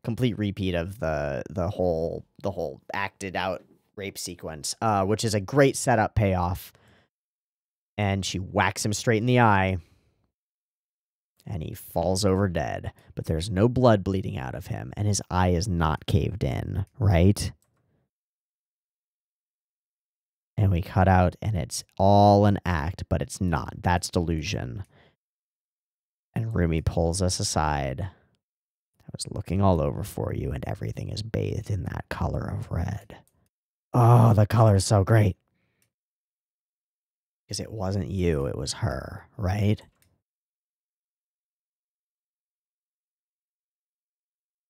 the whole acted out rape sequence, which is a great setup payoff. And she whacks him straight in the eye, and he falls over dead. But there's no blood bleeding out of him, and his eye is not caved in, right? And we cut out, and it's all an act, but it's not. That's delusion. And Rumi pulls us aside. I was looking all over for you, and everything is bathed in that color of red. Oh, the color is so great. Because it wasn't you, it was her, right?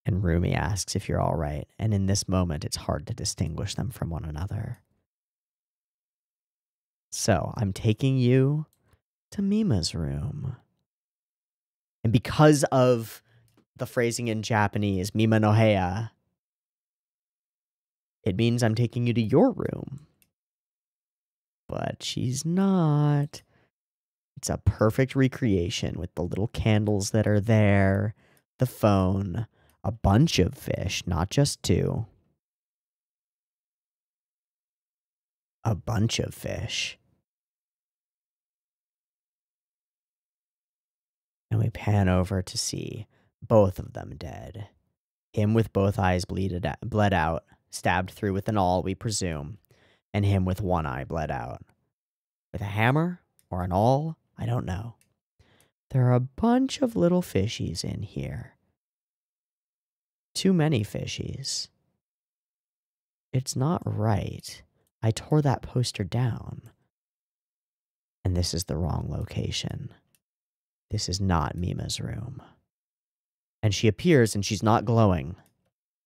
And Rumi asks if you're all right. And in this moment, it's hard to distinguish them from one another. So, I'm taking you to Mima's room. And because of the phrasing in Japanese, Mima no heya, it means I'm taking you to your room. But she's not. It's a perfect recreation with the little candles that are there, the phone, a bunch of fish, not just two. A bunch of fish. And we pan over to see both of them dead. Him with both eyes bled out, stabbed through with an awl, we presume, and him with one eye bled out. With a hammer or an awl, I don't know. There are a bunch of little fishies in here. Too many fishies. It's not right. I tore that poster down. And this is the wrong location. This is not Mima's room. And she appears and she's not glowing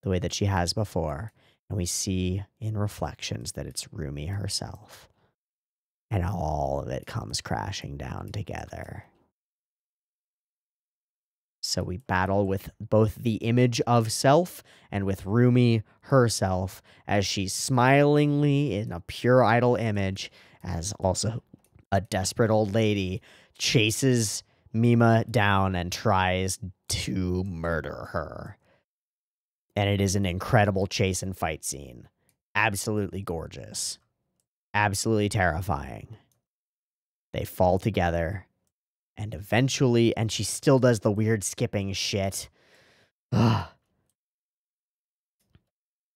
the way that she has before. And we see in reflections that it's Rumi herself. And all of it comes crashing down together. So we battle with both the image of self and with Rumi herself as she's smilingly in a pure idol image as also a desperate old lady chases Mima down and tries to murder her. And it is an incredible chase and fight scene. Absolutely gorgeous. Absolutely terrifying. They fall together. And eventually, and she still does the weird skipping shit. Ugh.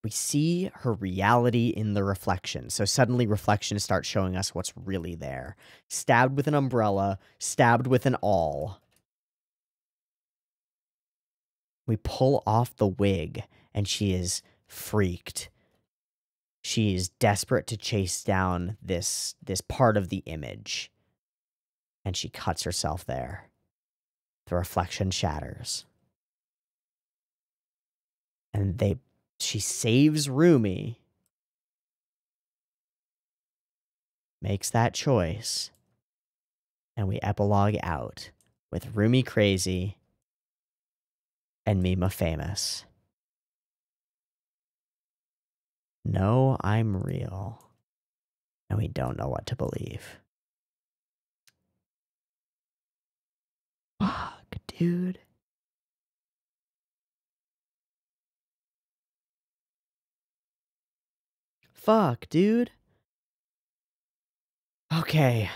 We see her reality in the reflection. So suddenly reflections start showing us what's really there. Stabbed with an umbrella, stabbed with an awl. We pull off the wig, and she is freaked. She is desperate to chase down this part of the image. And she cuts herself there. The reflection shatters. And she saves Rumi. Makes that choice. And we epilogue out with Rumi crazy and Mima famous. No, I'm real. And we don't know what to believe. Fuck, dude. Fuck, dude. Okay.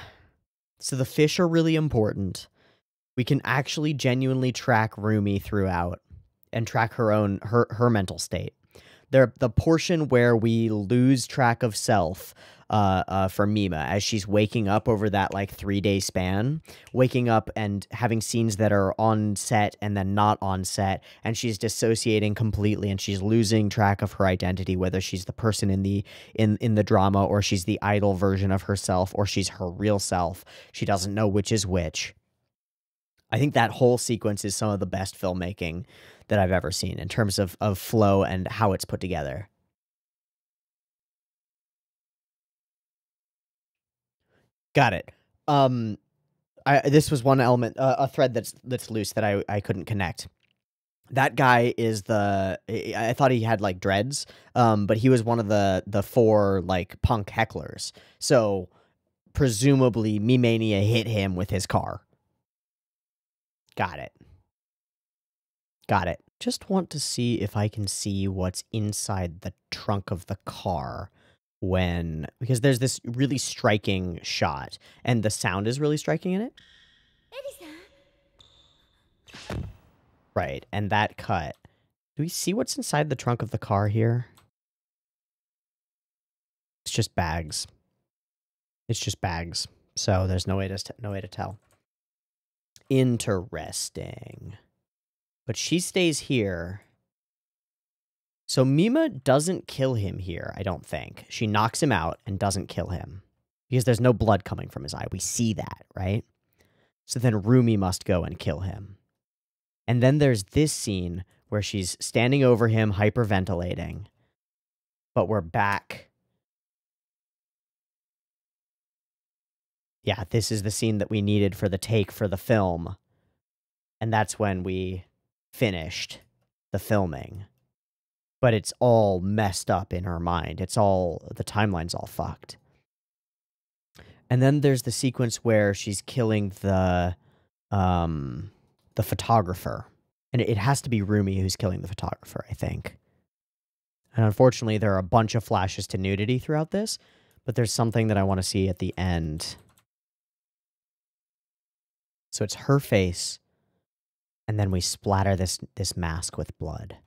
So the fish are really important. We can actually genuinely track Rumi throughout and track her mental state. The portion where we lose track of self for Mima as she's waking up over that like 3-day span, waking up and having scenes that are on set and then not on set, and she's dissociating completely and she's losing track of her identity, whether she's the person in the drama or she's the idol version of herself or she's her real self. She doesn't know which is which. I think that whole sequence is some of the best filmmaking that I've ever seen in terms of flow and how it's put together. Got it. This was one element, a thread that's loose that I couldn't connect. That guy is I thought he had like dreads, but he was one of the 4 like punk hecklers. So presumably Me-Mania hit him with his car. Got it. Got it. Just want to see if I can see what's inside the trunk of the car because there's this really striking shot and the sound is really striking in it. Right, and that cut. Do we see what's inside the trunk of the car here? It's just bags. It's just bags. So there's no way to tell. Interesting. But she stays here. So Mima doesn't kill him here, I don't think. She knocks him out and doesn't kill him. Because there's no blood coming from his eye. We see that, right? So then Rumi must go and kill him. And then there's this scene where she's standing over him, hyperventilating. But we're back. Yeah, this is the scene that we needed for the take for the film. And that's when we finished the filming. But it's all messed up in her mind. The timeline's all fucked. And then there's the sequence where she's killing the photographer. And it has to be Rumi who's killing the photographer, I think. And unfortunately, there are a bunch of flashes to nudity throughout this, but there's something that I want to see at the end. So it's her face, and then we splatter this mask with blood.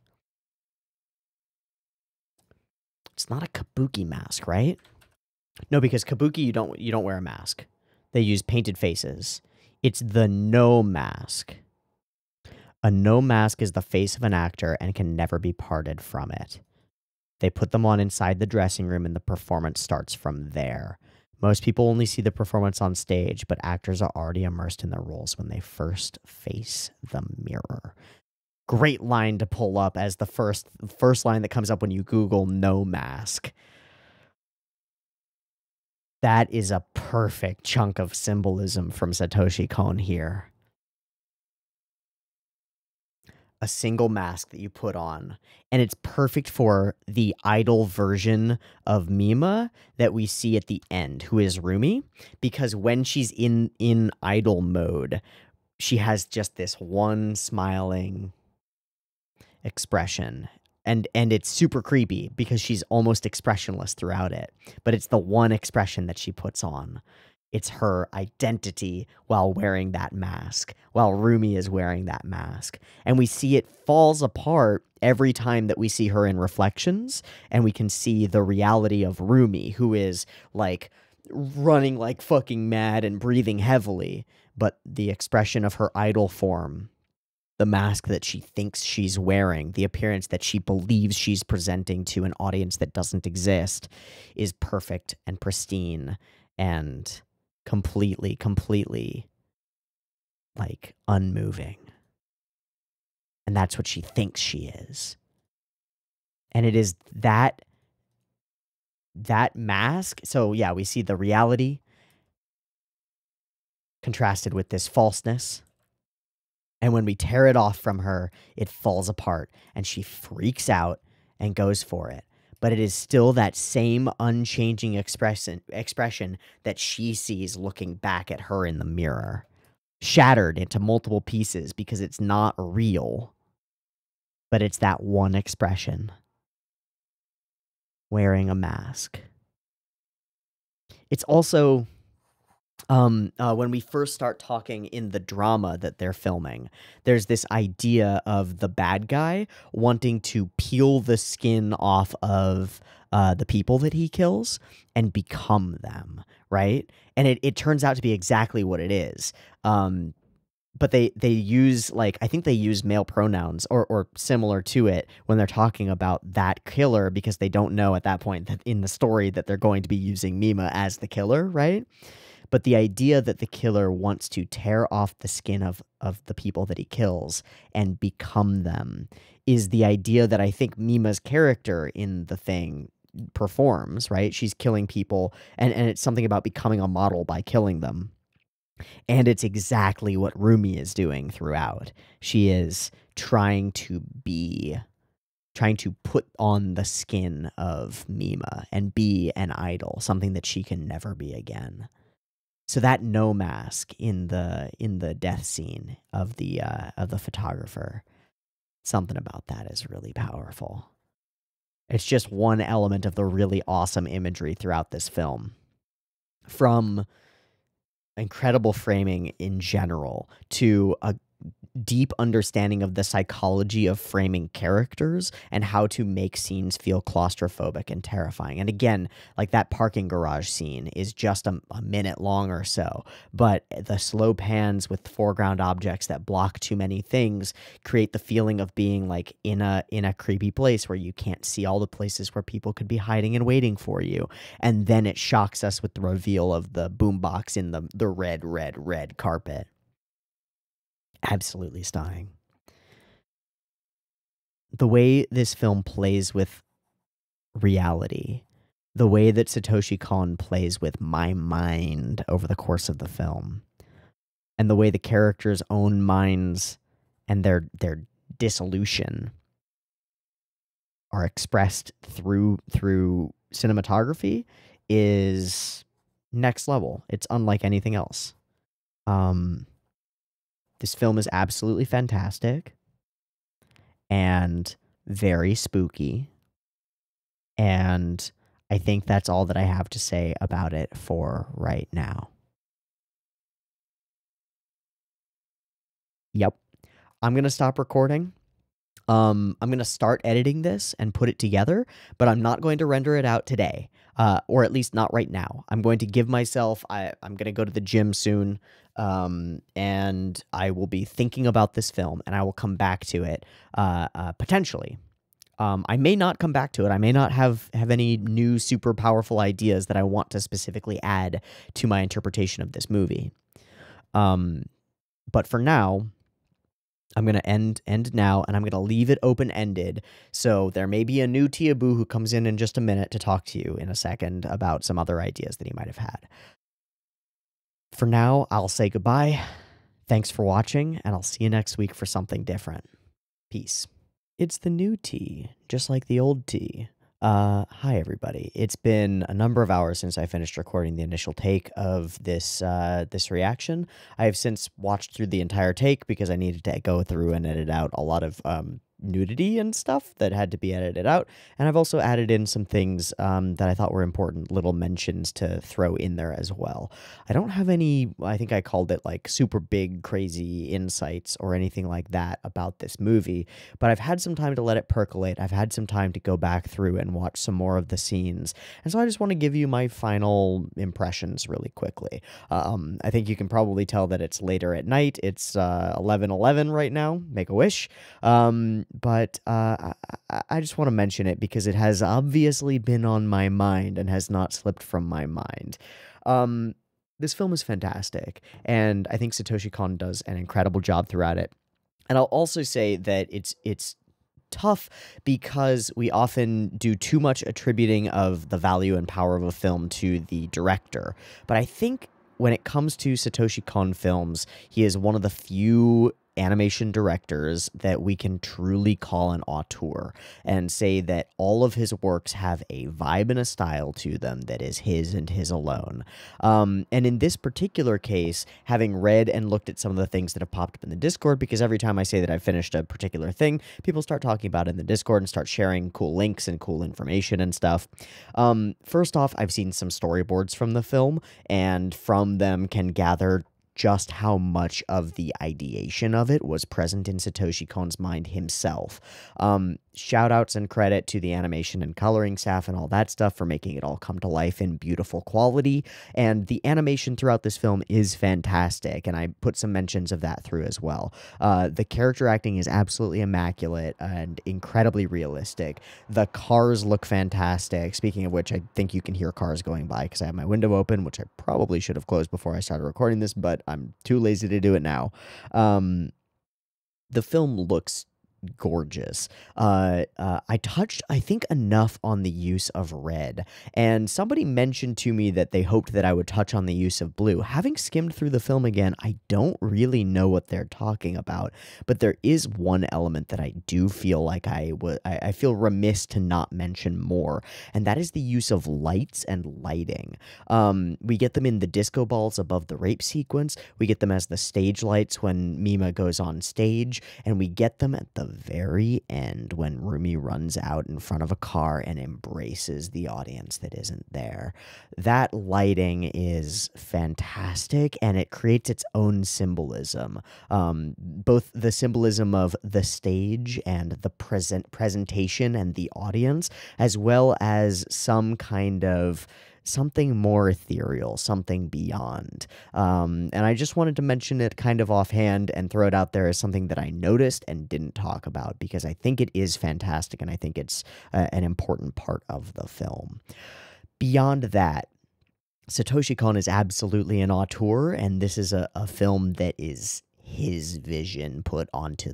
It's not a kabuki mask, right? No, because kabuki you don't wear a mask. They use painted faces. It's the no mask. A no mask is the face of an actor and can never be parted from it. They put them on inside the dressing room and the performance starts from there. Most people only see the performance on stage, but actors are already immersed in their roles when they first face the mirror. Great line to pull up as the first line that comes up when you Google no mask. That is a perfect chunk of symbolism from Satoshi Kon here. A single mask that you put on. And it's perfect for the idol version of Mima that we see at the end, who is Rumi. Because when she's in idol mode, she has just this one smiling expression. And it's super creepy because she's almost expressionless throughout it. But it's the one expression that she puts on. It's her identity while wearing that mask, while Rumi is wearing that mask. And we see it falls apart every time that we see her in reflections, and we can see the reality of Rumi, who is like running like fucking mad and breathing heavily, but the expression of her idol form, the mask that she thinks she's wearing, the appearance that she believes she's presenting to an audience that doesn't exist, is perfect and pristine and completely like unmoving. And that's what she thinks she is. And it is that mask. So yeah, we see the reality contrasted with this falseness. And when we tear it off from her, it falls apart and she freaks out and goes for it. But it is still that same unchanging expression that she sees looking back at her in the mirror, shattered into multiple pieces because it's not real, but it's that one expression, wearing a mask. It's also, when we first start talking in the drama that they're filming, there's this idea of the bad guy wanting to peel the skin off of the people that he kills and become them, right? And it turns out to be exactly what it is. But they use, like, I think they use male pronouns or similar to it when they're talking about that killer, because they don't know at that point that in the story that they're going to be using Mima as the killer, right? But the idea that the killer wants to tear off the skin of the people that he kills and become them is the idea that I think Mima's character in the thing performs, right? She's killing people, and it's something about becoming a model by killing them. And it's exactly what Rumi is doing throughout. She is trying to put on the skin of Mima and be an idol, something that she can never be again. So that no mask in the death scene of the photographer, something about that is really powerful. It's just one element of the really awesome imagery throughout this film, from incredible framing in general to a deep understanding of the psychology of framing characters and how to make scenes feel claustrophobic and terrifying. And again, like that parking garage scene is just a minute long or so, but the slow pans with foreground objects that block too many things create the feeling of being like in a creepy place where you can't see all the places where people could be hiding and waiting for you. And then it shocks us with the reveal of the boombox in the red carpet. Absolutely stunning. The way this film plays with reality, the way that Satoshi Kon plays with my mind over the course of the film, and the way the characters' own minds and their dissolution are expressed through cinematography is next level. It's unlike anything else. This film is absolutely fantastic and very spooky, and I think that's all that I have to say about it for right now. Yep. I'm going to stop recording. I'm going to start editing this and put it together, but I'm not going to render it out today, or at least not right now. I'm going to give myself, I'm going to go to the gym soon, and I will be thinking about this film, and I will come back to it, potentially. I may not come back to it. I may not have any new super powerful ideas that I want to specifically add to my interpretation of this movie. But for now, I'm going to end now, and I'm going to leave it open-ended, so there may be a new Teeaboo who comes in just a minute to talk to you in a second about some other ideas that he might have had. For now, I'll say goodbye. Thanks for watching, and I'll see you next week for something different. Peace. It's the new T, just like the old T. Hi everybody. It's been a number of hours since I finished recording the initial take of this reaction. I have since watched through the entire take because I needed to go through and edit out a lot of nudity and stuff that had to be edited out. And I've also added in some things that I thought were important little mentions to throw in there as well. I don't have any, I think I called it like super big, crazy insights or anything like that about this movie, but I've had some time to let it percolate. I've had some time to go back through and watch some more of the scenes. And so I just want to give you my final impressions really quickly. I think you can probably tell that it's later at night. It's 11:11 right now. Make a wish. But I just want to mention it because it has obviously been on my mind and has not slipped from my mind. This film is fantastic, and I think Satoshi Kon does an incredible job throughout it. And I'll also say that it's tough because we often do too much attributing of the value and power of a film to the director. But I think when it comes to Satoshi Kon films, he is one of the few animation directors that we can truly call an auteur and say that all of his works have a vibe and a style to them that is his and his alone. And in this particular case, having read and looked at some of the things that have popped up in the Discord, because every time I say that I've finished a particular thing, people start talking about it in the Discord and start sharing cool links and cool information and stuff. First off, I've seen some storyboards from the film, and from them can gather just how much of the ideation of it was present in Satoshi Kon's mind himself. Shout-outs and credit to the animation and coloring staff and all that stuff for making it all come to life in beautiful quality, and the animation throughout this film is fantastic, and I put some mentions of that through as well. The character acting is absolutely immaculate and incredibly realistic. The cars look fantastic. Speaking of which, I think you can hear cars going by because I have my window open, which I probably should have closed before I started recording this, but I'm too lazy to do it now. The film looks gorgeous. I touched, I think, enough on the use of red, and somebody mentioned to me that they hoped that I would touch on the use of blue. Having skimmed through the film again, I don't really know what they're talking about, but there is one element that I do feel like I feel remiss to not mention more, and that is the use of lights and lighting. We get them in the disco balls above the rape sequence, we get them as the stage lights when Mima goes on stage, and we get them at the very end when Rumi runs out in front of a car and embraces the audience that isn't there. That lighting is fantastic, and it creates its own symbolism. Both the symbolism of the stage and the presentation and the audience, as well as some kind of something more ethereal, something beyond. And I just wanted to mention it kind of offhand and throw it out there as something that I noticed and didn't talk about, because I think it is fantastic and I think it's an important part of the film. Beyond that, Satoshi Kon is absolutely an auteur, and this is a film that is his vision put onto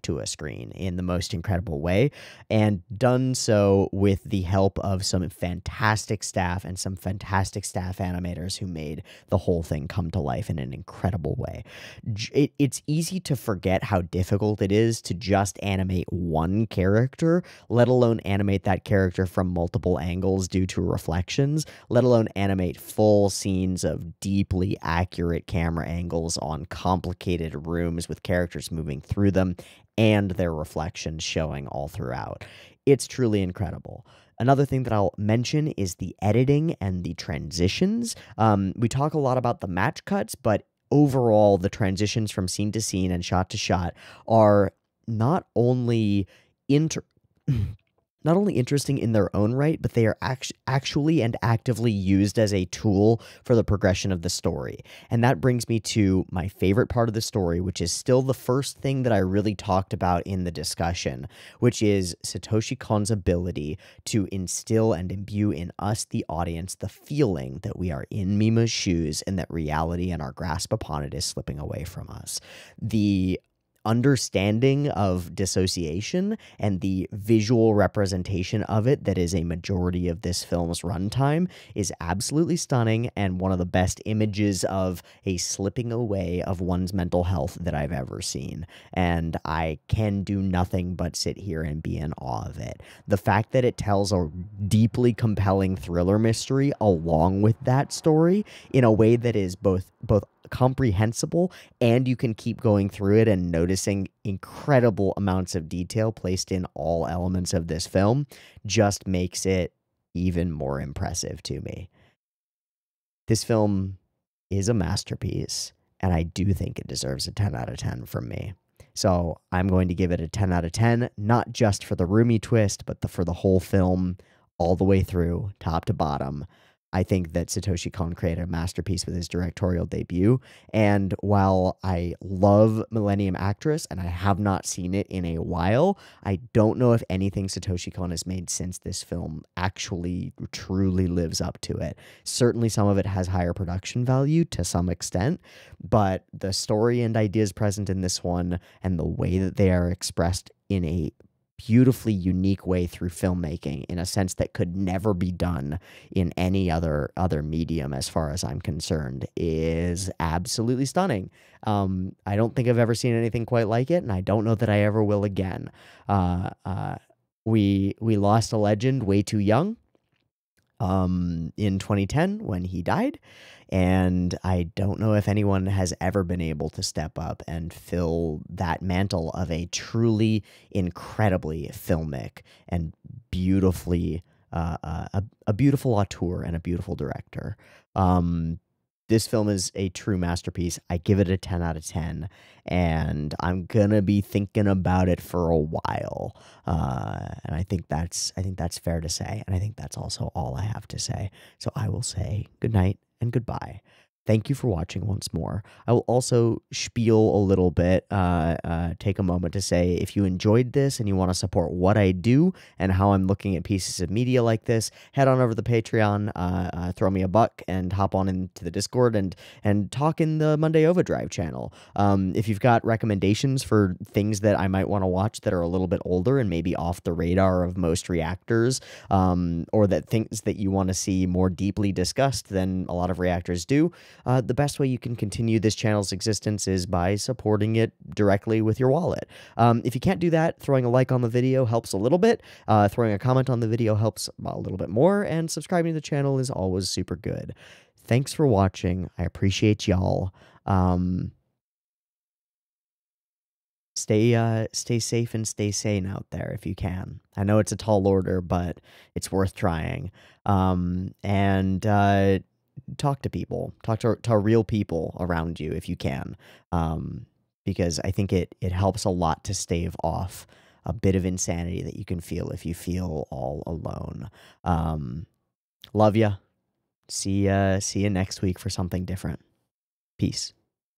to a screen in the most incredible way, and done so with the help of some fantastic staff and some fantastic staff animators who made the whole thing come to life in an incredible way. It's easy to forget how difficult it is to just animate one character, let alone animate that character from multiple angles due to reflections, let alone animate full scenes of deeply accurate camera angles on complicated rooms with characters moving through them and their reflections showing all throughout. It's truly incredible. Another thing that I'll mention is the editing and the transitions. We talk a lot about the match cuts, but overall the transitions from scene to scene and shot to shot are not only interesting in their own right, but they are actually and actively used as a tool for the progression of the story. And that brings me to my favorite part of the story, which is still the first thing that I really talked about in the discussion, which is Satoshi Kon's ability to instill and imbue in us, the audience, the feeling that we are in Mima's shoes and that reality and our grasp upon it is slipping away from us. The understanding of dissociation and the visual representation of it that is a majority of this film's runtime is absolutely stunning, and one of the best images of a slipping away of one's mental health that I've ever seen, and I can do nothing but sit here and be in awe of it. The fact that it tells a deeply compelling thriller mystery along with that story in a way that is both comprehensible, and you can keep going through it and noticing incredible amounts of detail placed in all elements of this film, just makes it even more impressive to me. This film is a masterpiece, and I do think it deserves a 10 out of 10 from me. So I'm going to give it a 10 out of 10, not just for the roomy twist, but for the whole film, all the way through, top to bottom. I think that Satoshi Kon created a masterpiece with his directorial debut. And while I love Millennium Actress, and I have not seen it in a while, I don't know if anything Satoshi Kon has made since this film actually truly lives up to it. Certainly some of it has higher production value to some extent, but the story and ideas present in this one and the way that they are expressed in a beautifully unique way through filmmaking in a sense that could never be done in any other medium as far as I'm concerned is absolutely stunning. I don't think I've ever seen anything quite like it, and I don't know that I ever will again. We lost a legend way too young in 2010 when he died, and I don't know if anyone has ever been able to step up and fill that mantle of a truly incredibly filmic and beautifully a beautiful auteur and a beautiful director. This film is a true masterpiece. I give it a 10 out of 10, and I'm gonna be thinking about it for a while. And I think that's fair to say, and I think that's also all I have to say. So I will say good night and goodbye. Thank you for watching once more. I will also spiel a little bit, take a moment to say if you enjoyed this and you want to support what I do and how I'm looking at pieces of media like this, head on over to the Patreon, throw me a buck, and hop on into the Discord and talk in the Monday OVAdrive channel. If you've got recommendations for things that I might want to watch that are a little bit older and maybe off the radar of most reactors, or that things that you want to see more deeply discussed than a lot of reactors do, the best way you can continue this channel's existence is by supporting it directly with your wallet. If you can't do that, throwing a like on the video helps a little bit, throwing a comment on the video helps a little bit more, and subscribing to the channel is always super good. Thanks for watching. I appreciate y'all. Stay safe and stay sane out there if you can. I know it's a tall order, but it's worth trying. And talk to people, talk to real people around you if you can, because I think it helps a lot to stave off a bit of insanity that you can feel if you feel all alone. Love ya. See ya next week for something different. Peace.